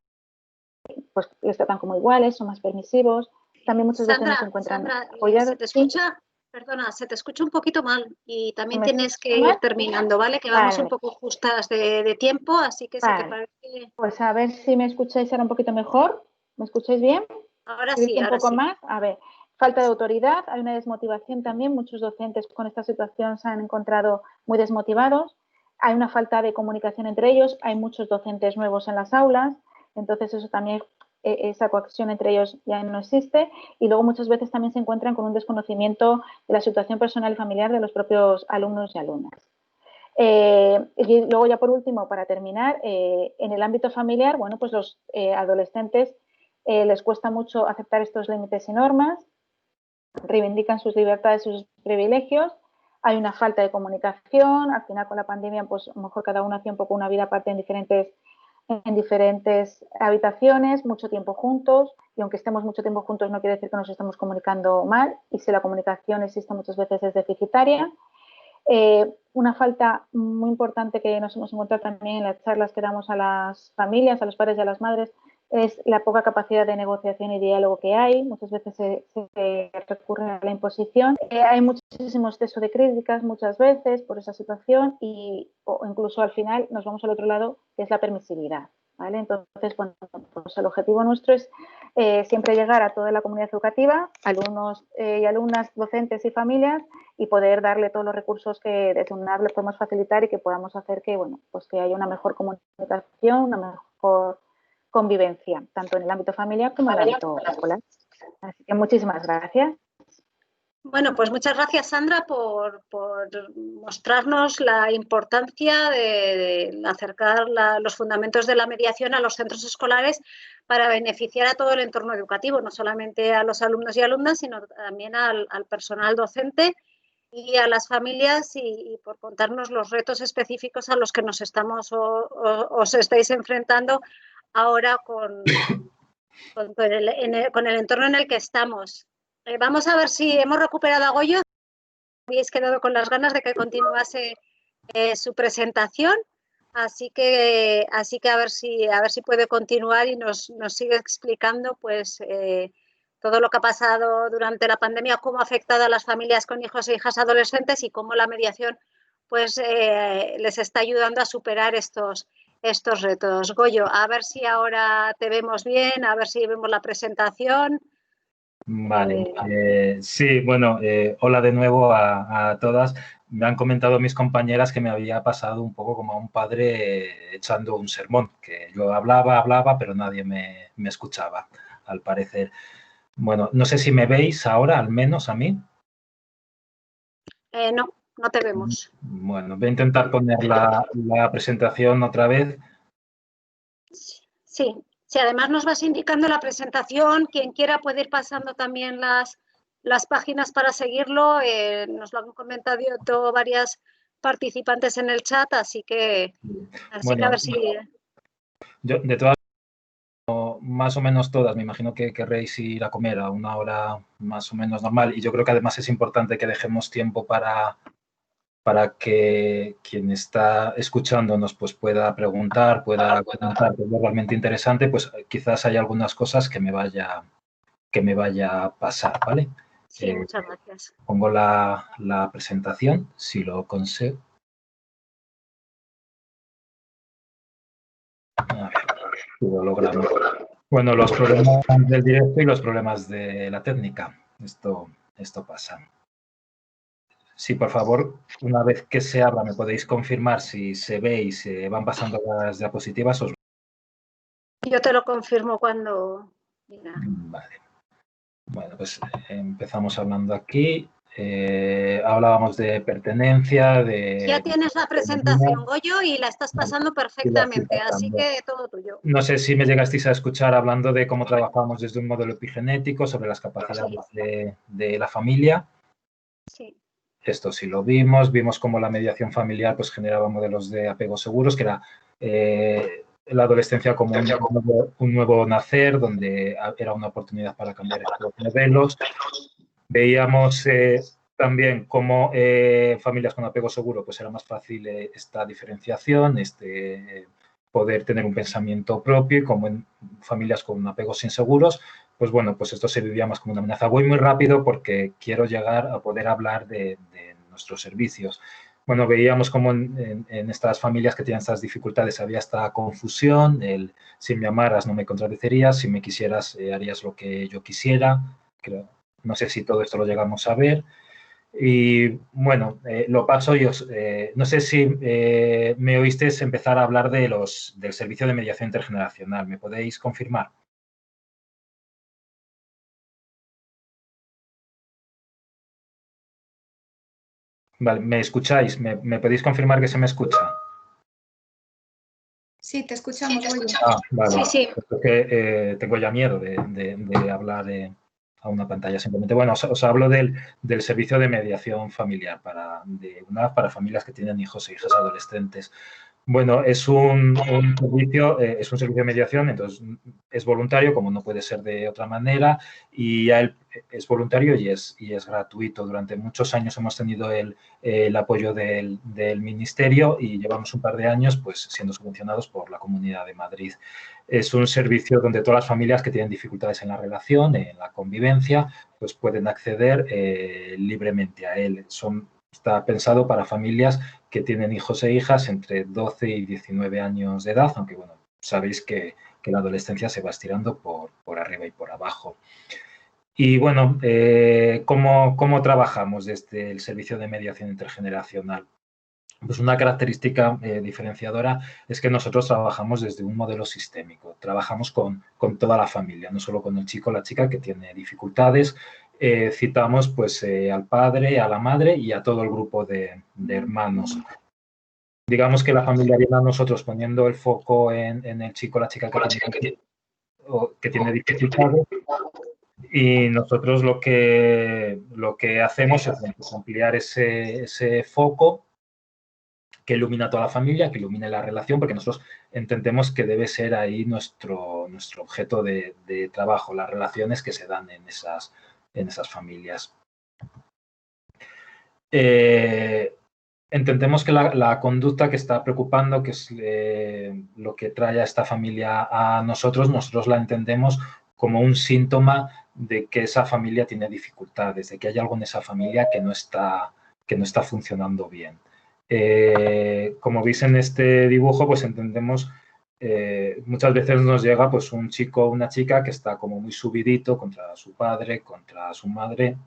pues les tratan como iguales, son más permisivos. También muchas veces no se encuentran apoyados. Se te escucha, perdona, se te escucha un poquito mal y también tienes que ir terminando, ¿vale? Que vamos un poco justas de tiempo, así que si te parece... Pues a ver si me escucháis ahora un poquito mejor. ¿Me escucháis bien? Ahora sí, un poco más. A ver, falta de autoridad, hay una desmotivación también. Muchos docentes con esta situación se han encontrado muy desmotivados. Hay una falta de comunicación entre ellos. Hay muchos docentes nuevos en las aulas. Entonces eso también, esa conexión entre ellos ya no existe. Y luego muchas veces también se encuentran con un desconocimiento de la situación personal y familiar de los propios alumnos y alumnas. Y luego ya por último, para terminar, en el ámbito familiar, bueno, pues los adolescentes les cuesta mucho aceptar estos límites y normas, reivindican sus libertades y sus privilegios, hay una falta de comunicación, al final con la pandemia pues a lo mejor cada uno hacía un poco una vida aparte en diferentes habitaciones, mucho tiempo juntos, y aunque estemos mucho tiempo juntos no quiere decir que nos estemos comunicando mal, y si la comunicación existe muchas veces es deficitaria. Una falta muy importante que nos hemos encontrado también en las charlas que damos a las familias, a los padres y a las madres, es la poca capacidad de negociación y diálogo que hay. Muchas veces se recurre a la imposición. Hay muchísimo exceso de críticas muchas veces por esa situación o incluso al final nos vamos al otro lado, que es la permisividad. ¿vale? Entonces, bueno, pues el objetivo nuestro es siempre llegar a toda la comunidad educativa, alumnos y alumnas, docentes y familias, y poder darle todos los recursos que desde UNAV le podemos facilitar y que podamos hacer que, bueno, pues que haya una mejor comunicación, una mejor convivencia, tanto en el ámbito familiar como en el ámbito escolar. Así que muchísimas gracias. Bueno, pues muchas gracias, Sandra, por mostrarnos la importancia de acercar los fundamentos de la mediación a los centros escolares para beneficiar a todo el entorno educativo, no solamente a los alumnos y alumnas, sino también al personal docente y a las familias y por contarnos los retos específicos a los que nos estamos os estáis enfrentando ahora con el entorno en el que estamos. Vamos a ver si hemos recuperado a Goyo. Habéis quedado con las ganas de que continuase su presentación, así que a ver si puede continuar y nos sigue explicando pues todo lo que ha pasado durante la pandemia, cómo ha afectado a las familias con hijos e hijas adolescentes y cómo la mediación pues les está ayudando a superar estos retos. Goyo, a ver si ahora te vemos bien, a ver si vemos la presentación. Vale, sí, bueno, hola de nuevo a todas. Me han comentado mis compañeras que me había pasado un poco como a un padre echando un sermón, que yo hablaba, pero nadie me escuchaba, al parecer. Bueno, no sé si me veis ahora, al menos a mí. No te vemos. Bueno, voy a intentar poner la presentación otra vez. Sí. Si además nos vas indicando la presentación, quien quiera puede ir pasando también las páginas para seguirlo. Nos lo han comentado varias participantes en el chat, así que a ver si... Yo, de todas más o menos todas, me imagino que querréis ir a comer a una hora más o menos normal y yo creo que además es importante que dejemos tiempo para que quien está escuchándonos pues pueda preguntar, pueda comentar, que es realmente interesante, pues quizás hay algunas cosas que me vaya a pasar, ¿vale? Sí, muchas gracias. Pongo la presentación, si lo consigo. A ver, si lo logramos. Bueno, los problemas del directo y los problemas de la técnica. Esto pasa. Sí, por favor, una vez que se abra, me podéis confirmar si se ve y se van pasando las diapositivas. Yo te lo confirmo cuando... Mira. Vale. Bueno, pues empezamos hablando aquí. Hablábamos de pertenencia, de... Ya tienes la presentación, Goyo, y la estás pasando perfectamente, así que todo tuyo. No sé si me llegasteis a escuchar hablando de cómo trabajamos desde un modelo epigenético sobre las capacidades de la familia. Sí. Esto sí lo vimos cómo la mediación familiar pues generaba modelos de apego seguros, que era la adolescencia como un nuevo nacer, donde era una oportunidad para cambiar estos modelos. Veíamos también cómo familias con apego seguro pues era más fácil esta diferenciación, poder tener un pensamiento propio, y como en familias con apegos inseguros, pues bueno, pues esto se vivía más como una amenaza. Voy muy rápido porque quiero llegar a poder hablar de nuestros servicios. Bueno, veíamos como en estas familias que tienen estas dificultades había esta confusión, si me amaras no me contradecerías, si me quisieras harías lo que yo quisiera. Creo, no sé si todo esto lo llegamos a ver. Y bueno, lo paso y no sé si me oísteis empezar a hablar del servicio de mediación intergeneracional. ¿Me podéis confirmar? Vale, ¿me escucháis? ¿Me podéis confirmar que se me escucha? Sí, te escuchamos. Vale. Sí. Porque tengo ya miedo de hablar a una pantalla simplemente. Bueno, os hablo del servicio de mediación familiar para familias que tienen hijos e hijas adolescentes. Bueno, es un servicio de mediación, entonces es voluntario, como no puede ser de otra manera, y es voluntario y es gratuito. Durante muchos años hemos tenido el apoyo del Ministerio y llevamos un par de años pues siendo subvencionados por la Comunidad de Madrid. Es un servicio donde todas las familias que tienen dificultades en la relación, en la convivencia, pues pueden acceder libremente a él. Está pensado para familias que tienen hijos e hijas entre 12 y 19 años de edad, aunque bueno, sabéis que la adolescencia se va estirando por arriba y por abajo. Y bueno, ¿cómo trabajamos desde el servicio de mediación intergeneracional? Pues una característica diferenciadora es que nosotros trabajamos desde un modelo sistémico, trabajamos con toda la familia, no solo con el chico o la chica que tiene dificultades, citamos pues al padre, a la madre y a todo el grupo de hermanos. Digamos que la familia viene a nosotros poniendo el foco en el chico o la chica que tiene dificultades, y nosotros lo que hacemos es ampliar ese foco que ilumina a toda la familia, que ilumine la relación, porque nosotros entendemos que debe ser ahí nuestro objeto de trabajo, las relaciones que se dan en esas familias. Entendemos que la conducta que está preocupando, que es lo que trae a esta familia a nosotros la entendemos como un síntoma de que esa familia tiene dificultades, de que hay algo en esa familia que no está funcionando bien. Como veis en este dibujo, pues entendemos, muchas veces nos llega pues un chico o una chica que está como muy subidito contra su padre, contra su madre,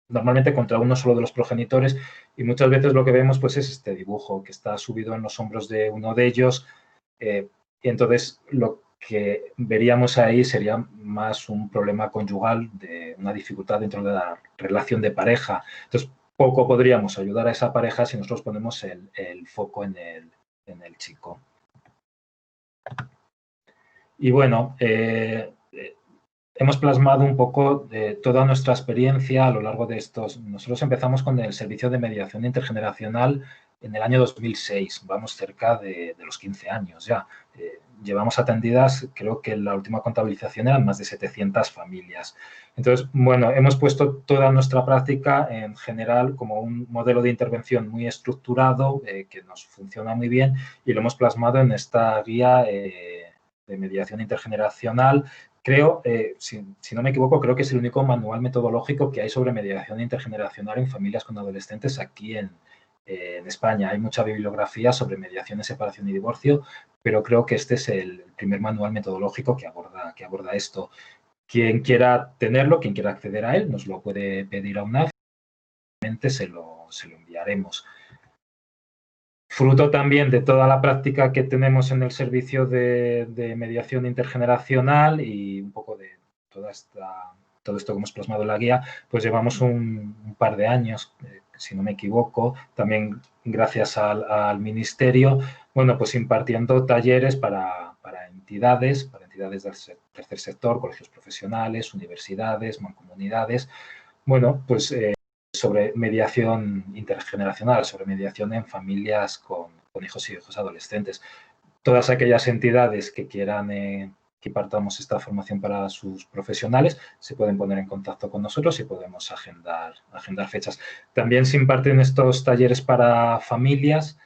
normalmente contra uno solo de los progenitores, y muchas veces lo que vemos pues es este dibujo que está subido en los hombros de uno de ellos, y entonces lo que veríamos ahí sería más un problema conyugal, de una dificultad dentro de la relación de pareja. Entonces, poco podríamos ayudar a esa pareja si nosotros ponemos el foco en el chico. Y bueno, hemos plasmado un poco de toda nuestra experiencia a lo largo de estos. Nosotros empezamos con el servicio de mediación intergeneracional en el año 2006, vamos cerca de los 15 años ya. Llevamos atendidas, creo que la última contabilización eran más de 700 familias. Entonces, bueno, hemos puesto toda nuestra práctica en general como un modelo de intervención muy estructurado, que nos funciona muy bien, y lo hemos plasmado en esta guía de mediación intergeneracional. Creo, si no me equivoco, creo que es el único manual metodológico que hay sobre mediación intergeneracional en familias con adolescentes aquí en España. Hay mucha bibliografía sobre mediación, separación y divorcio, pero creo que este es el primer manual metodológico que aborda esto. Quien quiera tenerlo, quien quiera acceder a él, nos lo puede pedir a UNAF, se lo enviaremos. Fruto también de toda la práctica que tenemos en el servicio de mediación intergeneracional y un poco de todo esto que hemos plasmado en la guía, pues llevamos un par de años, si no me equivoco, también gracias al Ministerio, bueno, pues impartiendo talleres para entidades del tercer sector, colegios profesionales, universidades, mancomunidades, bueno, pues sobre mediación intergeneracional, sobre mediación en familias con hijos y hijos adolescentes. Todas aquellas entidades que quieran que impartamos esta formación para sus profesionales se pueden poner en contacto con nosotros y podemos agendar fechas. También se imparten estos talleres para familias.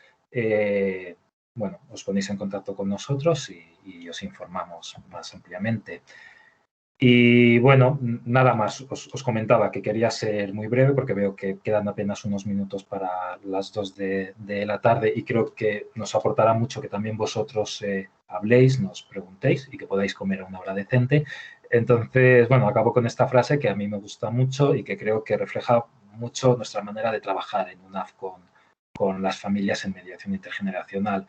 Bueno, os ponéis en contacto con nosotros y os informamos más ampliamente. Y bueno, nada más, os comentaba que quería ser muy breve porque veo que quedan apenas unos minutos para las 2 de la tarde y creo que nos aportará mucho que también vosotros habléis, nos preguntéis y que podáis comer a una hora decente. Entonces, bueno, acabo con esta frase que a mí me gusta mucho y que creo que refleja mucho nuestra manera de trabajar en UNAF con las familias en mediación intergeneracional,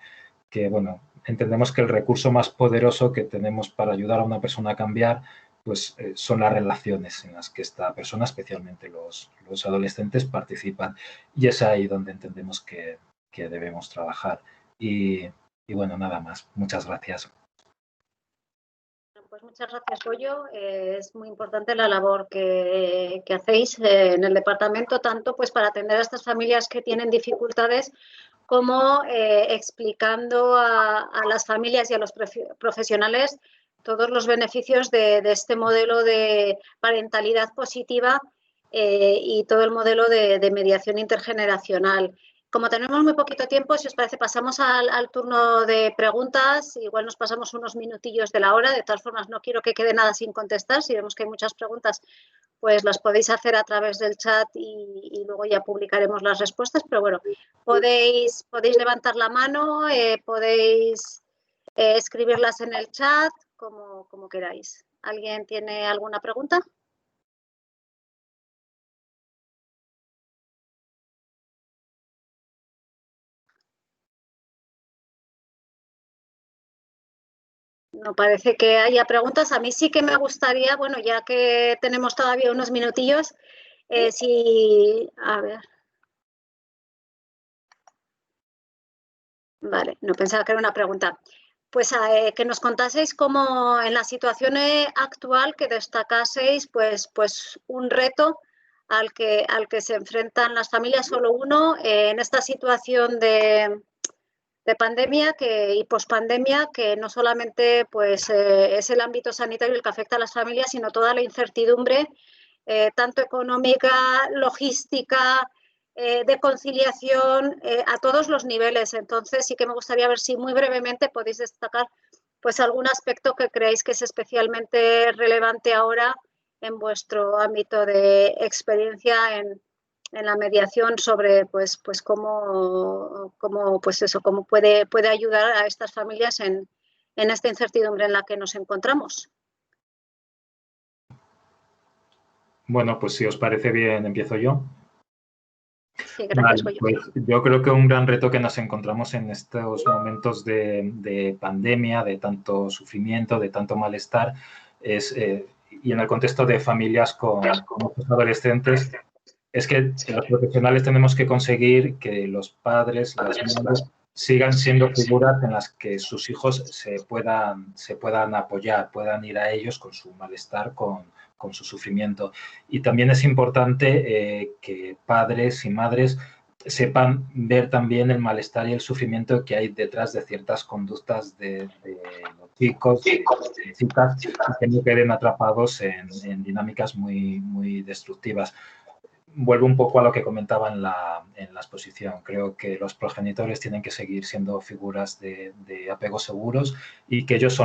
que bueno, entendemos que el recurso más poderoso que tenemos para ayudar a una persona a cambiar pues son las relaciones en las que esta persona, especialmente los adolescentes, participan. Y es ahí donde entendemos que debemos trabajar. Y bueno, nada más. Muchas gracias. Pues muchas gracias, Goyo. Es muy importante la labor que hacéis en el departamento, tanto pues para atender a estas familias que tienen dificultades, como explicando a las familias y a los profesionales todos los beneficios de este modelo de parentalidad positiva y todo el modelo de mediación intergeneracional. Como tenemos muy poquito tiempo, si os parece, pasamos al turno de preguntas. Igual nos pasamos unos minutillos de la hora. De todas formas, no quiero que quede nada sin contestar. Si vemos que hay muchas preguntas, pues las podéis hacer a través del chat y luego ya publicaremos las respuestas. Pero bueno, podéis levantar la mano, podéis escribirlas en el chat, como queráis. ¿Alguien tiene alguna pregunta? No parece que haya preguntas. A mí sí que me gustaría, bueno, ya que tenemos todavía unos minutillos, a ver. Vale, no pensaba que era una pregunta. Pues que nos contaseis cómo en la situación actual que destacaseis pues un reto al que se enfrentan las familias, solo uno, en esta situación de pandemia y pospandemia, que no solamente pues, es el ámbito sanitario el que afecta a las familias, sino toda la incertidumbre, tanto económica, logística, de conciliación, a todos los niveles. Entonces, sí que me gustaría ver si muy brevemente podéis destacar pues, algún aspecto que creéis que es especialmente relevante ahora en vuestro ámbito de experiencia en la mediación, sobre pues cómo puede ayudar a estas familias en esta incertidumbre en la que nos encontramos. Bueno, pues si os parece bien, empiezo yo. Sí, gracias, vale, pues yo creo que un gran reto que nos encontramos en estos momentos de pandemia, de tanto sufrimiento, de tanto malestar, y en el contexto de familias con muchos adolescentes, es que los profesionales tenemos que conseguir que los padres, las madres, sigan siendo figuras en las que sus hijos se puedan apoyar, puedan ir a ellos con su malestar, con su sufrimiento. Y también es importante que padres y madres sepan ver también el malestar y el sufrimiento que hay detrás de ciertas conductas de los chicos, de chicas, y que no queden atrapados en dinámicas muy destructivas. Vuelvo un poco a lo que comentaba en la exposición. Creo que los progenitores tienen que seguir siendo figuras de apego seguros y que ellos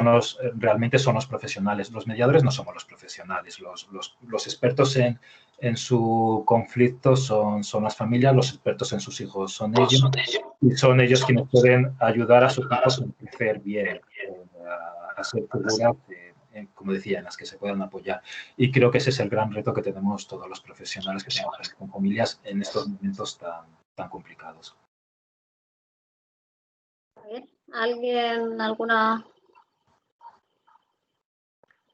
realmente son los profesionales. Los mediadores no somos los profesionales. Los expertos en su conflicto son las familias, los expertos en sus hijos son ellos, y son ellos quienes pueden ayudar a sus hijos a crecer bien, a ser figuras como decía, en las que se puedan apoyar. Y creo que ese es el gran reto que tenemos todos los profesionales que trabajan con familias en estos momentos tan complicados. ¿Alguien, alguna?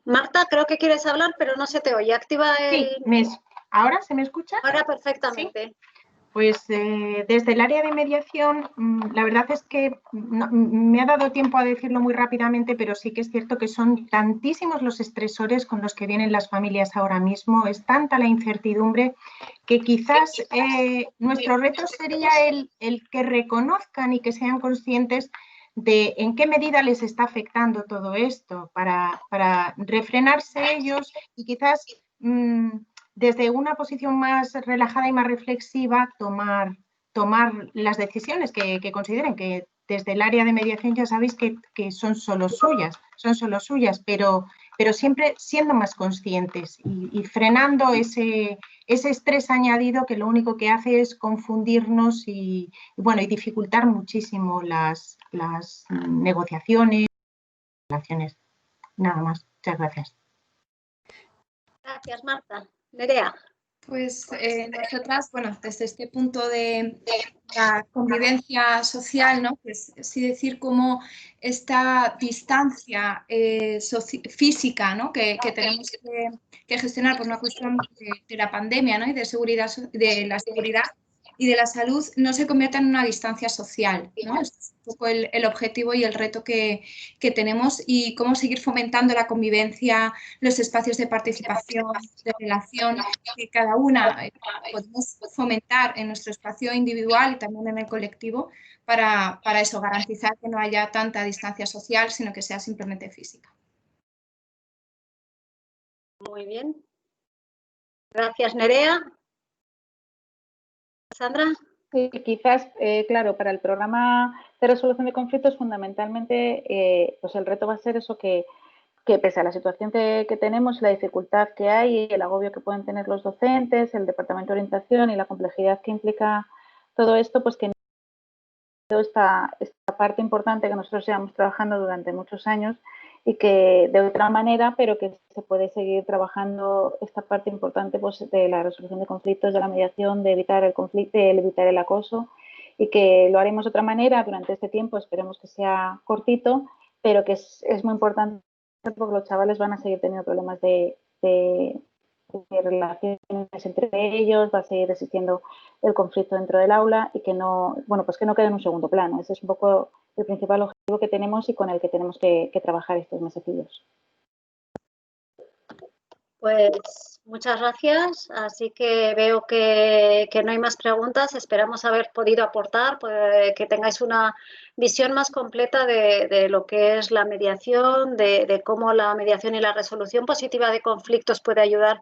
Marta, creo que quieres hablar, pero no se te oye. Activa el... Sí, ¿ahora se me escucha? Ahora perfectamente. ¿Sí? Pues desde el área de mediación, la verdad es que no, me ha dado tiempo a decirlo muy rápidamente, pero sí que es cierto que son tantísimos los estresores con los que vienen las familias ahora mismo, es tanta la incertidumbre que quizás nuestro reto sería el que reconozcan y que sean conscientes de en qué medida les está afectando todo esto para refrenarse ellos y quizás desde una posición más relajada y más reflexiva tomar las decisiones que consideren, que desde el área de mediación ya sabéis que son solo suyas, pero siempre siendo más conscientes y frenando ese estrés añadido que lo único que hace es confundirnos y dificultar muchísimo las negociaciones, relaciones. Nada más. Muchas gracias. Gracias, Marta. Nerea. Pues nosotras, bueno, desde este punto de la convivencia social, ¿no? Pues sí decir cómo esta distancia física, ¿no? que tenemos que gestionar por una cuestión de la pandemia, ¿no? Y de seguridad, de la seguridad y de la salud, no se convierta en una distancia social, ¿no? Este es un poco el objetivo y el reto que tenemos, y cómo seguir fomentando la convivencia, los espacios de participación, de relación, que cada una podemos fomentar en nuestro espacio individual y también en el colectivo para eso, garantizar que no haya tanta distancia social, sino que sea simplemente física. Muy bien. Gracias, Nerea. Sandra. Sí, quizás, claro, para el programa de resolución de conflictos, fundamentalmente, pues el reto va a ser eso, que pese a la situación que tenemos, la dificultad que hay y el agobio que pueden tener los docentes, el departamento de orientación y la complejidad que implica todo esto, pues que esta parte importante que nosotros llevamos trabajando durante muchos años y que de otra manera, pero que se puede seguir trabajando esta parte importante pues, de la resolución de conflictos, de la mediación, de evitar el conflicto, de evitar el acoso, y que lo haremos de otra manera durante este tiempo, esperemos que sea cortito, pero que es muy importante porque los chavales van a seguir teniendo problemas de relaciones entre ellos, va a seguir existiendo el conflicto dentro del aula y que no, bueno, pues que no quede en un segundo plano. Ese es un poco el principal objetivo que tenemos y con el que tenemos que trabajar estos mesecillos. Pues muchas gracias. Así que veo que no hay más preguntas. Esperamos haber podido aportar, que tengáis una visión más completa de lo que es la mediación, de cómo la mediación y la resolución positiva de conflictos puede ayudar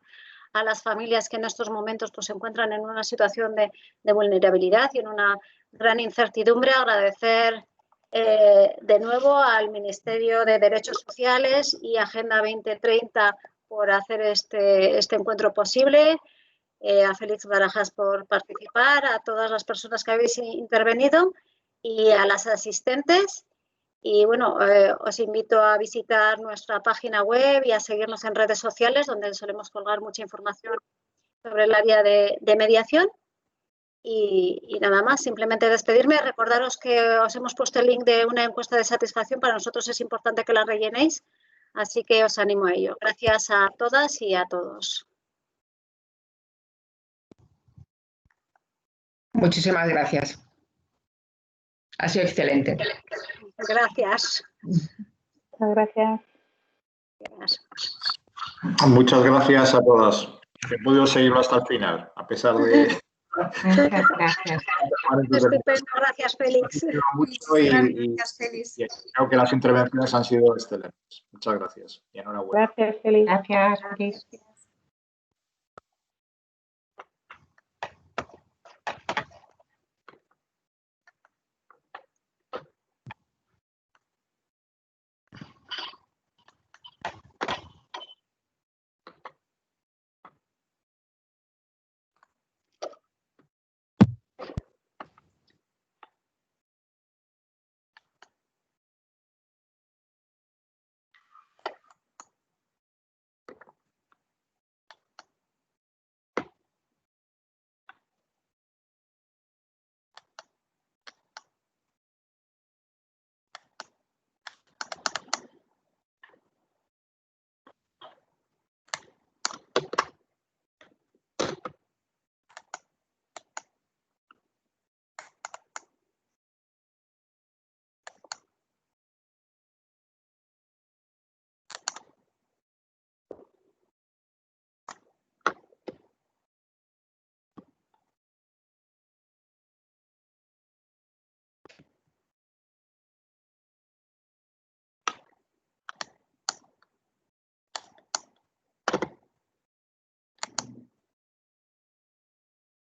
a las familias que en estos momentos pues, se encuentran en una situación de vulnerabilidad y en una gran incertidumbre. Agradecer de nuevo al Ministerio de Derechos Sociales y Agenda 2030 por hacer este encuentro posible, a Félix Barajas por participar, a todas las personas que habéis intervenido y a las asistentes. Y bueno, os invito a visitar nuestra página web y a seguirnos en redes sociales, donde solemos colgar mucha información sobre el área de mediación. Y nada más, simplemente despedirme, recordaros que os hemos puesto el link de una encuesta de satisfacción, para nosotros es importante que la rellenéis. Así que os animo a ello. Gracias a todas y a todos. Muchísimas gracias. Ha sido excelente. Gracias. Muchas gracias. Muchas gracias a todas. He podido seguirlo hasta el final, a pesar de... Muchas gracias. Estupendo, gracias Félix. Gracias, Félix. Y creo que las intervenciones han sido excelentes. Muchas gracias y enhorabuena. Gracias, Félix. Gracias, Félix.